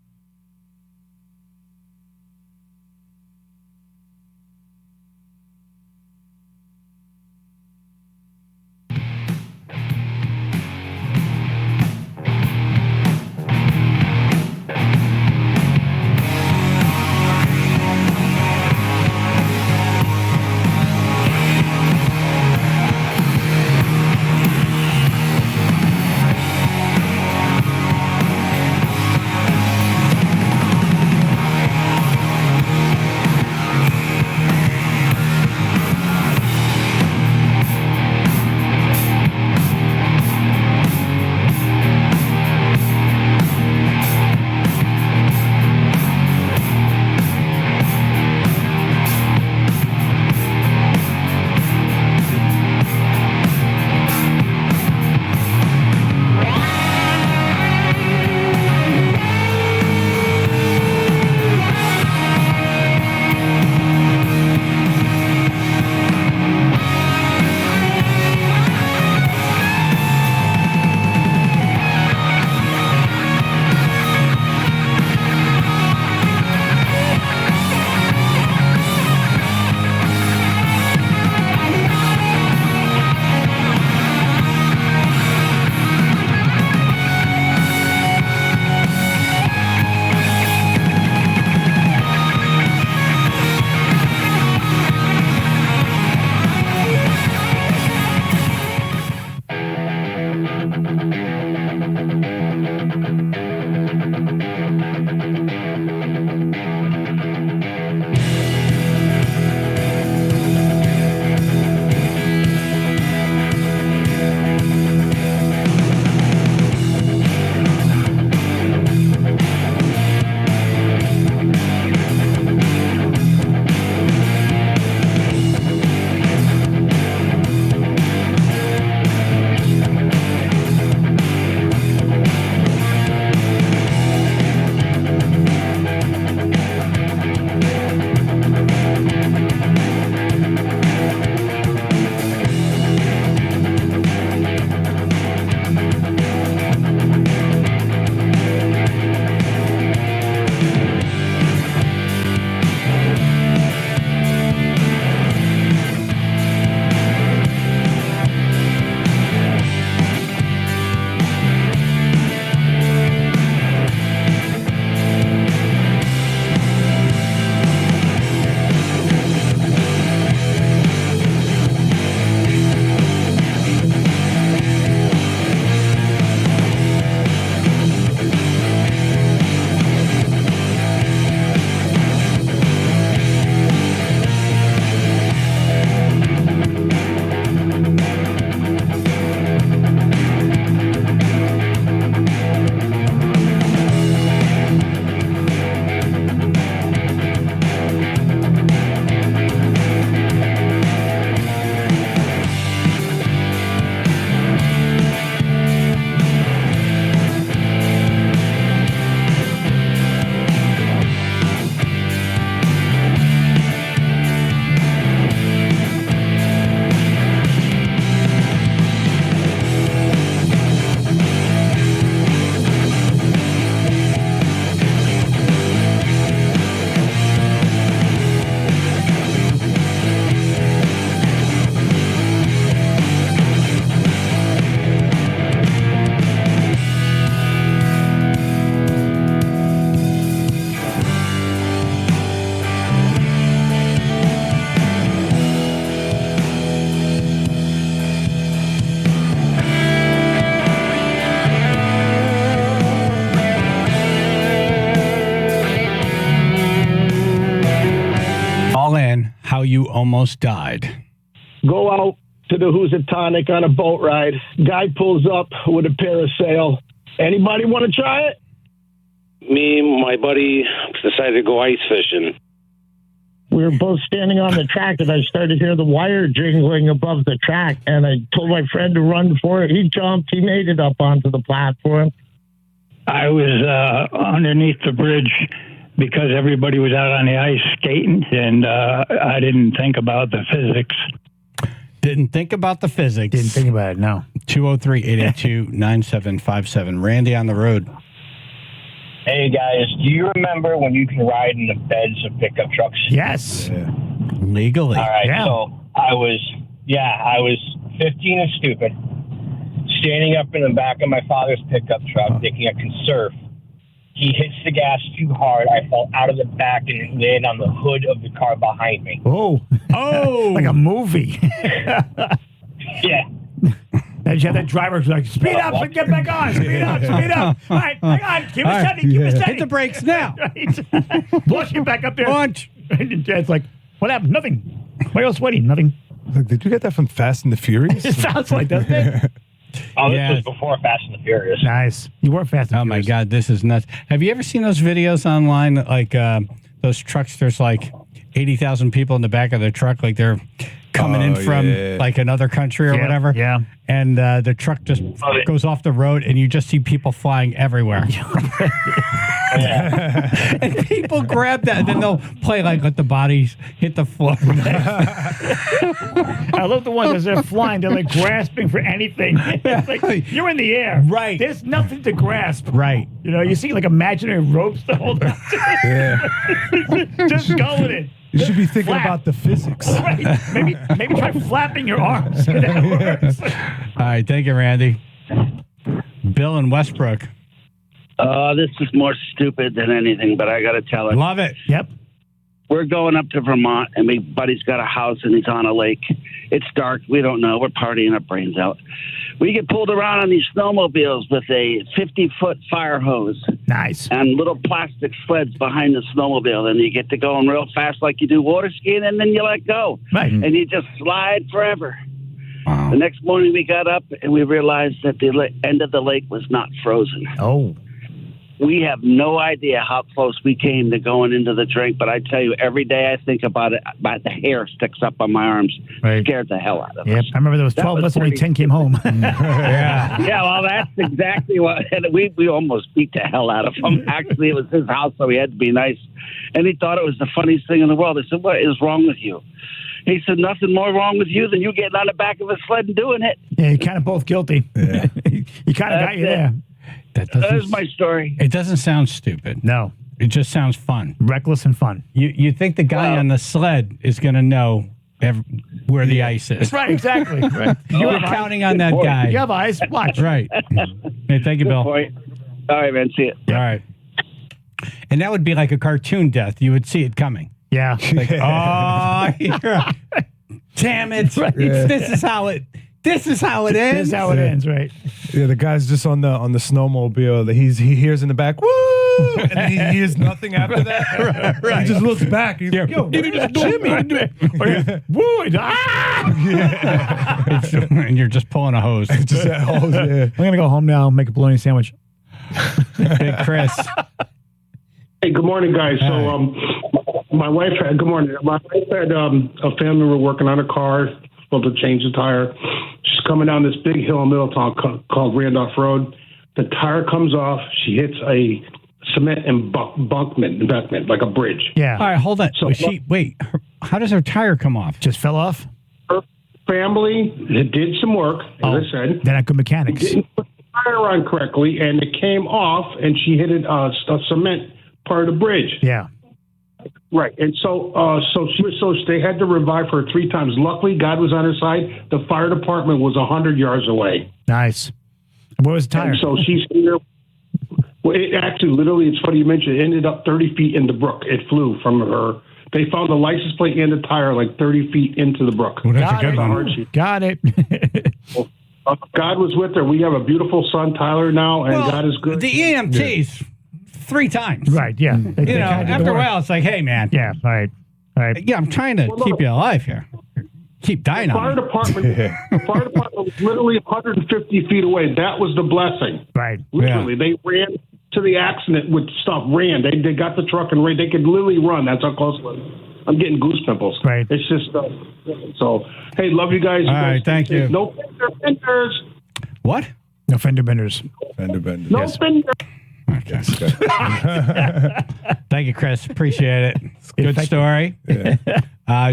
almost died. Go out to the Housatonic on a boat ride. Guy pulls up with a parasail. Anybody want to try it? Me and my buddy decided to go ice fishing. We were both standing on the track, and I started to hear the wire jingling above the track, and I told my friend to run for it. He jumped. He made it up onto the platform. I was underneath the bridge because everybody was out on the ice skating, and I didn't think about the physics. Didn't think about the physics. Didn't think about it, no. 203-882-9757. Randy on the road. Hey, guys, do you remember when you can ride in the beds of pickup trucks? Yes. Yeah. Legally. All right, Yeah. so I was 15 and stupid, standing up in the back of my father's pickup truck, thinking I can surf. He hits the gas too hard. I fall out of the back and land on the hood of the car behind me. Oh. Like a movie. Yeah. Then you have that driver who's like, speed up and get back on. Speed up, speed up. All right, hang on. Keep it steady, keep it steady. Hit the brakes now. Right. Launch him back up there. Launch. And Dad's like, what happened? Nothing. Why are you all sweaty? Nothing. Like, did you get that from Fast and the Furious? It sounds like, doesn't it? Oh, this was before Fast and the Furious. Nice. You were Fast and Oh, Furious. my God. This is nuts. Have you ever seen those videos online? Like those trucks, there's like 80,000 people in the back of the truck. Like they're coming in from like another country or whatever. Yeah. And the truck just goes off the road and you just see people flying everywhere. And people grab that and then they'll play like let the bodies hit the floor. I love the ones as they're flying. They're like grasping for anything. It's like, you're in the air. Right. There's nothing to grasp. Right. You know, you see like imaginary ropes to hold on to. Just go with it. You should be thinking about the physics. Right. Maybe try flapping your arms. That works. All right. Thank you, Randy. Bill in Westbrook. This is more stupid than anything, but I got to tell it. Love it. Yep. We're going up to Vermont, and my buddy's got a house, and he's on a lake. It's dark. We don't know. We're partying our brains out. We get pulled around on these snowmobiles with a 50-foot fire hose. Nice. And little plastic sleds behind the snowmobile, and you get to going real fast like you do water skiing, and then you let go. Right. And you just slide forever. Wow. The next morning we got up, and we realized that the end of the lake was not frozen. Oh. We have no idea how close we came to going into the drink, but I tell you, every day I think about it, the hair sticks up on my arms. Right. Scared the hell out of Yep. us. I remember there was 12 of us, only 10 came home. Yeah, well, that's exactly what. And we almost beat the hell out of him. Actually, it was his house, so he had to be nice. And he thought it was the funniest thing in the world. I said, "What is wrong with you?" He said, "Nothing more wrong with you than you getting on the back of a sled and doing it." Yeah, you're kind of both guilty. Yeah. You kind of got you there. That's my story. It doesn't sound stupid. No. It just sounds fun. Reckless and fun. You think the guy on the sled is going to know where the ice is. Right, exactly. Right. You're counting on that guy. You have eyes. Watch. Right. Hey, thank you, Bill. Point. All right, man. See you. All right. And that would be like a cartoon death. You would see it coming. Yeah. Like, damn it. Right. This is how it ends. This is how it ends, right? Yeah, the guy's just on the snowmobile. That he hears in the back, woo, and then he hears nothing after that. Right. He just looks back. He's like, yo, Jimmy. Woo! Ah! And you're just pulling a hose. Just that hose, yeah. I'm gonna go home now and make a bologna sandwich. Big Chris. Hey, good morning, guys. So, my wife had, good morning. My wife had a family member working on a car, supposed to change the tire. She's coming down this big hill in Middletown called Randolph Road. The tire comes off. She hits a cement embankment, like a bridge. Yeah. All right, hold on. So, how does her tire come off? Just fell off? Her family did some work, as I said. They're not good mechanics. Didn't put the tire on correctly, and it came off, and she hit a cement part of the bridge. Yeah. Right. And so they had to revive her 3 times. Luckily, God was on her side. The fire department was 100 yards away. Nice. Where was the tire? And so she's here. Well, it actually, literally, it's funny you mentioned it ended up 30 feet in the brook. It flew from her. They found the license plate and the tire like 30 feet into the brook. Well, that's a good one. Got it. God was with her. We have a beautiful son, Tyler, now, and God is good. The EMTs 3 times. Right, yeah. After a while, it's like, hey, man. Yeah, all right. Yeah, I'm trying to keep you alive here. Keep dying The on fire me. department was literally 150 feet away. That was the blessing. Right. Literally, they ran to the accident with stuff. Ran. They got the truck and ran. They could literally run. That's how close it was. I'm getting goose pimples. Right. It's just so. Hey, love you guys. All right, thank you. No fender benders. What? No fender benders. Fender benders. No fender. Thank you, Chris. Appreciate it. Good Thank story.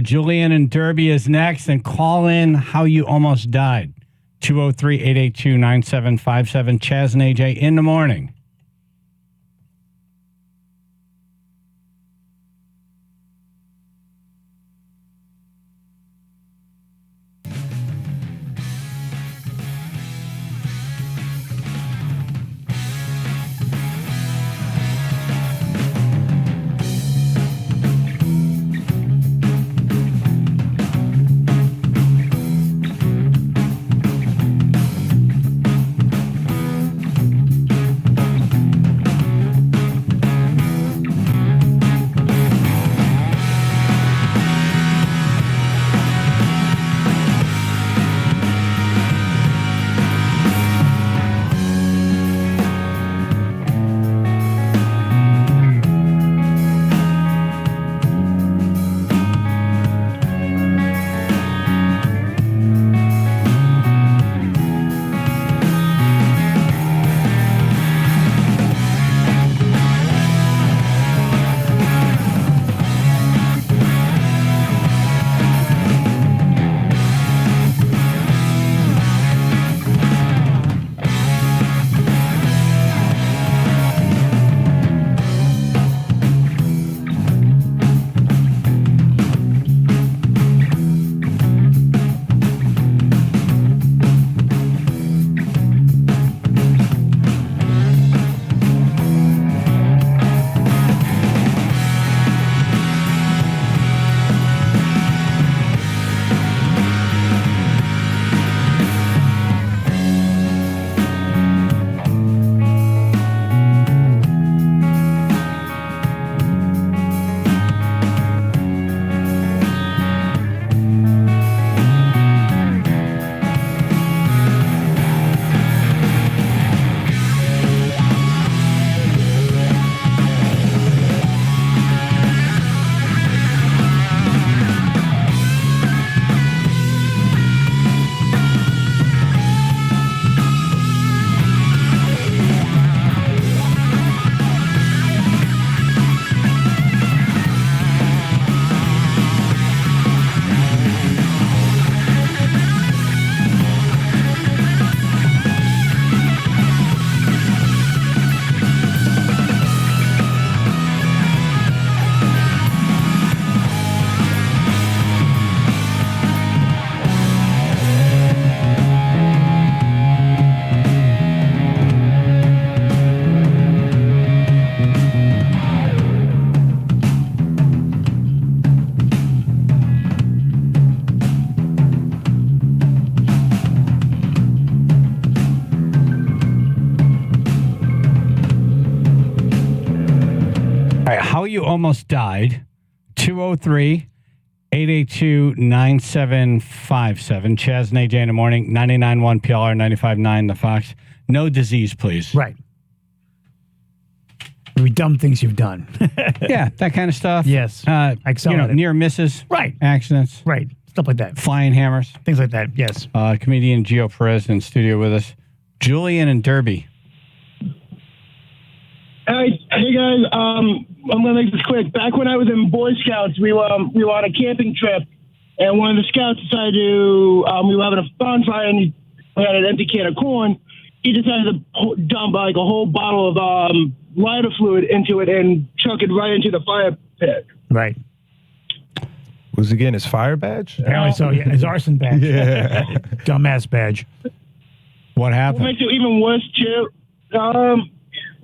Julian in Derby is next, and call in how you almost died. 203-882-9757. Chaz and AJ in the morning. How you almost died. 203-882-9757. Chaz and AJ in the morning. 99.1 PLR, 95.9 The Fox. No disease, please. Right. Maybe dumb things you've done. Yeah, that kind of stuff. Yes. Near misses. Right. Accidents. Right. Stuff like that. Flying hammers. Things like that. Yes. Comedian Geo Perez in studio with us. Julian and Derby. Hey guys, I'm gonna make this quick. Back when I was in Boy Scouts, we were on a camping trip, and one of the scouts decided to we were having a bonfire, and we had an empty can of corn. He decided to dump like a whole bottle of lighter fluid into it and chuck it right into the fire pit. Right. Was it again his fire badge? Apparently so. Yeah, his arson badge. Yeah. Dumbass badge. What happened? What makes it even worse too?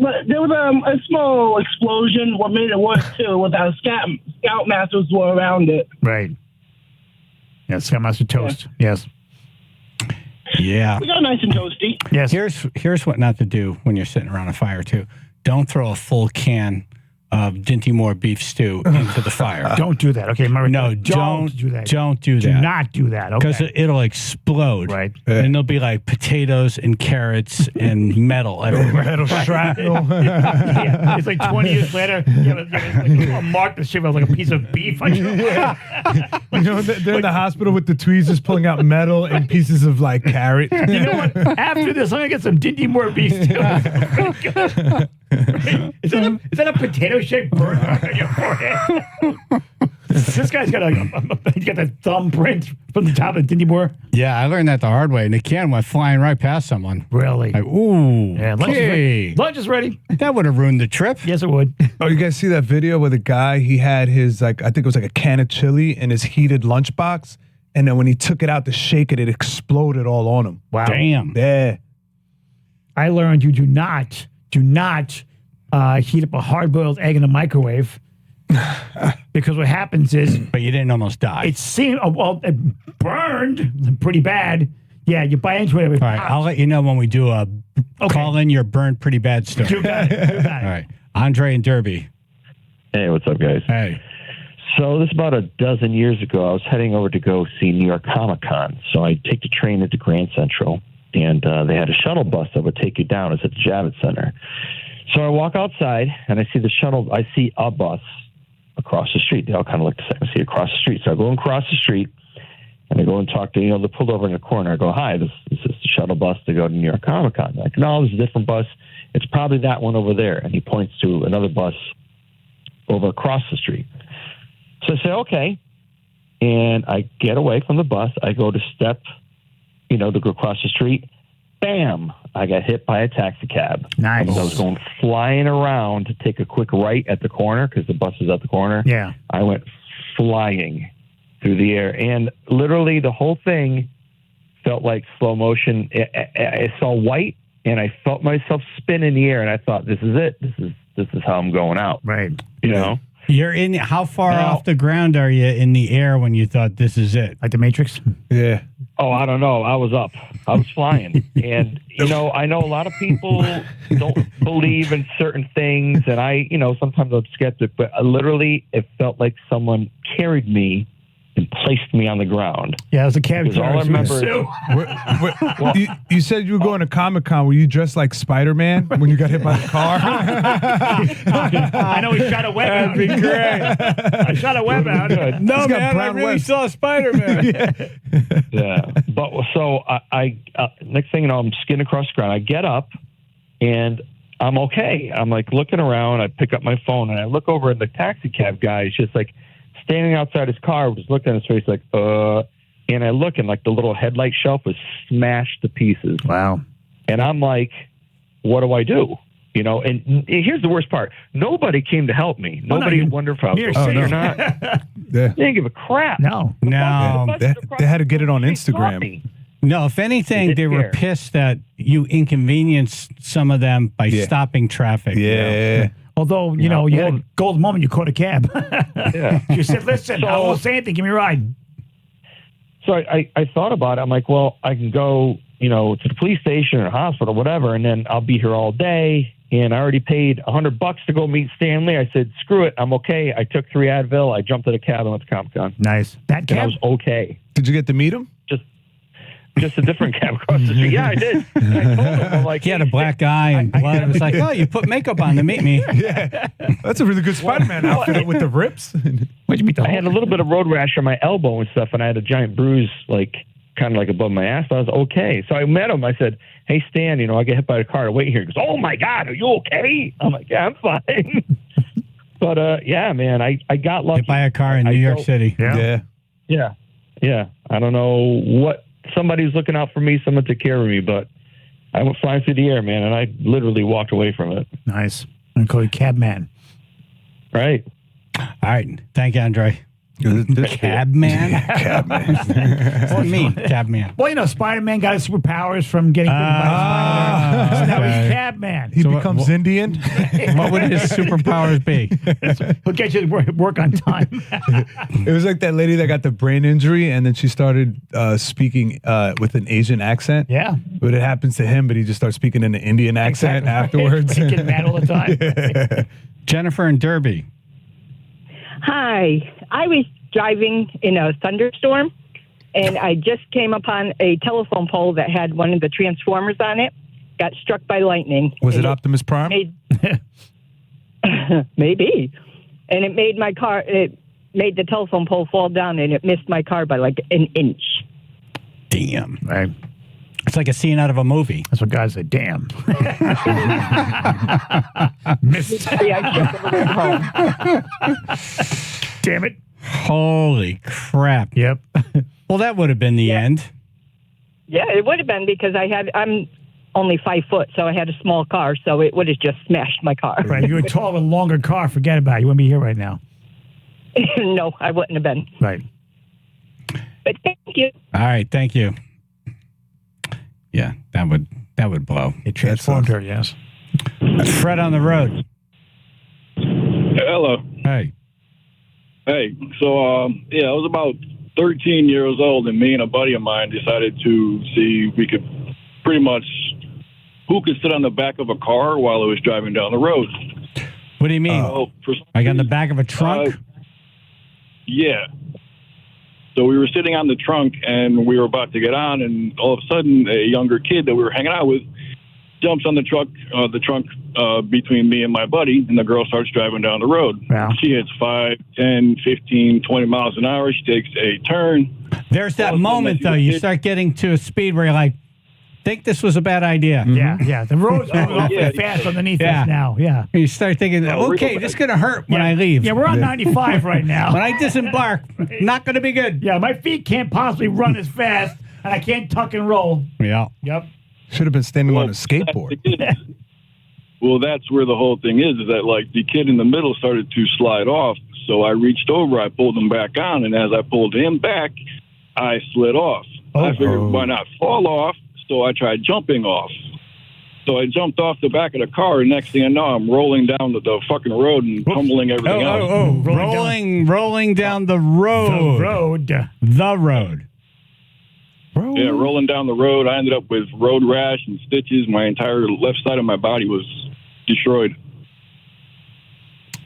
But there was a small explosion. What made it worse too was our scoutmasters were around it. Right. Yeah, Scoutmaster toast. Yeah. Yes. Yeah. We got nice and toasty. Yes. Here's what not to do when you're sitting around a fire too. Don't throw a full can of Dinty Moore beef stew into the fire. Don't do that. Okay, No, don't do that. Don't do that. Do not do that. Okay. Because it'll explode. Right. And there'll be like potatoes and carrots and metal everywhere. Metal shrapnel. Yeah, it's like 20 years later, you have like a mark the shit with like a piece of beef. You know, they're in the hospital with the tweezers pulling out metal and pieces of like carrot. You know what? After this, I'm gonna get some Dinty Moore beef too. Is that a potato shaped burn on your forehead? This guy's got he's got that thumbprint from the top of Dinty Moore. Yeah, I learned that the hard way. And the can went flying right past someone. Really? Like, ooh. Yeah, lunch is ready. That would have ruined the trip. Yes, it would. Oh, you guys see that video where the guy, he had his, like, I think it was like a can of chili in his heated lunchbox. And then when he took it out to shake it, it exploded all on him. Wow. Damn. Yeah. I learned you do not heat up a hard-boiled egg in the microwave. Because what happens is... But you didn't almost die. It seemed... it burned pretty bad. Yeah, you bite into it. All right, I'll let you know when we do a call in your burned pretty bad story. You got it. All right. Andre and Derby. Hey, what's up, guys? Hey. So this is about a dozen years ago. I was heading over to go see New York Comic Con. So I take the train into Grand Central, and they had a shuttle bus that would take you down. It's at the Javits Center. So I walk outside, and I see a bus across the street. They all kind of look the same. I see across the street. So I go across the street, and I go and talk to, they pulled over in the corner. I go, hi, this is the shuttle bus to go to New York Comic Con. They're like, no, this is a different bus. It's probably that one over there. And he points to another bus over across the street. So I say, okay. And I get away from the bus. I go to step, to go across the street. Bam! I got hit by a taxi cab. Nice. I was going flying around to take a quick right at the corner because the bus is at the corner. Yeah. I went flying through the air. And literally the whole thing felt like slow motion. I saw white, and I felt myself spin in the air, and I thought, this is it. This is how I'm going out. Right. You're in. How far off the ground are you in the air when you thought this is it? Like the Matrix? Yeah. Oh, I don't know. I was up. I was flying. And, I know a lot of people don't believe in certain things. And I, sometimes I'm skeptic, but literally it felt like someone carried me and placed me on the ground. Yeah, it was a cab. All I remember you said you were going to Comic-Con. Were you dressed like Spider-Man when you got hit by the car? I know he shot a web out. That'd be great. I shot a web out. No, man, I really saw Spider-Man. Yeah. But so I next thing you know, I'm skidding across the ground. I get up and I'm okay. I'm like looking around. I pick up my phone and I look over at the taxi cab guy. He's just like standing outside his car, just looking at his face like, and I look and like the little headlight shelf was smashed to pieces. Wow. And I'm like, what do I do? And here's the worst part. Nobody came to help me. Nobody wondered if I was okay or not. They didn't give a crap. No. They had to get it on Instagram. No, if anything, they were pissed that you inconvenienced some of them by stopping traffic. Yeah. Although, you had a golden moment, you caught a cab. Yeah. You said, listen, I won't say anything. Give me a ride. So I thought about it. I'm like, well, I can go, to the police station or hospital, whatever, and then I'll be here all day. And I already paid $100 to go meet Stanley. I said, screw it. I'm okay. I took 3 Advil. I jumped in a cab and went to Comic-Con. Nice. That cab? I was okay. Did you get to meet him? Just a different cab across the street. Yeah, I did. I told him, I'm like, he had a black eye and blood. It was like, oh, you put makeup on to meet me. Yeah. That's a really good Spider-Man outfit with the rips. What'd you meet the I had a little bit of road rash on my elbow and stuff, and I had a giant bruise, kind of like above my ass. I was okay. So I met him. I said, hey, Stan, I get hit by a car. Wait here. He goes, oh, my God, are you okay? I'm like, yeah, I'm fine. But, yeah, man, I got lucky. Hit by a car in New York City. Yeah. I don't know what. Somebody was looking out for me. Someone took care of me, but I went flying through the air, man, and I literally walked away from it. Nice. I'm call you Cabman. Right. All right. Thank you, Andre. Cabman? Cabman. What do you mean, Cabman? Well, Spider-Man got his superpowers from getting bitten by a spider. So now he's Cabman. He becomes Indian. What would his superpowers be? He'll get you to work on time. It was like that lady that got the brain injury, and then she started speaking with an Asian accent. Yeah. But it happens to him, but he just starts speaking in an Indian accent afterwards. Getting mad all the time. Jennifer and Derby. Hi. I was driving in a thunderstorm, and I just came upon a telephone pole that had one of the transformers on it. Got struck by lightning. Was it Optimus Prime? Maybe. And it made my car, it made the telephone pole fall down, and it missed my car by like an inch. Damn. Right. It's like a scene out of a movie. That's what guys say. Damn. Missed. Damn it. Holy crap. Yep. Well, that would have been the end. Yeah, it would have been because I'm only 5 foot, so I had a small car, so it would have just smashed my car. Right. If you were tall with a longer car, forget about it. You wouldn't be here right now. No, I wouldn't have been. Right. But thank you. All right. Thank you. Yeah, that would blow. It transformed her, yes. Fred on the road. Hello. Hey. Hey. So, I was about 13 years old, and me and a buddy of mine decided to see if we could pretty much who could sit on the back of a car while it was driving down the road. What do you mean? Like on the back of a trunk? Yeah. So we were sitting on the trunk, and we were about to get on, and all of a sudden, a younger kid that we were hanging out with jumps on the trunk between me and my buddy, and the girl starts driving down the road. Wow. She hits 5, 10, 15, 20 miles an hour. She takes a turn. There's that moment, though. You start getting to a speed where you're like, think this was a bad idea. Yeah. The road's going awfully fast underneath us now. Yeah. You start thinking, okay, this is going to hurt when I leave. Yeah, we're on 95 right now. When I disembark, not going to be good. Yeah, my feet can't possibly run as fast, and I can't tuck and roll. Yeah. Yep. Should have been standing on a skateboard. Well, that's where the whole thing is that, like, the kid in the middle started to slide off. So I reached over, I pulled him back on, and as I pulled him back, I slid off. I figured, why not fall off? So I tried jumping off. So I jumped off the back of the car, and next thing I know, I'm rolling down the fucking road and tumbling everything out. Rolling down the road. The road. Yeah, rolling down the road. I ended up with road rash and stitches. My entire left side of my body was destroyed.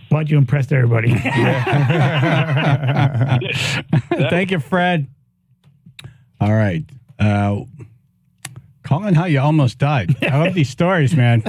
Why'd you impress everybody? Thank you, Fred. All right. Calling how you almost died. I love these stories, man.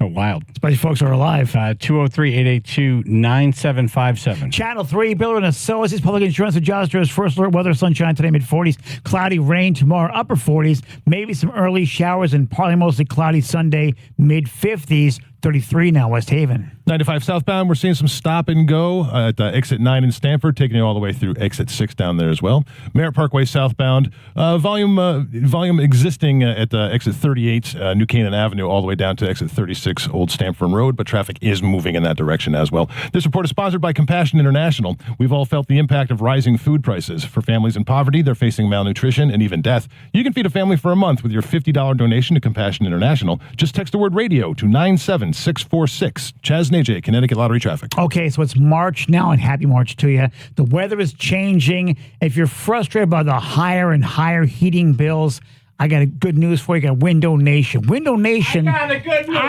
Oh, wild. Especially folks who are alive. 203-882-9757. Channel 3, Builder and Associates, Public Insurance Adjusters, First Alert Weather, sunshine today, mid-40s, cloudy rain tomorrow, upper 40s, maybe some early showers, and partly mostly cloudy Sunday, mid-50s, 33 now, West Haven. 95 southbound, we're seeing some stop and go at exit 9 in Stamford, taking you all the way through exit 6 down there as well. Merritt Parkway southbound, volume existing at exit 38, New Canaan Avenue, all the way down to exit 36, Old Stamford Road, but traffic is moving in that direction as well. This report is sponsored by Compassion International. We've all felt the impact of rising food prices. For families in poverty, they're facing malnutrition and even death. You can feed a family for a month with your $50 donation to Compassion International. Just text the word radio to 97646. Chaz and AJ, Connecticut Lottery Traffic. Okay, so it's March now, and happy March to you. The weather is changing. If you're frustrated by the higher and higher heating bills, I got a good news for you. I got Window Nation. Window Nation. I got a good news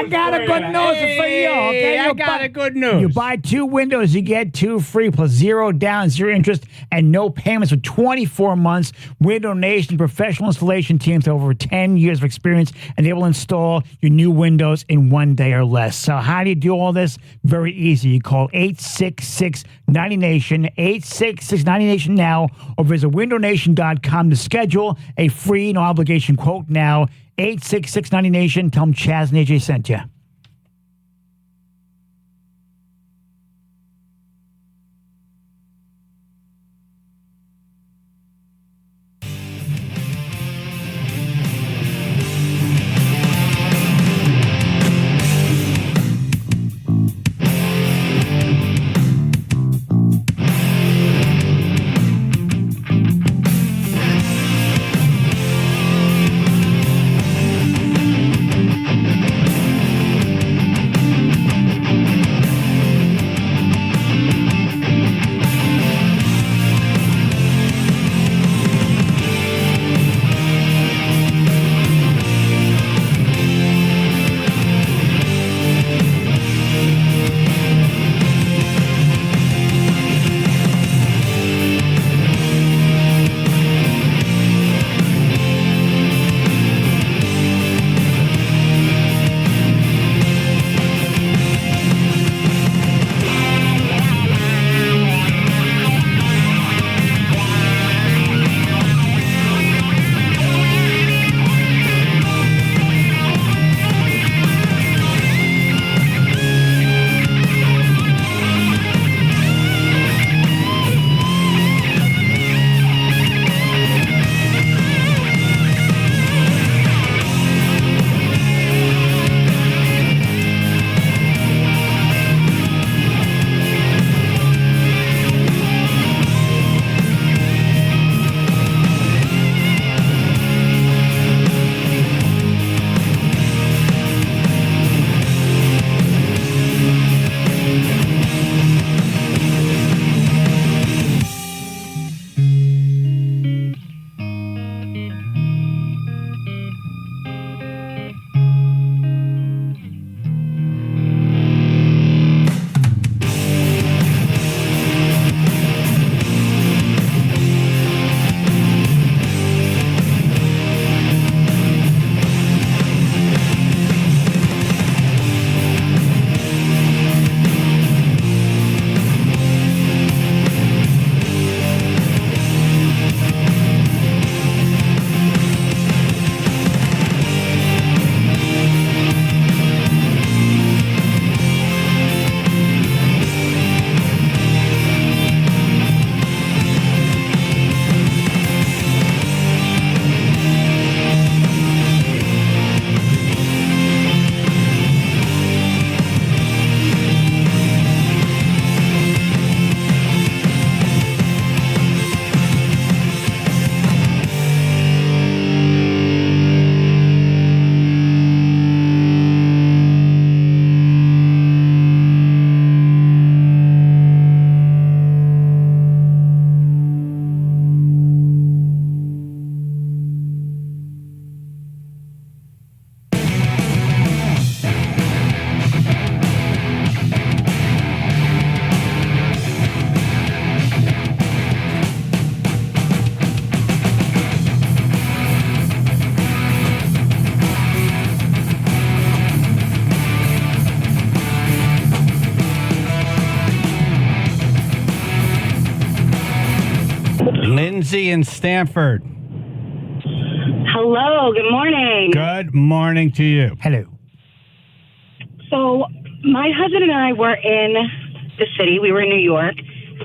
for you. Okay? I got a good news. You buy 2 windows, you get 2 free, plus 0 down, 0 interest, and no payments for 24 months. Window Nation, professional installation teams with over 10 years of experience, and they will install your new windows in 1 day or less. So how do you do all this? Very easy. You call 866-90-NATION, 866-90-NATION now, or visit windownation.com to schedule a free, no obligation quote now. 866-90-NATION. Tell them Chaz and AJ sent you. Lindsay in Stanford. Hello, good morning. Good morning to you. Hello. So, my husband and I were in the city. We were in New York,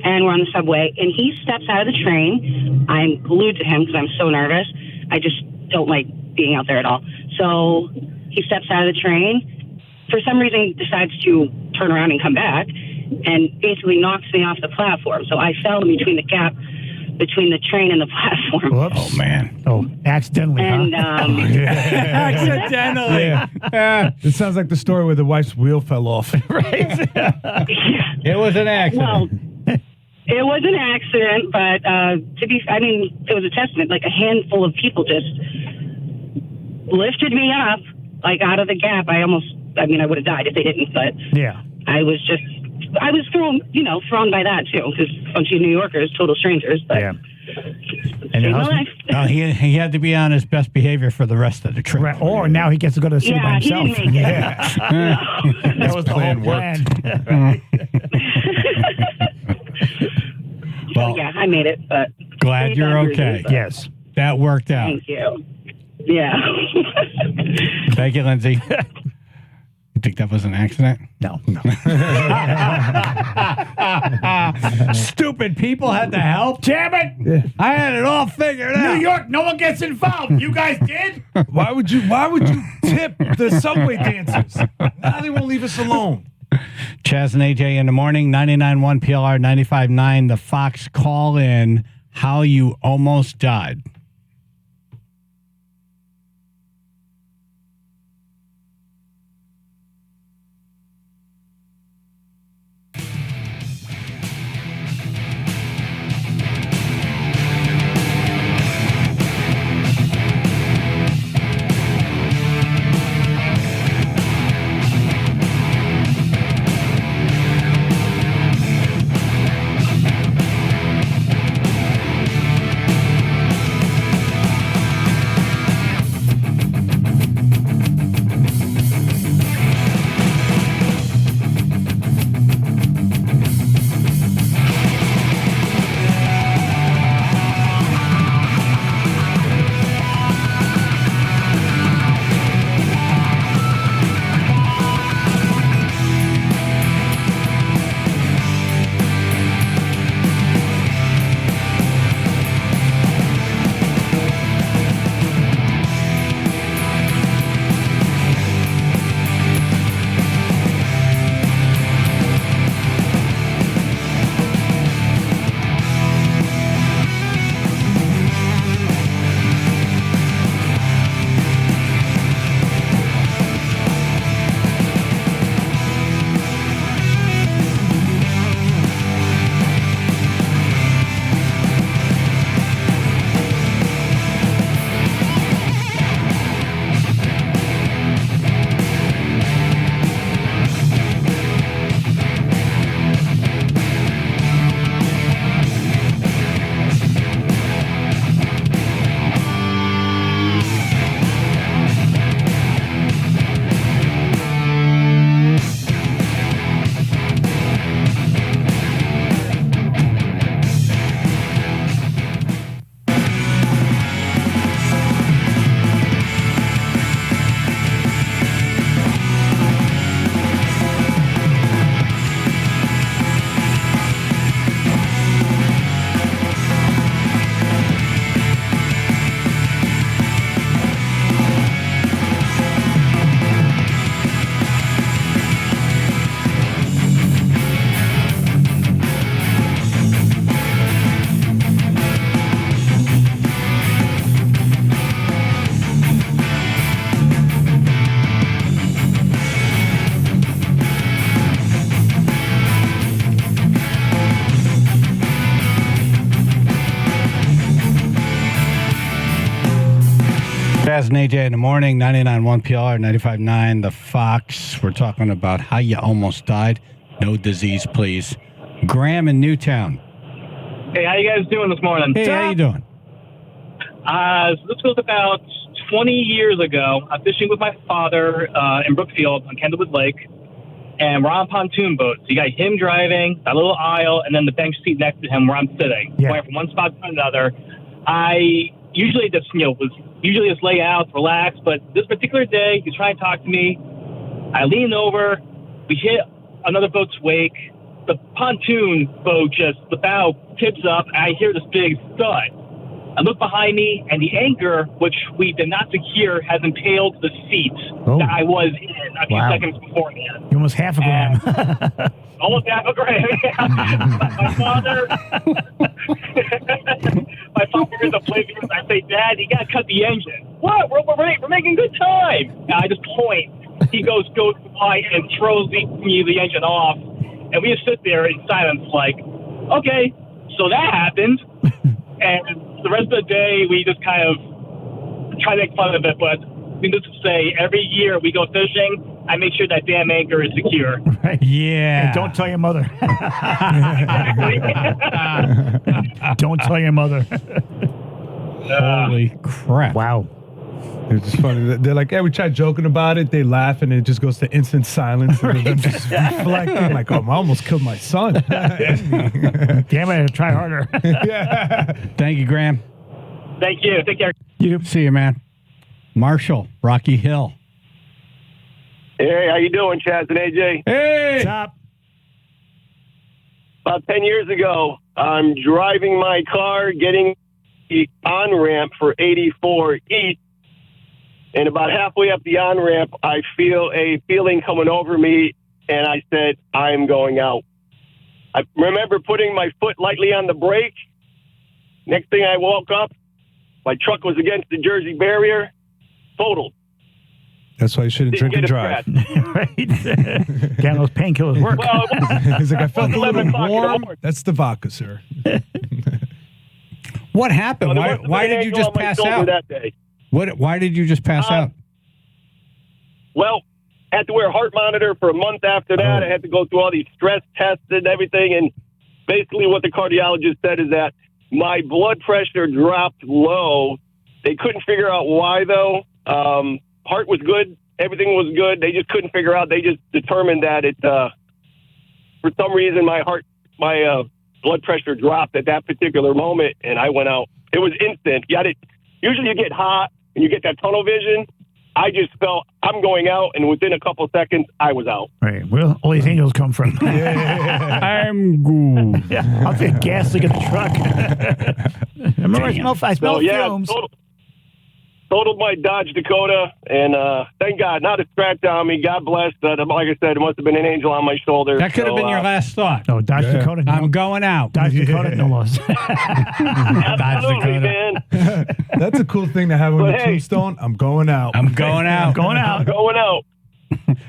and we're on the subway, and he steps out of the train. I'm glued to him because I'm so nervous. I just don't like being out there at all. So, he steps out of the train. For some reason, he decides to turn around and come back, and basically knocks me off the platform. So, I fell in between the gap between the train and the platform. Whoops. Oh, man. Oh, accidentally, And, huh? Accidentally. Yeah. It sounds like the story where the wife's wheel fell off. Right. It was an accident. Well, it was an accident, but it was a testament. Like a handful of people just lifted me up, like out of the gap. I would have died if they didn't, but Yeah. I was thrown by that too, because a bunch of New Yorkers, total strangers. But Yeah. And saved your my husband- life. Well, he had to be on his best behavior for the rest of the trip. Right. Or now he gets to go to the city by Yeah, he himself. didn't make it. Yeah. That was the whole plan plan. So, yeah, I made it, but Glad pretty you're bad bruises, okay. but Yes. That worked out. Thank you. Yeah. Thank you, Lindsay. You think that was an accident? No. Stupid people had to help. Damn it! I had it all figured out. New York, no one gets involved. You guys did? Why would you tip the subway dancers? Now they won't leave us alone. Chaz and AJ in the morning, 99.1 PLR 95.9. The Fox call in how you almost died. Chaz and AJ in the morning, 99.1 PLR, 95.9 The Fox. We're talking about how you almost died. No disease, please. Graham in Newtown. Hey, how you guys doing this morning? Hey, how you doing? So this was about 20 years ago. I'm fishing with my father in Brookfield on Candlewood Lake, and we're on a pontoon boat. So you got him driving, that little aisle, and then the bench seat next to him where I'm sitting. Yeah. Going from one spot to another. I usually just, was usually just lay out, relax. But this particular day, he's trying to talk to me. I lean over. We hit another boat's wake. The pontoon boat the bow tips up. And I hear this big thud. I look behind me, and the anchor, which we did not secure, has impaled the seat that I was in a few seconds beforehand. You almost half a gram. Almost half a gram. My father is oblivious. I say, Dad, you got to cut the engine. What? We're making good time. And I just point. He goes by and throws the engine off. And we just sit there in silence like, okay, so that happened. And the rest of the day, we just kind of try to make fun of it. But needless to say, every year we go fishing, I make sure that damn anchor is secure. Right. Yeah. And don't tell your mother. Don't tell your mother. Holy crap. Wow. It's just funny. They're like, we tried joking about it. They laugh, and it just goes to instant silence. And them just reflecting, like, I almost killed my son. Damn it, try harder. Thank you, Graham. Thank you. Take care. See you, man. Marshall, Rocky Hill. Hey, how you doing, Chaz and AJ? Hey! What's up? About 10 years ago, I'm driving my car, getting the on-ramp for 84 East, and about halfway up the on-ramp, I feel a feeling coming over me, and I said, I'm going out. I remember putting my foot lightly on the brake. Next thing I woke up, my truck was against the Jersey barrier, totaled. That's why you shouldn't drink and drive. Right. Getting those painkillers work. Well, He's like, I felt a little 11 o'clock in the warm. morning. That's the vodka, sir. What happened? Well, Why did you just pass out? That day. Why did you just pass out? Well, I had to wear a heart monitor for a month after that. I had to go through all these stress tests and everything. And basically what the cardiologist said is that my blood pressure dropped low. They couldn't figure out why, though. Heart was good. Everything was good. They just couldn't figure out. They just determined that it, for some reason, my blood pressure dropped at that particular moment, and I went out. It was instant. Usually you get hot and you get that tunnel vision. I just felt I'm going out, and within a couple seconds, I was out. Right. Where all these angels come from? I'm good. Yeah, I'll take gas leak in the truck. Remember, I smell fumes. Totaled my Dodge Dakota, and thank God, not a scratch on me. God bless. Like I said, it must have been an angel on my shoulder. That could have been your last thought. Oh, Dodge Dakota. I'm going out. Dodge Dakota, no loss. Absolutely, man. That's a cool thing to have on the tombstone. I'm going out. I'm going out. I'm going out. Going out.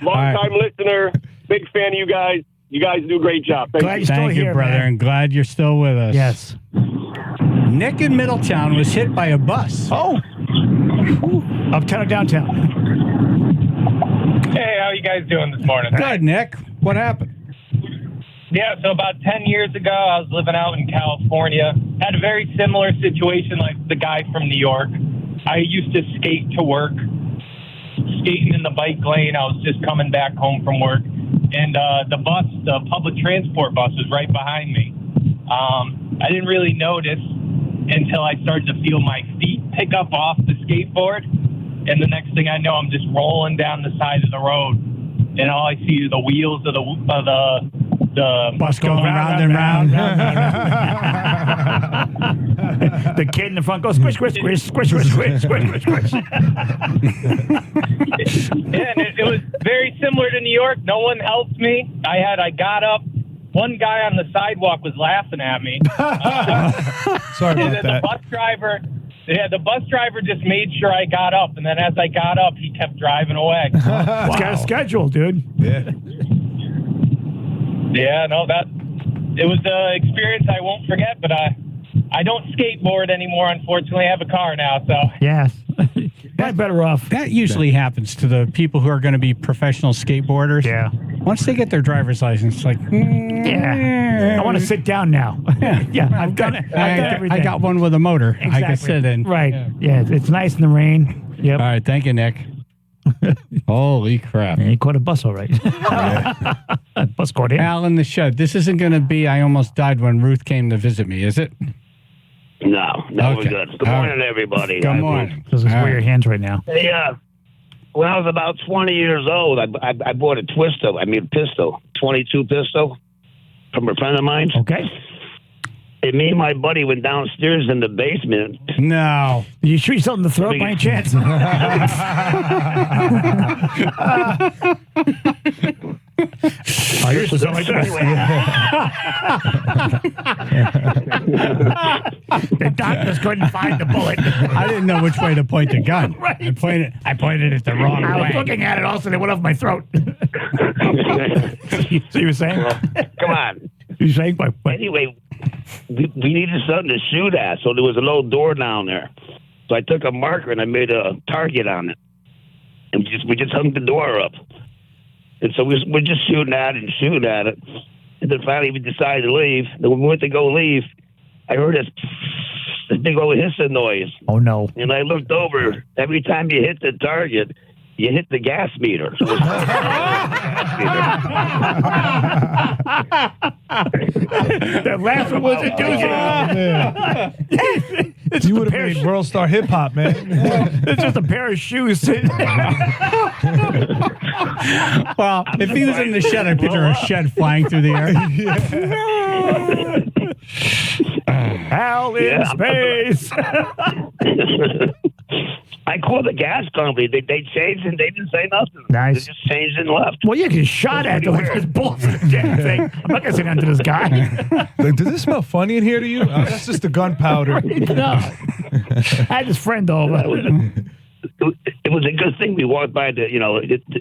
Long-time listener. Big fan of you guys. You guys do a great job. Thank you, brother, and glad you're still with us. Yes. Nick in Middletown was hit by a bus. Oh. Uptown or downtown? Hey, how you guys doing this morning? Good, Nick. What happened? Yeah, so about 10 years ago, I was living out in California. Had a very similar situation like the guy from New York. I used to skate to work, skating in the bike lane. I was just coming back home from work. And the public transport bus was right behind me. I didn't really notice until I started to feel my feet pick up off the skateboard. And the next thing I know, I'm just rolling down the side of the road. And all I see are the wheels of the bus going round and round. The kid in the front goes, squish, squish, squish, squish, squish, squish, squish, squish. Yeah, and it was very similar to New York. No one helped me. I got up. One guy on the sidewalk was laughing at me. Sorry about that. The bus driver just made sure I got up, and then as I got up, he kept driving away. It's got a schedule, dude. Yeah. Yeah, no, it was an experience I won't forget, but I don't skateboard anymore, unfortunately. I have a car now, so. Yes. That's better off. That usually happens to the people who are going to be professional skateboarders. Yeah. Once they get their driver's license, it's like, yeah, I want to sit down now. Yeah, I've done it. I got one with a motor. Exactly. I can sit in. Right. Yeah, it's nice in the rain. Yep. All right. Thank you, Nick. Holy crap. Yeah, he caught a bus all right. Bus caught in. Al in the shed. This isn't going to be I almost died when Ruth came to visit me, is it? No, we're good. Good morning, everybody. Good morning. Those are your hands right now. Hey, when I was about 20 years old, I bought a pistol, 22 pistol from a friend of mine. Okay. And me and my buddy went downstairs in the basement. No. Did you shoot yourself in the throat by any chance? Yours was always The doctors couldn't find the bullet. I didn't know which way to point the gun. Right. I pointed it the wrong way. I was looking at it also, and it went off my throat. So you were saying? Come on. You were saying? Anyway, we needed something to shoot at, so there was a little door down there. So I took a marker and I made a target on it. And we just hung the door up. And so we're just shooting at it. And then finally we decided to leave. Then when we went to go leave, I heard this big old hissing noise. Oh, no. And I looked over. Every time you hit the target, you hit the gas meter. So that last one was a doozy. You would have made World Star Hip Hop, man. It's just a pair of shoes. Well, if he was in the shed, I'd picture a shed flying through the air. Hell in space. I called the gas company. They changed and they didn't say nothing. Nice. They just changed and left. Well, you get shot at like this bullshit damn thing. I'm not gonna say nothing to this guy. Like, does this smell funny in here to you? That's just the gunpowder. No. I had this friend over. It was a good thing we walked by it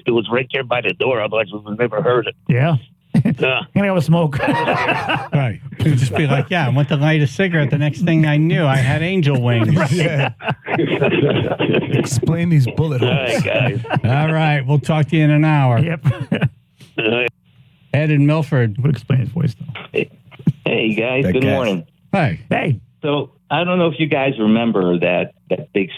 was right there by the door. Otherwise, we would have never heard it. Yeah. Yeah. Gonna go smoke. Right. You'd just be like, I went to light a cigarette. The next thing I knew, I had angel wings. Right. Yeah. Explain these bullet holes. All right, guys. All right. We'll talk to you in an hour. Yep. Ed in Milford. Would explain his voice though. Hey guys, good morning. Hey. Hey. So I don't know if you guys remember that big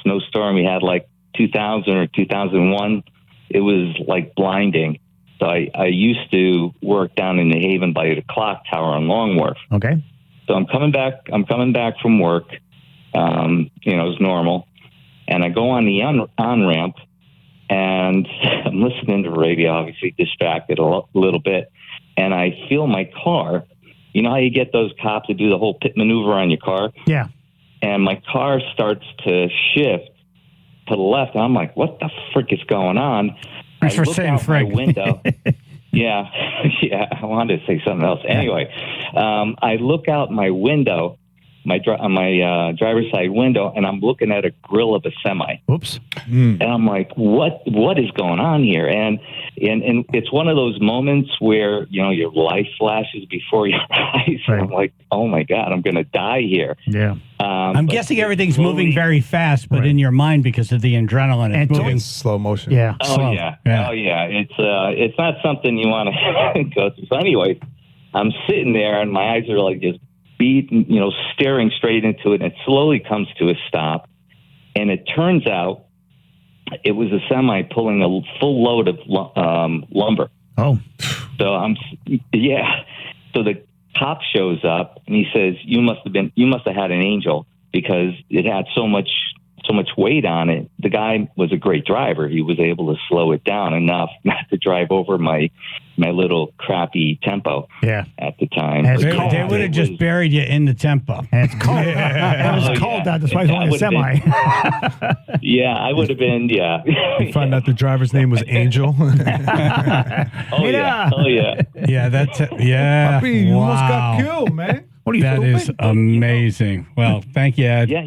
snowstorm we had like 2000 or 2001. It was like blinding. So I used to work down in the Haven by the clock tower on Long Wharf. Okay. So I'm coming back from work, as normal. And I go on the on-ramp and I'm listening to the radio, obviously distracted a little bit. And I feel my car, you know how you get those cops to do the whole pit maneuver on your car? Yeah. And my car starts to shift to the left. And I'm like, what the frick is going on? Thanks for saying my window. Yeah. I wanted to say something else. Anyway, I look out my window, my driver's side window, and I'm looking at a grill of a semi. Oops. And I'm like, what is going on here? And it's one of those moments where, your life flashes before your eyes. Right. I'm like, oh my God, I'm going to die here. Yeah. I'm guessing everything's moving very fast, but in your mind because of the adrenaline, it's moving slow motion. Yeah. Oh yeah. It's not something you want to go through. So anyway, I'm sitting there and my eyes are like just staring straight into it, and it slowly comes to a stop. And it turns out it was a semi pulling a full load of lumber. Oh. So So the cop shows up and he says, you must have had an angel because it had so much weight on it. The guy was a great driver. He was able to slow it down enough not to drive over my little crappy tempo at the time. They would have just buried you in the tempo. And it's cold. It was cold out. That's why it's only a semi. Yeah, I would have been, You find out the driver's name was Angel. Oh, yeah. Oh, yeah. Yeah, yeah. Papi, you almost got killed, man. What are you That is amazing. Well, thank you, Ed. Yeah,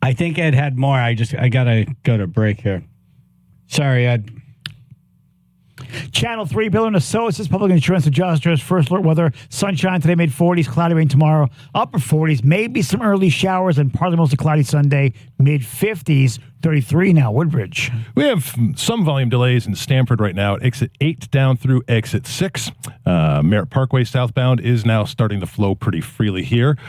I think Ed had more. I gotta go to break here. Sorry, Ed. Channel 3, Bill and Associates, public insurance adjusters, first alert weather, sunshine today, mid-40s, cloudy rain tomorrow, upper 40s, maybe some early showers, and partly mostly cloudy Sunday, mid-50s, 33 now, Woodbridge. We have some volume delays in Stamford right now at exit 8 down through exit 6. Merritt Parkway southbound is now starting to flow pretty freely here.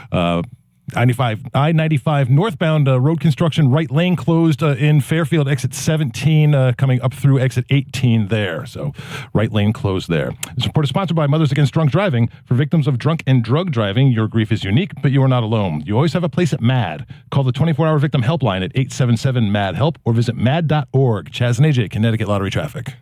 I-95 northbound report construction, right lane closed in Fairfield, exit 17, coming up through exit 18 there. So right lane closed there. This report is sponsored by Mothers Against Drunk Driving. For victims of drunk and drug driving, your grief is unique, but you are not alone. You always have a place at MAD. Call the 24-hour victim helpline at 877-MAD-HELP or visit mad.org. Chaz and AJ, Connecticut Lottery Traffic.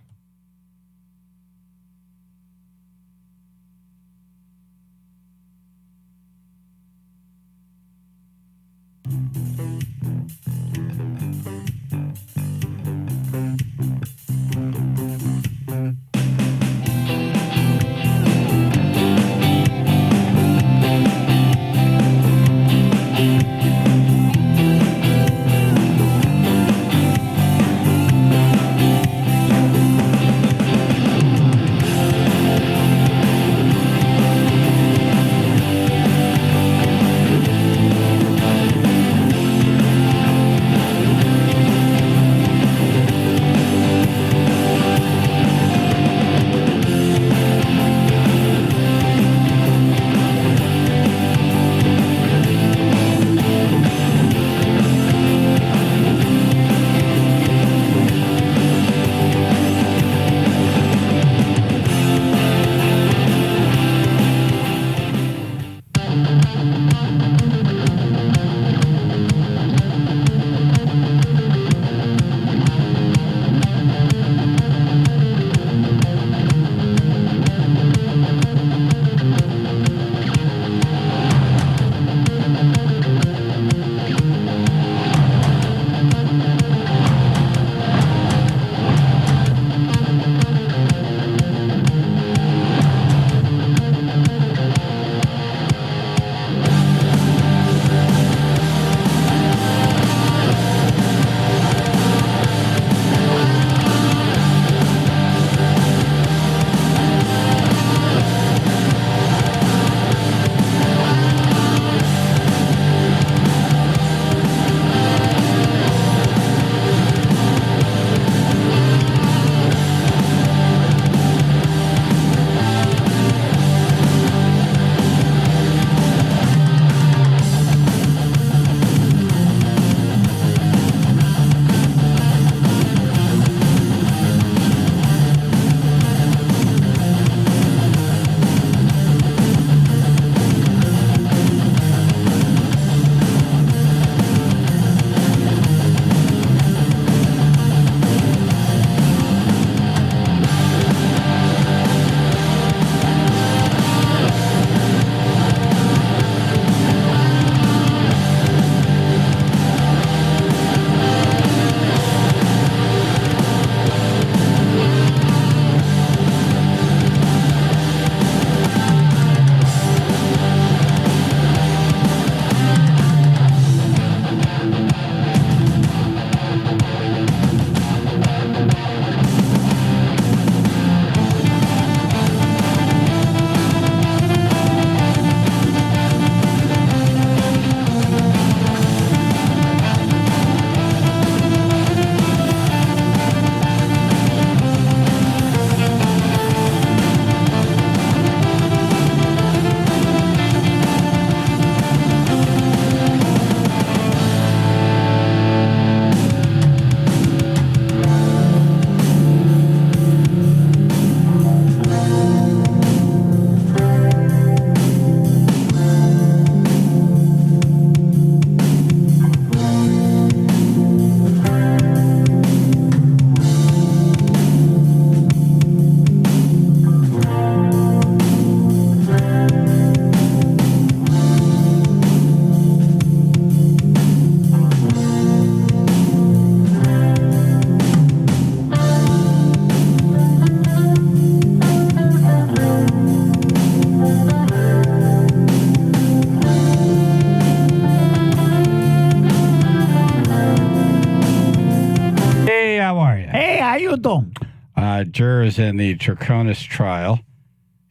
Jurors in the Troconis trial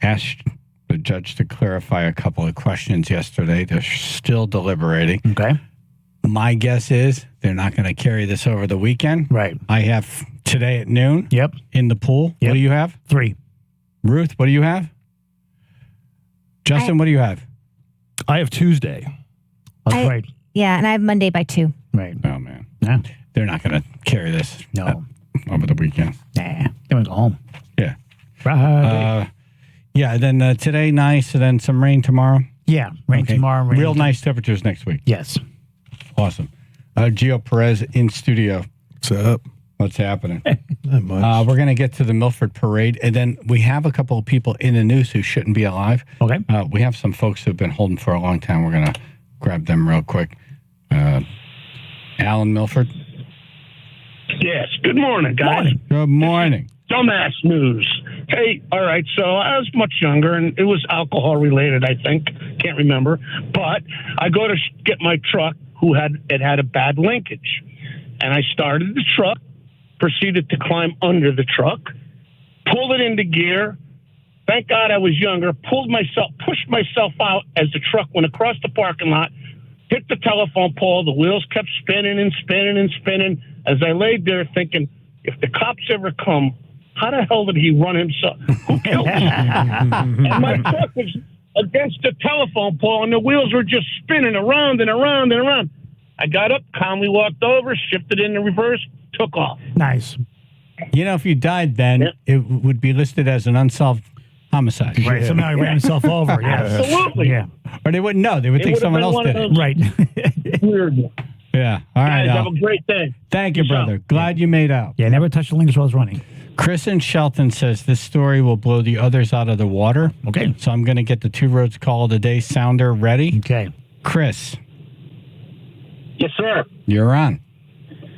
asked the judge to clarify a couple of questions yesterday. They're still deliberating. Okay. My guess is they're not going to carry this over the weekend. Right. I have today at noon. Yep. In the pool. Yep. What do you have? 3. Ruth, what do you have? Justin, what do you have? I have Tuesday. Right. Yeah, and I have Monday by 2. Right. Oh, man. Yeah. They're not going to carry this over the weekend. Nah. They went home. Yeah. Friday. Yeah, then today, nice, and then some rain tomorrow. Yeah, rain tomorrow. Rain Real nice temperatures next week. Yes. Awesome. Geo Perez in studio. What's up? What's happening? Not much. We're going to get to the Milford parade, and then we have a couple of people in the news who shouldn't be alive. Okay. We have some folks who've been holding for a long time. We're going to grab them real quick. Alan Milford. Yes. Good morning, guys. Good morning. Dumbass news. Hey, all right. So I was much younger, and it was alcohol related. I think can't remember, but I go to get my truck. It had a bad linkage, and I started the truck. Proceeded to climb under the truck, pulled it into gear. Thank God I was younger. Pushed myself out as the truck went across the parking lot, hit the telephone pole. The wheels kept spinning and spinning and spinning as I laid there thinking, if the cops ever come, how the hell did he run himself? Who killed him? And my truck was against the telephone pole, and the wheels were just spinning around and around and around. I got up, calmly walked over, shifted into reverse, took off. Nice. You know, if you died then, it would be listed as an unsolved homicide. Right. Somehow he ran himself over. Yeah. Absolutely. Yeah. Or they wouldn't know. They would think someone else did it. Right. Weird. Yeah. All right. Guys, Al. have a great day. Thank you, brother. Glad you made out. Yeah, never touch the links while I was running. Chris in Shelton says this story will blow the others out of the water. Okay. So I'm going to get the Two Roads Call of the Day sounder ready. Okay. Chris, Yes, sir. you're on.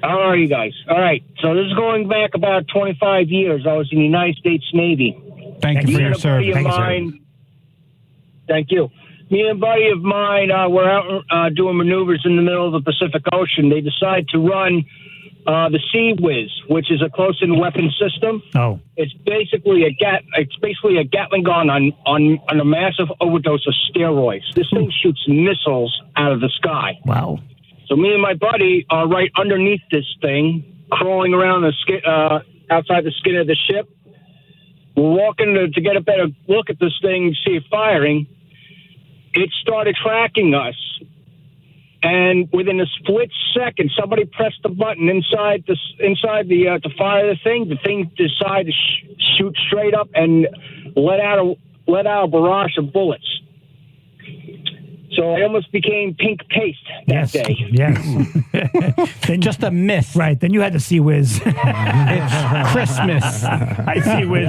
How are you guys? All right. So this is going back about 25 years. I was in the United States Navy. Thank you for your Me and a buddy service. of mine- Thank you. Me and a buddy of mine were out doing maneuvers in the middle of the Pacific Ocean. They decided to run the Sea Whiz, which is a close-in weapon system. Oh. It's basically a Gatling gun on a massive overdose of steroids. This thing shoots missiles out of the sky. Wow. So me and my buddy are right underneath this thing, crawling around outside the skin of the ship. We're walking to get a better look at this thing, see it firing. It started tracking us. And within a split second, somebody pressed the button inside the to fire the thing. The thing decided to shoot straight up and let out a barrage of bullets. So I almost became pink paste that day. Yes. Then, just a miss. Right. Then you had to see Whiz. It's Christmas. I see Whiz.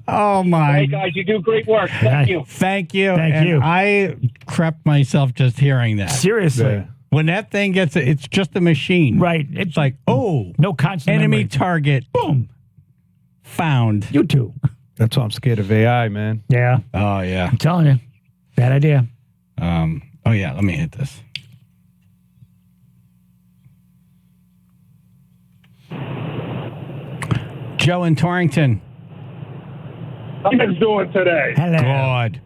Oh, my. Hey, guys, you do great work. Thank you. Thank you. Thank And you. I crept myself just hearing that. Seriously. Yeah. When that thing gets it, it's just a machine. Right. It's like, oh, No constant enemy memory. target. Boom. Found. You too. That's why I'm scared of AI, man. Yeah. Oh, yeah. I'm telling you. Bad idea. Oh, yeah. Let me hit this. Joe in Torrington. How you guys doing today? Hello. God.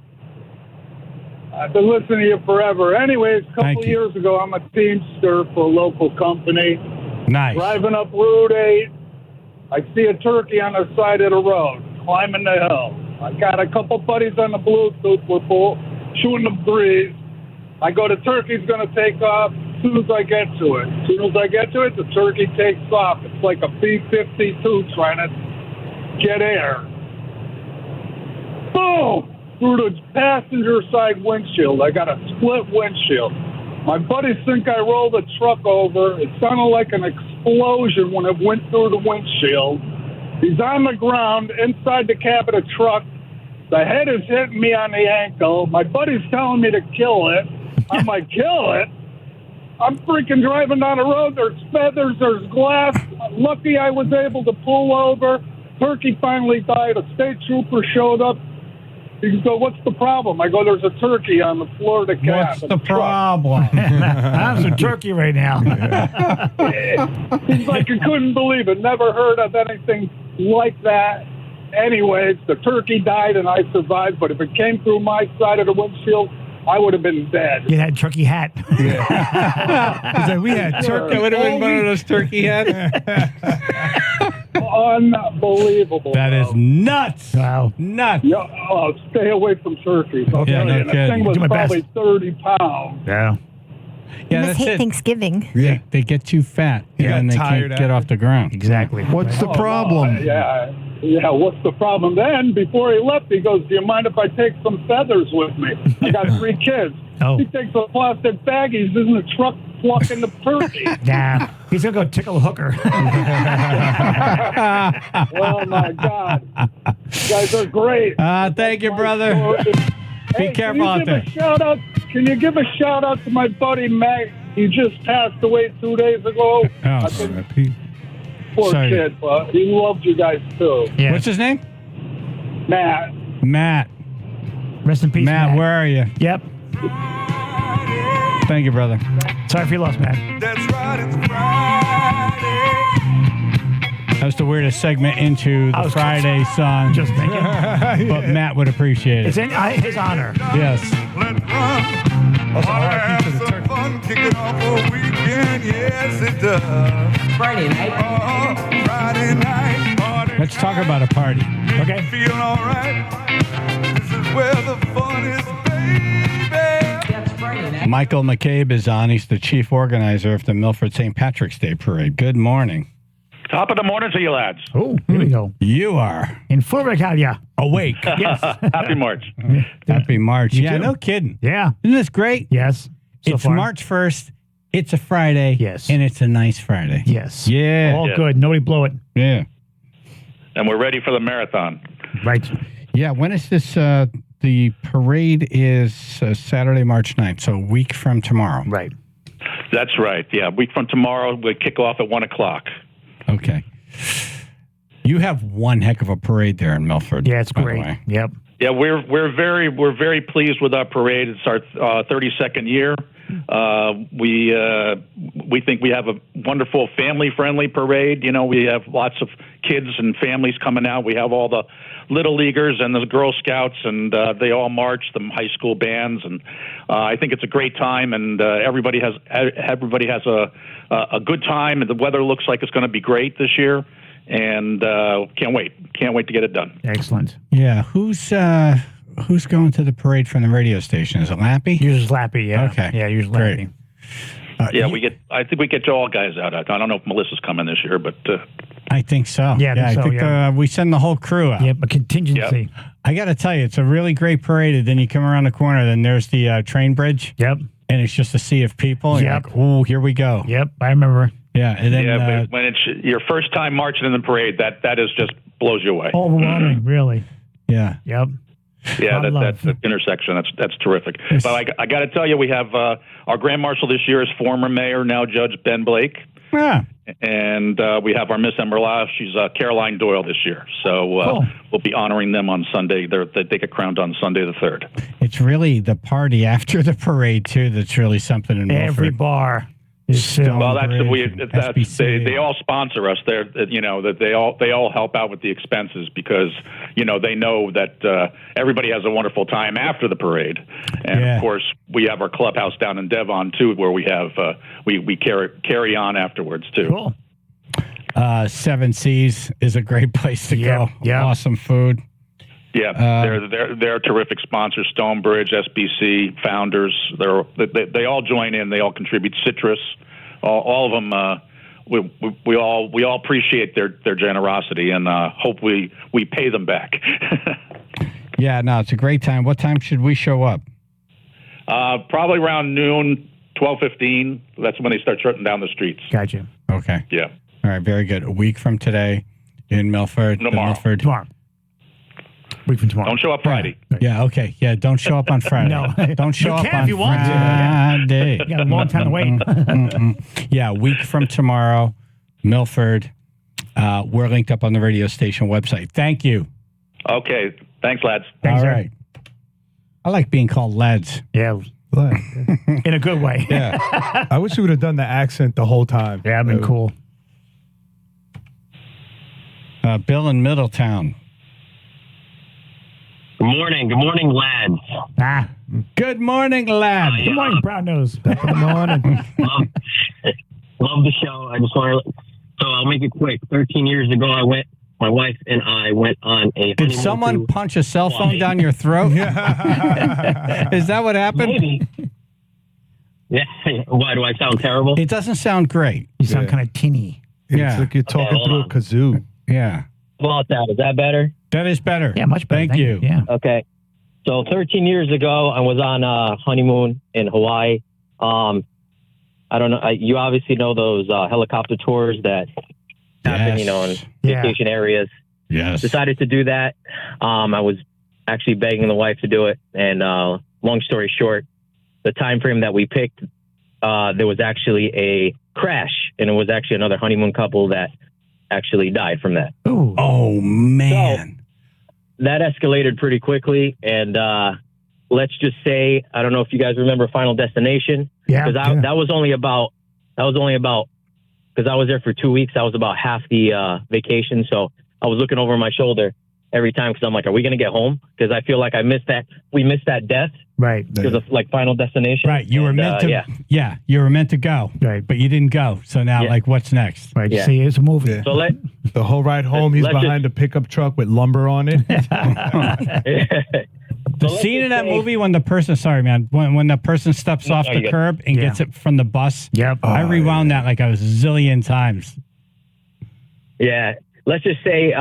I've been listening to you forever. Anyways, a couple Thank of you. years ago, I'm a teamster for a local company. Nice. Driving up Route 8, I see a turkey on the side of the road, climbing the hill. I got a couple buddies on the Bluetooth. We're both shooting the breeze. I go, the turkey's going to take off as soon as I get to it. As soon as I get to it, the turkey takes off. It's like a B-52 trying to get air. Boom! Through the passenger side windshield. I got a split windshield. My buddies think I rolled the truck over. It sounded like an explosion when it went through the windshield. He's on the ground inside the cab of the truck. The head is hitting me on the ankle. My buddy's telling me to kill it. I'm like, kill it? I'm freaking driving down the road. There's feathers. There's glass. Lucky I was able to pull over. Turkey finally died. A state trooper showed up. He goes, what's the problem? I go, there's a turkey on the floor of the cab. What's the problem? I'm some turkey right now. He's like, you couldn't believe it. Never heard of anything like that. Anyways, the turkey died and I survived. But if it came through my side of the windshield, I would have been dead. You had a turkey hat. He's like, we had turkey. That would have been one of those turkey hats. unbelievable. That is nuts. Wow. Nuts. Yeah, stay away from turkeys. Yeah, no The thing kidding. was Do my probably best. 30 pounds. Yeah. Yeah, must that's hate it. Thanksgiving. Yeah, they get too fat, Yeah, and they tired can't get after. off the ground. Exactly. What's the Oh, problem? no, yeah. What's the problem? Then, before he left, he goes, "Do you mind if I take some feathers with me? I got 3 kids." Oh. He takes a plastic bag. He's in the truck plucking the turkey. Nah. He's going to go tickle a hooker. Oh my God, you guys are great. Thank you, brother. Be careful out there. Can you give a shout out to my buddy Matt? He just passed away 2 days ago. Oh, Poor sorry. kid, but he loved you guys too. Yeah. What's his name? Matt. Matt. Rest in peace, Matt, where are you? Yep. Thank you, brother. Sorry for your loss, Matt. That's right, it's Friday. That was the weirdest segment into the Friday song. Just thinking. But Matt would appreciate it. It's in his honor. Yes. Also, RIP to the turkey. Fun kicking off a weekend, yes it does. Friday night. Friday night party. Let's talk about a party. Okay. Feeling all right. This is where the fun is, baby. That's Friday night. Michael McCabe is on. He's the chief organizer of the Milford St. Patrick's Day Parade. Good morning. Top of the morning to you lads. Oh, here we go. You are In full regalia. awake. Yes. Happy March. Happy March. You Yeah, too. no kidding. Yeah. Isn't this great? Yes. So It's far. March 1st. It's a Friday. Yes. And it's a nice Friday. Yes. Yeah. All Yeah. good. Nobody blow it. Yeah. And we're ready for the marathon. Right. Yeah. When is this? The parade is Saturday, March 9th. So a week from tomorrow. Right. That's right. Yeah, a week from tomorrow, we kick off at 1 o'clock. Okay. You have one heck of a parade there in Milford. Yeah, it's by the great. way. Yep. Yeah, we're very pleased with our parade. It's our 32nd year. We think we have a wonderful family-friendly parade. You know, we have lots of kids and families coming out. We have all the Little Leaguers and the Girl Scouts, and they all march, the high school bands, and I think it's a great time. And everybody has a good time, and the weather looks like it's going to be great this year. And can't wait to get it done. Excellent. Yeah. Who's going to the parade from the radio station? Is it Lappy? Usually Lappy, yeah. Okay. Yeah, usually Great. Lappy. I think we get all guys out. I don't know if Melissa's coming this year, but I think so. Yeah, I think so, we send the whole crew out. Yep, a contingency. I got to tell you, it's a really great parade. And then you come around the corner, then there's the train bridge. Yep. And it's just a sea of people. And Yep. You're like, ooh, here we go. Yep, I remember. Yeah. And then, but when it's your first time marching in the parade, that is just blows you away. Overwhelming, really. Yeah. Yep. Yeah, I love that's the intersection. That's terrific. But I got to tell you, we have our Grand Marshal this year is former Mayor, now Judge Ben Blake. Yeah. And we have our Miss Emerla. She's Caroline Doyle this year. So we'll be honoring them on Sunday. They get crowned on Sunday the 3rd. It's really the party after the parade, too, that's really something in Milford. Every bar is filled. Well, they all sponsor us. That they all help out with the expenses because they know that everybody has a wonderful time after the parade, and of course we have our clubhouse down in Devon too, where we have we carry on afterwards too. Cool. Seven Seas is a great place to go. Yeah. Awesome food. Yeah, they're terrific sponsors. Stonebridge, SBC, Founders. They all join in. They all contribute. Citrus, all of them. We all appreciate their generosity and hope we pay them back. Yeah, no, it's a great time. What time should we show up? Probably around noon, 12:15. That's when they start shutting down the streets. Gotcha. Okay. Yeah. All right. Very good. A week from today in Milford. Tomorrow. Week from tomorrow. Don't show up Friday. Yeah. Okay. Yeah. Don't show up on Friday. No. Don't show You up can on if you want to. Friday. You got a long time to wait. Yeah. A week from tomorrow, Milford. We're linked up on the radio station website. Thank you. Okay. Thanks, lads. All right. I like being called lads. Yeah. In a good way. Yeah. I wish you would have done the accent the whole time. Yeah, that'd been cool. Bill in Middletown. Good morning, lads. Good morning, lad. Good morning, brown nose. Good morning. Love the show. I just want to So I'll make it quick. 13 years ago, my wife and I went on a. Did someone punch a cell phone down your throat? Is that what happened? Maybe. Yeah. Why do I sound terrible? It doesn't sound great. You sound kind of tinny. It's like you're talking through a kazoo. Yeah. How about that? Is that better? That is better. Yeah, much better. Thank you. Yeah. Okay. So 13 years ago, I was on a honeymoon in Hawaii. I don't know. You obviously know those helicopter tours that happen, in vacation areas. Yes. Decided to do that. I was actually begging the wife to do it. And long story short, the time frame that we picked, there was actually a crash, and it was actually another honeymoon couple that actually died from that. Ooh. Oh, man. So, that escalated pretty quickly, and let's just say, I don't know if you guys remember Final Destination. Yeah. Because that was only about, because I was there for 2 weeks, that was about half the vacation. So I was looking over my shoulder every time because I'm like, are we going to get home? Because I feel like we missed that death. Right. Because of like Final Destination. Right. You were meant to, you were meant to go. Right. But you didn't go. So now, what's next? Right. You see, it's a movie. Yeah. So the whole ride home, he's behind a pickup truck with lumber on it. The scene in that movie when the person, sorry, man, when the person steps off the curb and gets it from the bus. Yep. I rewound that like I was a zillion times. Yeah. Let's just say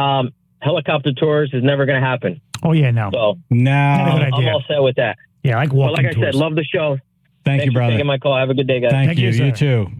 helicopter tours is never going to happen. Oh, yeah, no. So, no. I'm all set with that. Yeah, I like walking walking like I said, love the show. Thank you, for brother. taking my call. Have a good day, guys. Thank you. You too.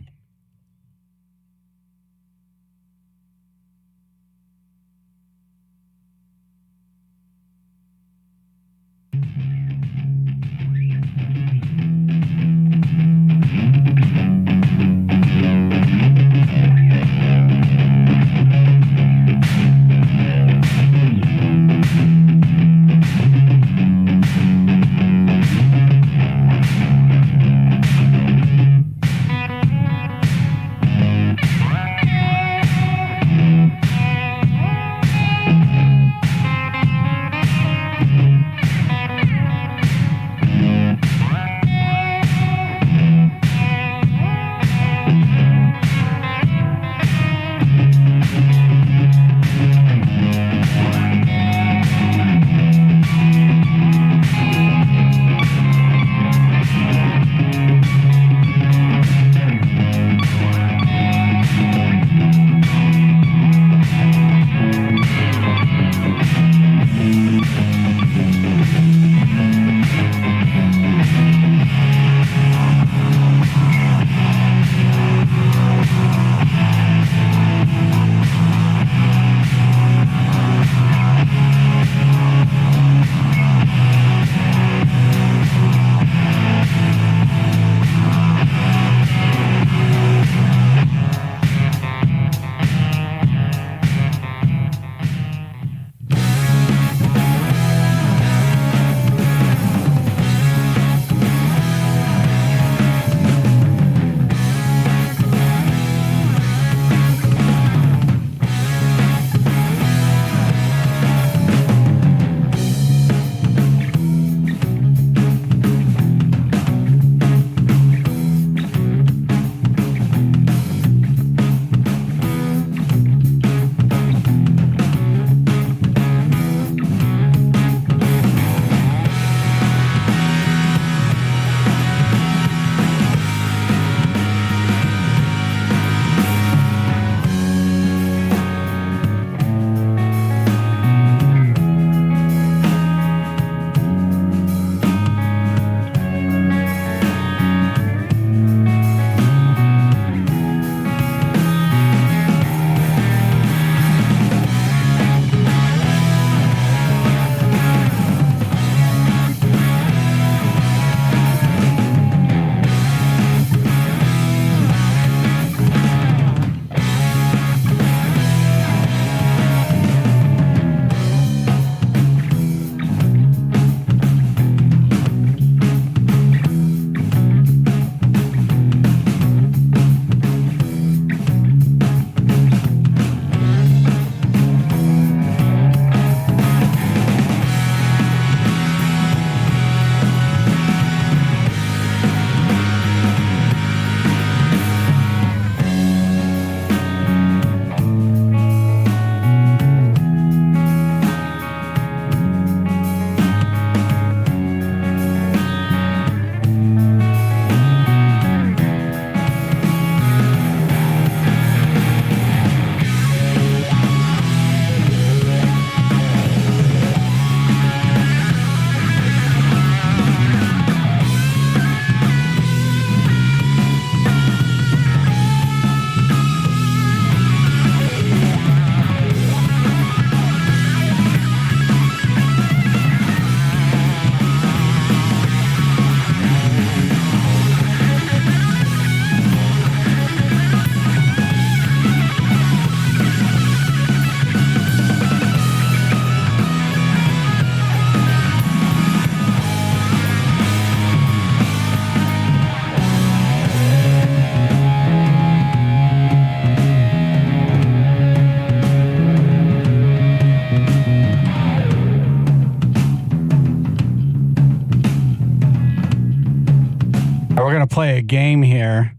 play a game here.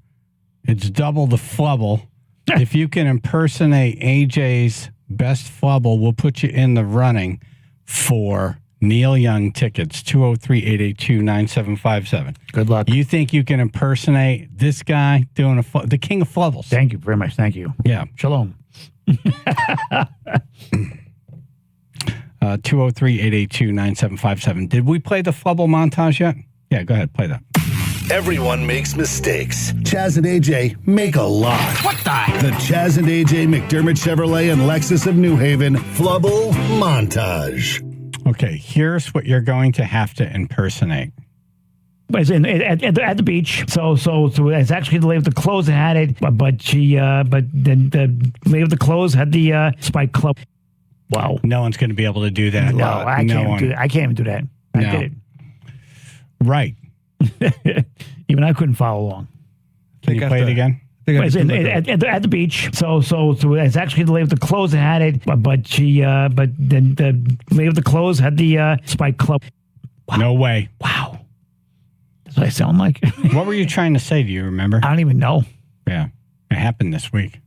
It's double the Flubble. If you can impersonate AJ's best Flubble, we'll put you in the running for Neil Young tickets, 203-882-9757. Good luck. You think you can impersonate this guy doing the king of Flubbles? Thank you very much. Thank you. Yeah. Shalom. 203-882-9757. Did we play the Flubble montage yet? Yeah, go ahead. Play that. Everyone makes mistakes. Chaz and AJ make a lot. What the? The Chaz and AJ McDermott Chevrolet and Lexus of New Haven Flubble montage. Okay, here's what you're going to have to impersonate. It's at the beach. So it's actually the lady with the clothes that had it, but then the lady with the clothes had the Spike Club. Wow. No one's going to be able to do that. No, I can't do that. I can't even do that. I did it. Right. Even I couldn't follow along. Can you play it again? It's at the beach. So it's actually the lady with the clothes that had it, but then the lady with the clothes had the Spike Club. Wow. No way. Wow. That's what I sound like. What were you trying to say? Do you remember? I don't even know. Yeah. It happened this week.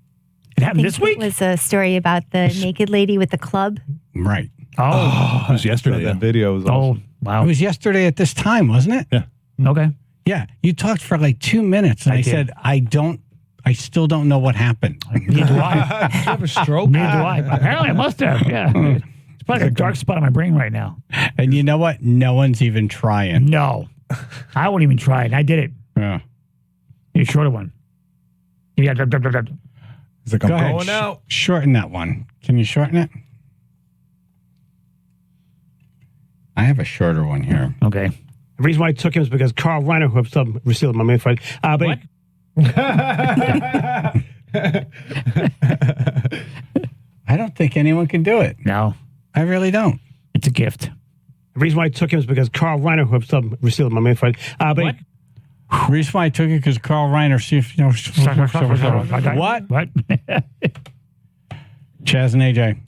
It happened this week? It was a story about the naked lady with the club. Right. Oh, it was yesterday. That video was awesome. Wow. It was yesterday at this time, wasn't it? Yeah. Okay. Yeah. You talked for like 2 minutes, and I said, I still don't know what happened. Neither do I. Did you have a stroke? Neither do I. Apparently, I must have. Yeah. It's probably a dark spot on my brain right now. And you know what? No one's even trying. No. I wouldn't even try it. I did it. Yeah. You shorter one. Yeah. He's like, I'm going out. Shorten that one. Can you shorten it? I have a shorter one here. Okay. The reason why I took him is because Carl Reiner, who I've received my main friend. What? I don't think anyone can do it. No. I really don't. It's a gift. The reason why I took him is because Carl Reiner, who I've received my main friend. What? The reason why I took it because Carl Reiner. What? What? Chaz and AJ.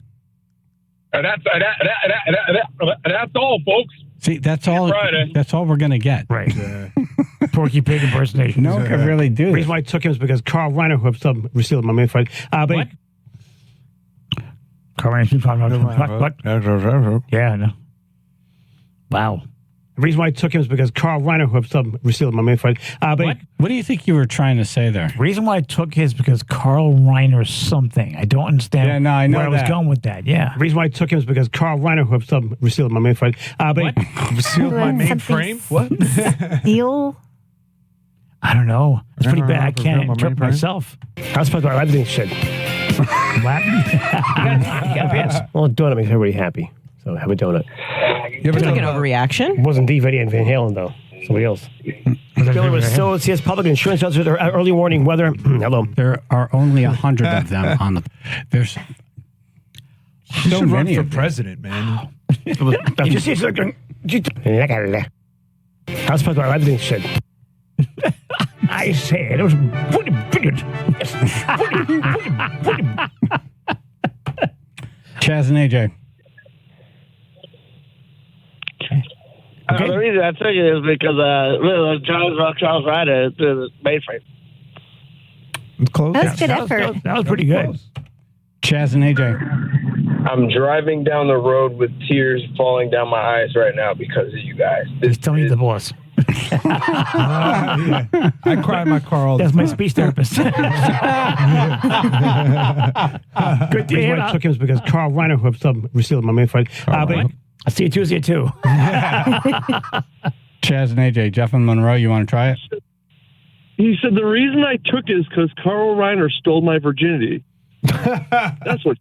That's all, folks. See, that's all. Friday. That's all we're gonna get. Right. Porky Pig impersonation. No one can really do The this. reason why I took him is because Carl Reiner, who I've received my main friend. What? Carl Reiner. What? Yeah, no. Wow. The reason why I took him is because Carl Reiner, who I've received my main friend. What do you think you were trying to say there? The reason why I took his because Carl Reiner something. I don't understand Yeah, no, I know where I was that. going with that. Yeah. The reason why I took him is because Carl Reiner, who I've received my main friend. Sealed my mainframe? What? Steel? I don't know. It's pretty bad. I can't interpret myself. I was supposed to everything shit. What? Well, donut makes everybody happy. So have a donut. You ever Like done an overreaction? It wasn't Dave Eddie and Van Halen, though. Somebody else. Failure was still CS Public Insurance Officer, early warning weather. Hello. There are only 100 of them on the. There's You so should run many for of them. president, man. You just see something. I was supposed to everything shit. I said it was pretty brilliant. Chaz and AJ. Okay. The reason I took it is because Charles Ryder through the mainframe. Close. That was good effort. That was pretty good. Chaz and AJ. I'm driving down the road with tears falling down my eyes right now because of you guys. He's telling you the boss. Yeah. I cry in my car all the That's time. my speech therapist. Good The reason why I took him is because Carl Reiner, who I've received my main friend. I'll see you Tuesday too. Chaz and AJ. Jeff and Monroe, you want to try it? He said the reason I took it is because Carl Reiner stole my virginity. That's what.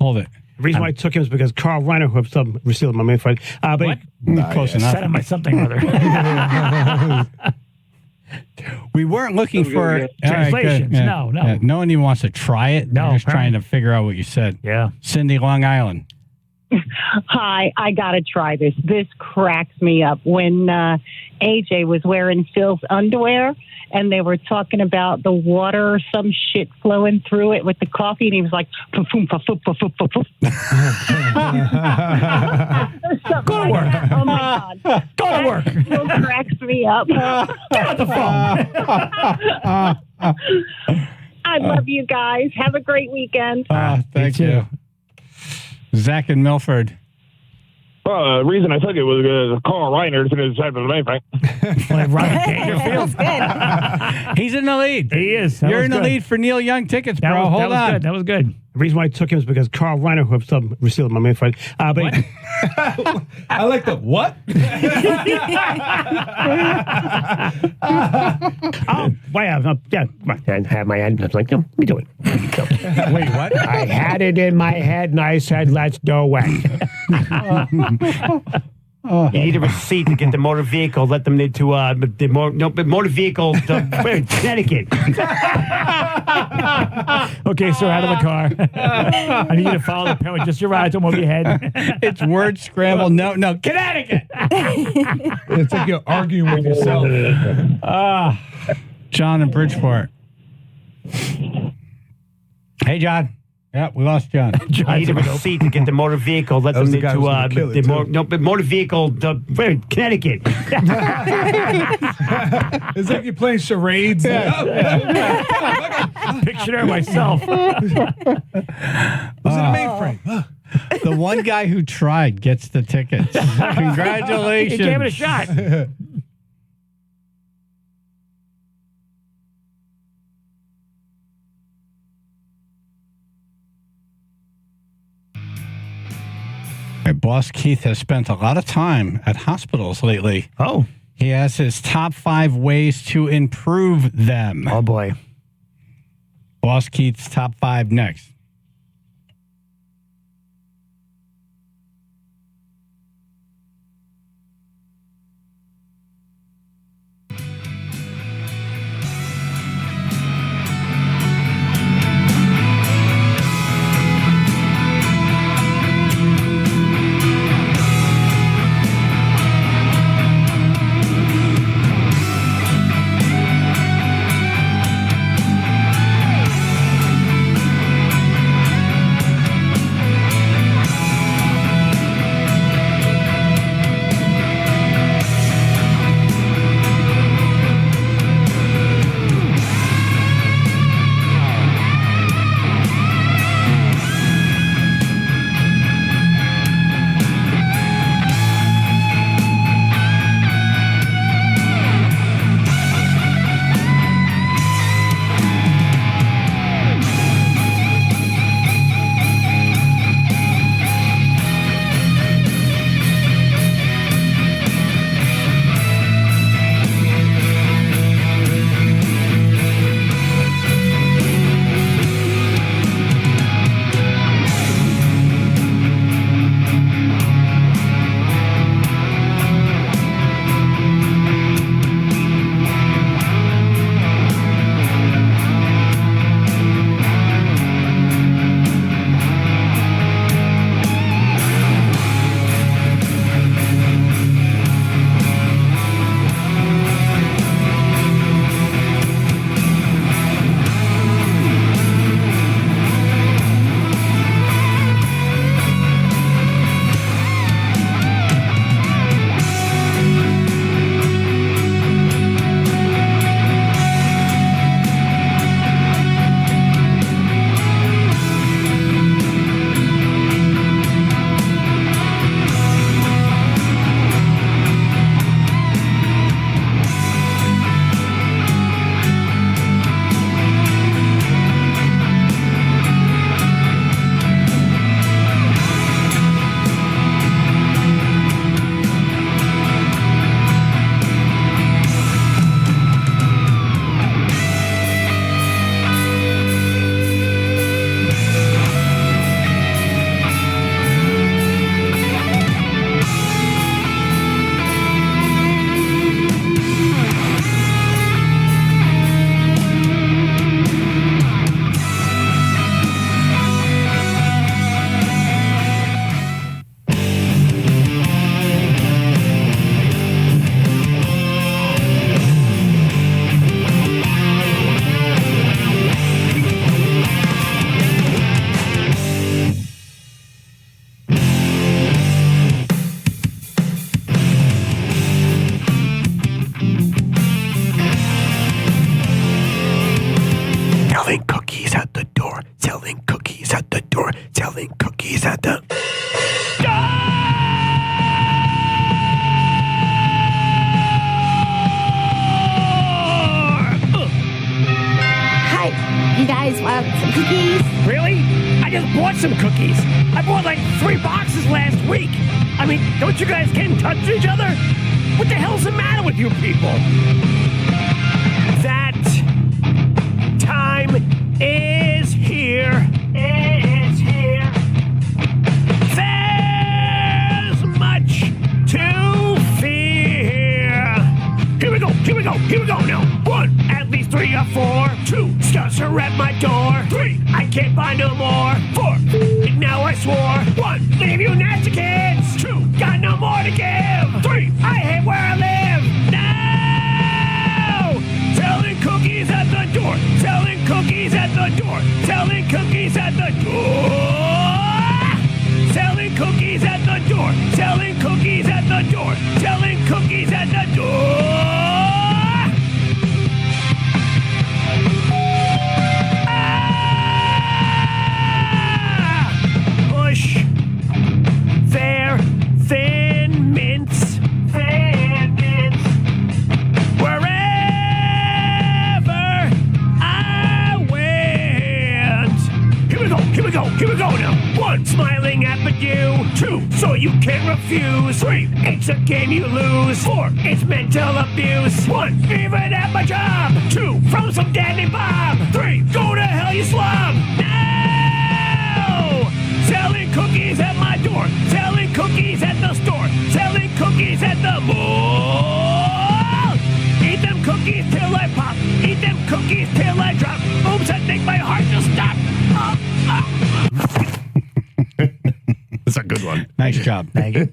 Hold it. The reason why I took him is because Carl Reiner, who I've received my main friend. Close enough. Said it by something or other. We weren't looking for Translations. Yeah. No. Yeah. No one even wants to try it. No, They're just apparently. trying to figure out what you said. Yeah. Cindy, Long Island. Hi, I got to try this. This cracks me up. When AJ was wearing Phil's underwear and they were talking about the water or some shit flowing through it with the coffee, and he was like, poof, poof, poof, poof, poof, poof, poof. Go to work. Oh, my God. Go to work. That still cracks me up. Get off the phone. I love you guys. Have a great weekend. Thank you. Zach and Milford. Well, the reason I took it was because Carl Reiner's in his side of the mainframe. He's in the lead. He is. You're in the lead for Neil Young tickets, bro. Hold on. Good. That was good. The reason why I took him is because Carl Reiner, who received my main friend. But I like the what? I had my head. I was like, no, let me do it. Wait, what? I had it in my head, and I said, let's do it. You need a receipt to get the motor vehicle. Let them need to motor vehicle to Connecticut. Okay, sir, out of the car. I need you to follow the pen. Just your eyes, don't move your head. It's word scramble. No, Connecticut. It's like you're arguing with yourself. John in Bridgeport. Hey, John. Yeah, we lost John. I need a receipt to get the motor vehicle. Let them need to motor vehicle to Connecticut. It's like you're playing charades. Picture it myself. Was it a mainframe? The one guy who tried gets the tickets. Congratulations. He gave it a shot. My boss Keith has spent a lot of time at hospitals lately. Oh. He has his top 5 ways to improve them. Oh, boy. Boss Keith's top 5 next. selling cookies at the door, selling cookies at the door, selling cookies at the... Hi, you guys want some cookies? Really? I just bought some cookies. I bought like 3 boxes last week. I mean, don't you guys get in touch with each other? What the hell's the matter with you people? That time is here. It's here. There's much to fear. Here we go, here we go, here we go now. 1, at least 3 or 4. 2, scouts are at my door. 3, I can't buy no more. 4, now I swore. 1, leave you nasty kids. 2, got no more to give. 3, I hate where I live. No! Selling cookies at the door. Selling cookies at the door. Selling cookies at the door. Selling cookies at the door. Selling cookies at the door. Selling cookies at the door. Push their thin mints. Thin mints. Wherever I went. Here we go, here we go, here we go now. 1, smiling at you. 2, so you can't refuse. 3, it's a game you lose. 4, it's mental abuse. 1, even at my job. 2, from some dandy bob. 3, go to hell you slob. No! Selling cookies at my door. Selling cookies at the store. Selling cookies at the mall. Eat them cookies till I pop. Eat them cookies till I drop. Oops, I think my heart just stopped. That's a good one. Nice job. Thank you.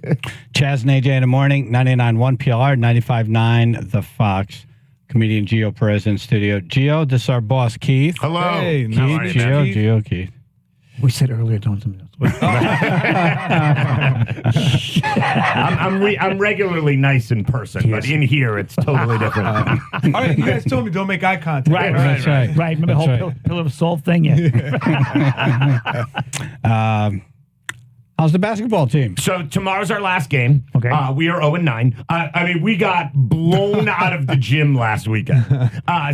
Chaz and AJ in the morning, 99.1 PR, 95.9 The Fox. Comedian Geo Perez in studio. Geo, this is our boss, Keith. Hello. Hey, Keith, how are you, man? Geo, Keith. We said earlier, don't something else. I'm regularly nice in person, but in here it's totally different. All right, you guys told me don't make eye contact. Right. Remember the whole pillar of salt thing? Yeah. How's the basketball team? So tomorrow's our last game. Okay. We are 0-9. I mean, we got blown out of the gym last weekend.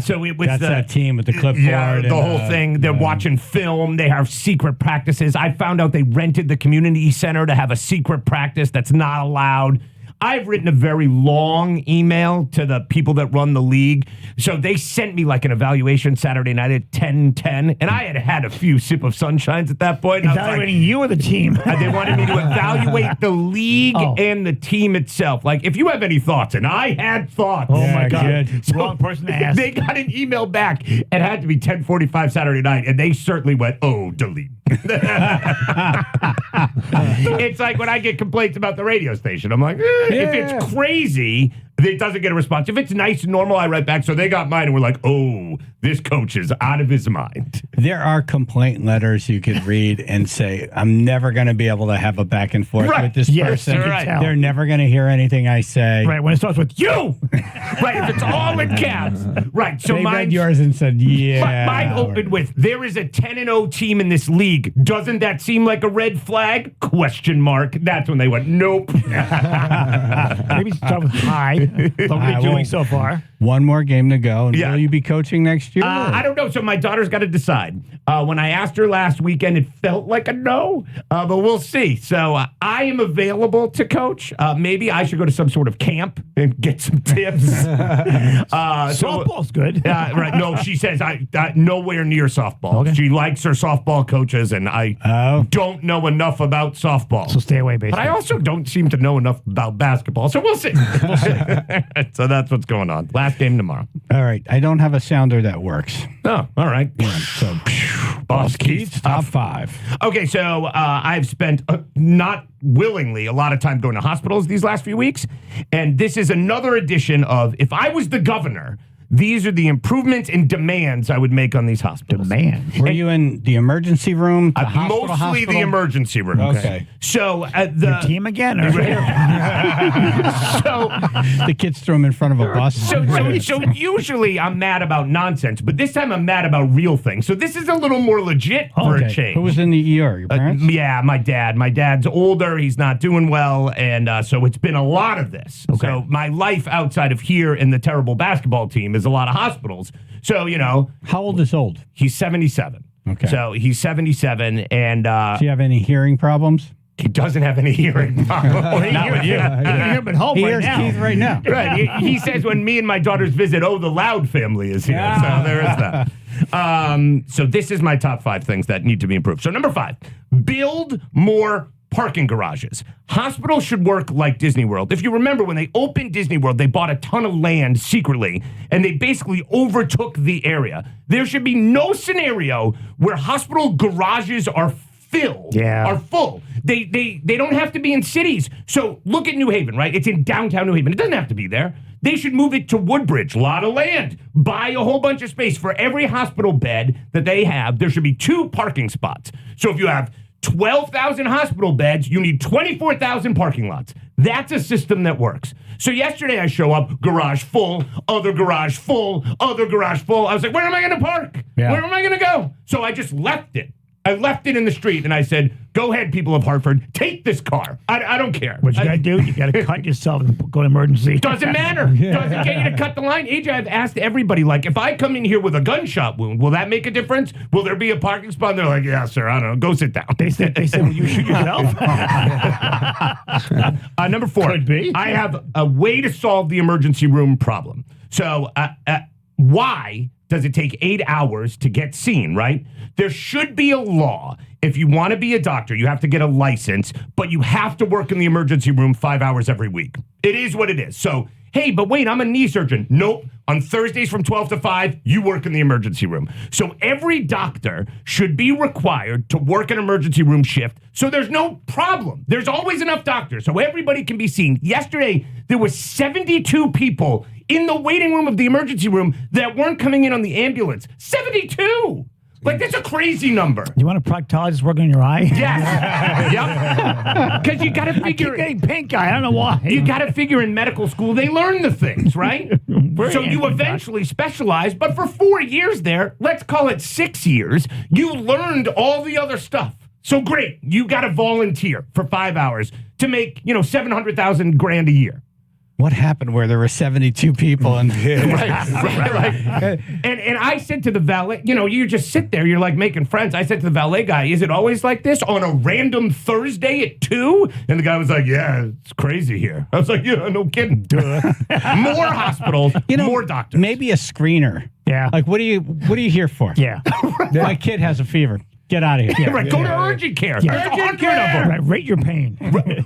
So it was That's that team with the clipboard. Yeah, the whole thing. They're watching film. They have secret practices. I found out they rented the community center to have a secret practice that's not allowed. I've written a very long email to the people that run the league. So they sent me like an evaluation Saturday night at 10:10, and I had had a few sip of sunshines at that point. Evaluating you or the team? They wanted me to evaluate the league and the team itself. Like, if you have any thoughts, and I had thoughts. Oh, my God. Good. So wrong person to ask. They got an email back. It had to be 10:45 Saturday night, and they certainly went, oh, delete. It's like when I get complaints about the radio station. I'm like, if it's crazy, it doesn't get a response. If it's nice and normal, I write back. So they got mine, and we're like, oh, this coach is out of his mind. There are complaint letters you could read and say, I'm never going to be able to have a back and forth with this person. Right. They're never going to hear anything I say. Right, when it starts with you. Right, if it's all in caps. Right, so they read yours and said, yeah. Mine opened with, there is a 10-0 team in this league. Doesn't that seem like a red flag? Question mark. That's when they went, nope. Maybe start with hi. What are you doing so far? One more game to go. And will you be coaching next year? I don't know. So my daughter's got to decide. When I asked her last weekend, it felt like a no, but we'll see. So I am available to coach. Maybe I should go to some sort of camp and get some tips. Softball's good. Right. No, she says I nowhere near softball. Okay. She likes her softball coaches, and I don't know enough about softball. So stay away, basically. But I also don't seem to know enough about basketball. So we'll see. So that's what's going on. Last game tomorrow. All right. I don't have a sounder that works. Oh, all right. So, Boss Keith's top 5. Okay, so I've spent not willingly a lot of time going to hospitals these last few weeks, and this is another edition of If I Was the Governor, These are the improvements and demands I would make on these hospitals. Were you in the emergency room? The Mostly the emergency room. Okay. So Your team again? Or? So the kids threw him in front of a bus. So usually I'm mad about nonsense, but this time I'm mad about real things. So this is a little more legit for a change. Who was in the ER? Your parents? Yeah, my dad. My dad's older. He's not doing well. And so it's been a lot of this. Okay. So my life outside of here and the terrible basketball team is a lot of hospitals. So, How old is old? He's 77. Okay. So he's 77. And do you have any hearing problems? he doesn't have any hearing problems. Not with you. You can hear him at home He right hears now. Keith right now. Right. He says when me and my daughters visit, oh, the Loud family is here. So there is that. So this is my top 5 things that need to be improved. So number 5, build more parking garages. Hospitals should work like Disney World. If you remember, when they opened Disney World, they bought a ton of land secretly, and they basically overtook the area. There should be no scenario where hospital garages are full. They don't have to be in cities. So look at New Haven, right? It's in downtown New Haven. It doesn't have to be there. They should move it to Woodbridge. A lot of land. Buy a whole bunch of space. For every hospital bed that they have, there should be 2 parking spots. So if you have 12,000 hospital beds, you need 24,000 parking lots. That's a system that works. So yesterday I show up, garage full, other garage full, other garage full. I was like, where am I going to park? Yeah. Where am I going to go? So I just left it. I left it in the street, and I said, go ahead, people of Hartford, take this car. I don't care. What you got to do, you got to cut yourself and go to emergency. Doesn't matter. Doesn't get you to cut the line. AJ, I've asked everybody, like, if I come in here with a gunshot wound, will that make a difference? Will there be a parking spot? And they're like, yeah, sir, I don't know. Go sit down. They said, well, you shoot yourself. Number 4. Could be. I have a way to solve the emergency room problem. So why does it take 8 hours to get seen, right? There should be a law. If you want to be a doctor, you have to get a license, but you have to work in the emergency room 5 hours every week. It is what it is. So, hey, but wait, I'm a knee surgeon. Nope. On Thursdays from 12 to 5, you work in the emergency room. So every doctor should be required to work an emergency room shift. So there's no problem. There's always enough doctors so everybody can be seen. Yesterday, there were 72 people in the waiting room of the emergency room that weren't coming in on the ambulance. 72! Like, that's a crazy number. You want a proctologist working on your eye? Yes. Yep. Because you got to figure. I keep getting pink eye. I don't know why. You got to figure in medical school, they learn the things, right? So you eventually specialize. But for 4 years there, let's call it 6 years, you learned all the other stuff. So great. You got to volunteer for 5 hours to make, $700,000 a year. What happened where there were 72 people? And right. And I said to the valet, you just sit there, you're like making friends. I said to the valet guy, is it always like this on a random Thursday at 2? And the guy was like, yeah, it's crazy here. I was like, yeah, no kidding. Duh. More hospitals, more doctors. Maybe a screener. Yeah. Like, what are you here for? Yeah. My kid has a fever. Get out of here. Yeah, right. Go to urgent care. Yeah. There's 100 of them. Right. Rate your pain.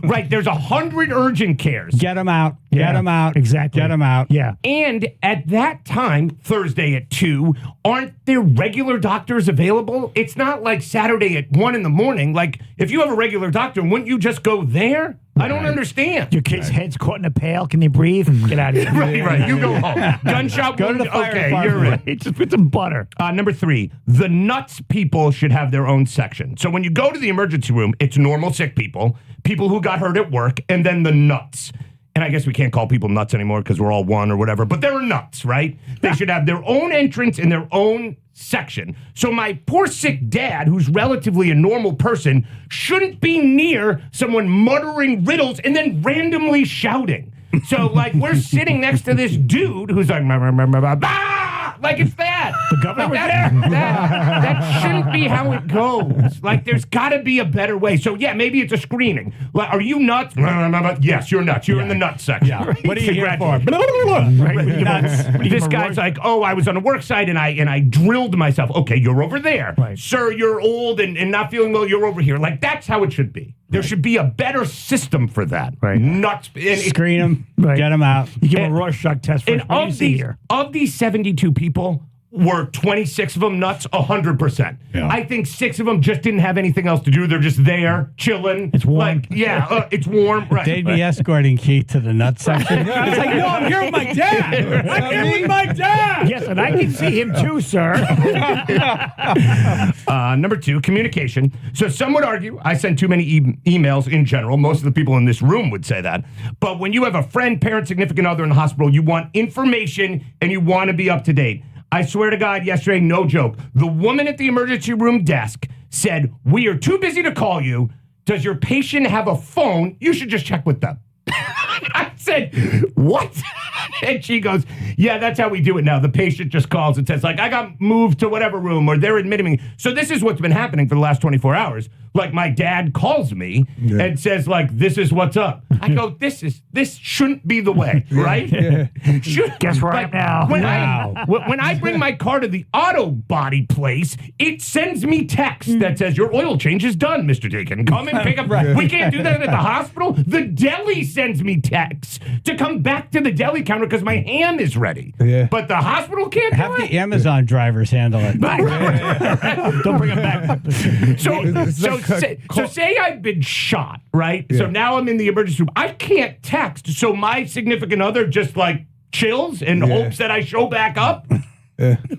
Right. There's 100 urgent cares. Get them out. Get them out. Exactly. Get them out. Yeah. And at that time, Thursday at 2, aren't there regular doctors available? It's not like Saturday at 1 in the morning. Like, if you have a regular doctor, wouldn't you just go there? I don't understand. Your kid's head's caught in a pail. Can they breathe? Get out of here. Right. You go home. Gunshot Go wound. to the fire Okay, department. you're in. Just put some butter. Number 3, the nuts people should have their own section. So when you go to the emergency room, it's normal sick people, people who got hurt at work, and then the nuts. And I guess we can't call people nuts anymore because we're all one or whatever, but they're nuts, right? They should have their own entrance in their own section. So my poor sick dad, who's relatively a normal person, shouldn't be near someone muttering riddles and then randomly shouting. So, like, we're sitting next to this dude who's like, bah! Like, it's that. The governor was there. That shouldn't be how it goes. Like, there's got to be a better way. So, yeah, maybe it's a screening. Like, are you nuts? Yes, you're nuts. You're in the nuts section. Yeah. What are you here for? This guy's like, oh, I was on a work site and I drilled myself. Okay, you're over there. Right. Sir, you're old and not feeling well. You're over here. Like, that's how it should be. There should be a better system for that. Right. Nuts. Screen them. Right. Get them out. You give them a Rorschach test for And of these 72 people, were 26 of them nuts? 100%. Yeah. I think 6 of them just didn't have anything else to do. They're just there, chilling. It's warm. Like, it's warm. Right. They'd be escorting Keith to the nut section. It's like, no, I'm here with my dad. I'm here with my dad. Yes, and I can see him too, sir. Number 2, communication. So some would argue I send too many emails in general. Most of the people in this room would say that. But when you have a friend, parent, significant other in the hospital, you want information and you want to be up to date. I swear to God, yesterday, no joke, the woman at the emergency room desk said, "We are too busy to call you. Does your patient have a phone? You should just check with them." I said, "What?" And she goes, "Yeah, that's how we do it now. The patient just calls and says, like, I got moved to whatever room, or they're admitting me." So this is what's been happening for the last 24 hours. Like, my dad calls me and says, like, "This is what's up." I go, this shouldn't be the way, right? Guess where I am now. When I bring my car to the auto body place, it sends me text that says, "Your oil change is done, Mr. Deacon. Come and pick up." We can't do that at the hospital. The deli sends me texts to come back to the deli counter because my ham is ready. Yeah. But the hospital can't Have do it. the Amazon drivers handle it. Don't bring him back. So say I've been shot, right? So now I'm in the emergency room. I can't text. So my significant other just like chills and hopes that I show back up.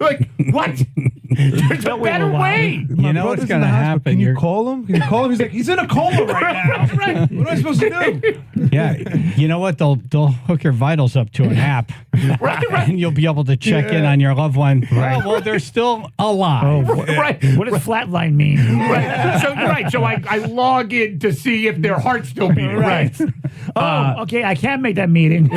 Like, what? There's a better way. You know what's going to happen. Can you call him? Can you call him? He's like, he's in a coma right now. Right. What am I supposed to do? Yeah, you know what? They'll hook your vitals up to an app, and you'll be able to check in on your loved one. Right. Well, they're still alive. Right. What does flatline mean? Right. So I log in to see if their heart's still beating. Right. Okay, I can't make that meeting.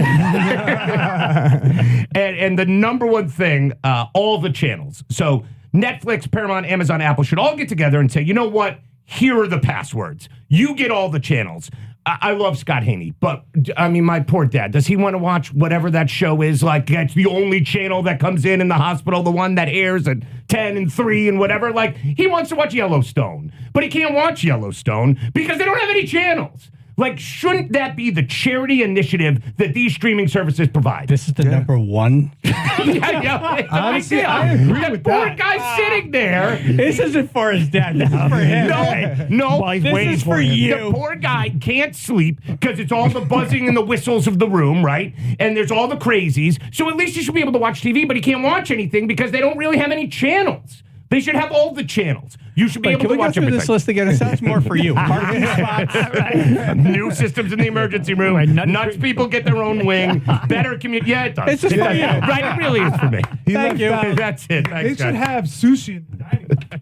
And the number one thing, all the channels. So Netflix, Paramount, Amazon, Apple should all get together and say, you know what? Here are the passwords. You get all the channels. I love Scot Haney, but I mean, my poor dad, does he want to watch whatever that show is? Like, that's the only channel that comes in the hospital, the one that airs at 10 and 3 and whatever. Like, he wants to watch Yellowstone, but he can't watch Yellowstone because they don't have any channels. Like, shouldn't that be the charity initiative that these streaming services provide? This is the number one. Honestly, I agree with poor that. guy sitting there. This isn't for his dad. This is for him. No, Well, he's this waiting is for him. you. The poor guy can't sleep because it's all the buzzing and the whistles of the room, right? And there's all the crazies. So at least he should be able to watch TV, but he can't watch anything because they don't really have any channels. They should have all the channels. You should be able to watch through everything. this list again? It sounds more for you. Parking spots. New systems in the emergency room. Nuts people get their own wing. Better community. Yeah, it does. It's just for you. Right, it really is for me. Thank you. That's it. They Thanks, should guys. have sushi in the dining room.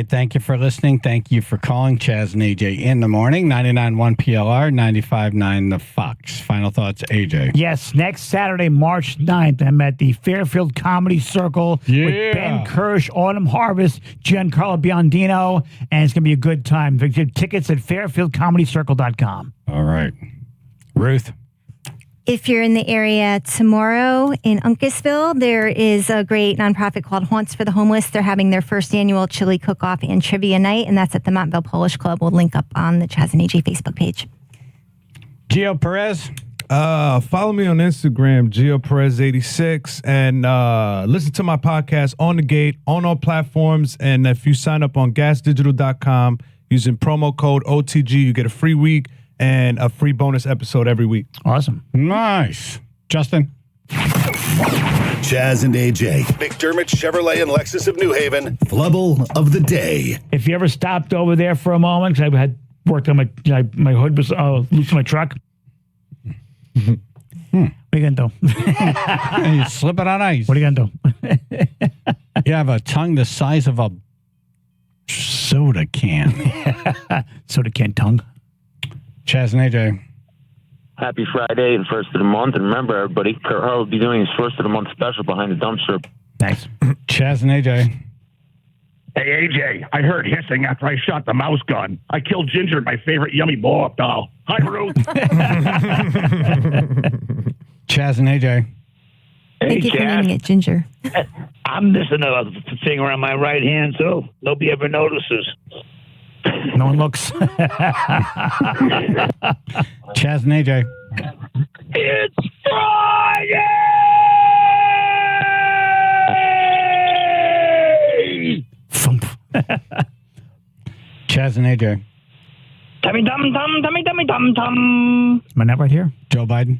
Thank you for listening. Thank you for calling Chaz and AJ in the morning. 99.1 PLR, 95.9 The Fox. Final thoughts, AJ. Yes, next Saturday, March 9th, I'm at the Fairfield Comedy Circle with Ben Kirsch, Autumn Harvest, Giancarlo Biondino, and it's going to be a good time. Get tickets at fairfieldcomedycircle.com. All right. Ruth? If you're in the area tomorrow in Uncasville, there is a great nonprofit called Haunts for the Homeless. They're having their first annual chili cook-off and trivia night, and that's at the Montville Polish Club. We'll link up on the Chaz and AJ Facebook page. Geo Perez? Follow me on Instagram, Geo Perez 86, and listen to my podcast On the Gate on all platforms. And if you sign up on gasdigital.com using promo code OTG, you get a free week and a free bonus episode every week. Awesome. Nice. Justin? Chaz and AJ, McDermott Chevrolet and Lexus of New Haven, Flubble of the day. If you ever stopped over there for a moment, because I had worked on my hood was loose in my truck. What are you going to do? You slip it on ice. What are you going to do? You have a tongue the size of a soda can. Soda can tongue. Chaz and AJ. Happy Friday and first of the month. And remember, everybody, Kurt Hart will be doing his first of the month special behind the dumpster. Thanks. Chaz and AJ. Hey, AJ, I heard hissing after I shot the mouse gun. I killed Ginger, my favorite yummy blow-up doll. Hi, Ruth. Chaz and AJ. Thank you for naming it Ginger. I'm missing a finger on my right hand, so nobody ever notices. No one looks. Chaz and AJ. It's Friday! Chaz and AJ. Tummy dum dum, tummy tummy dum dum. Is my net right here? Joe Biden.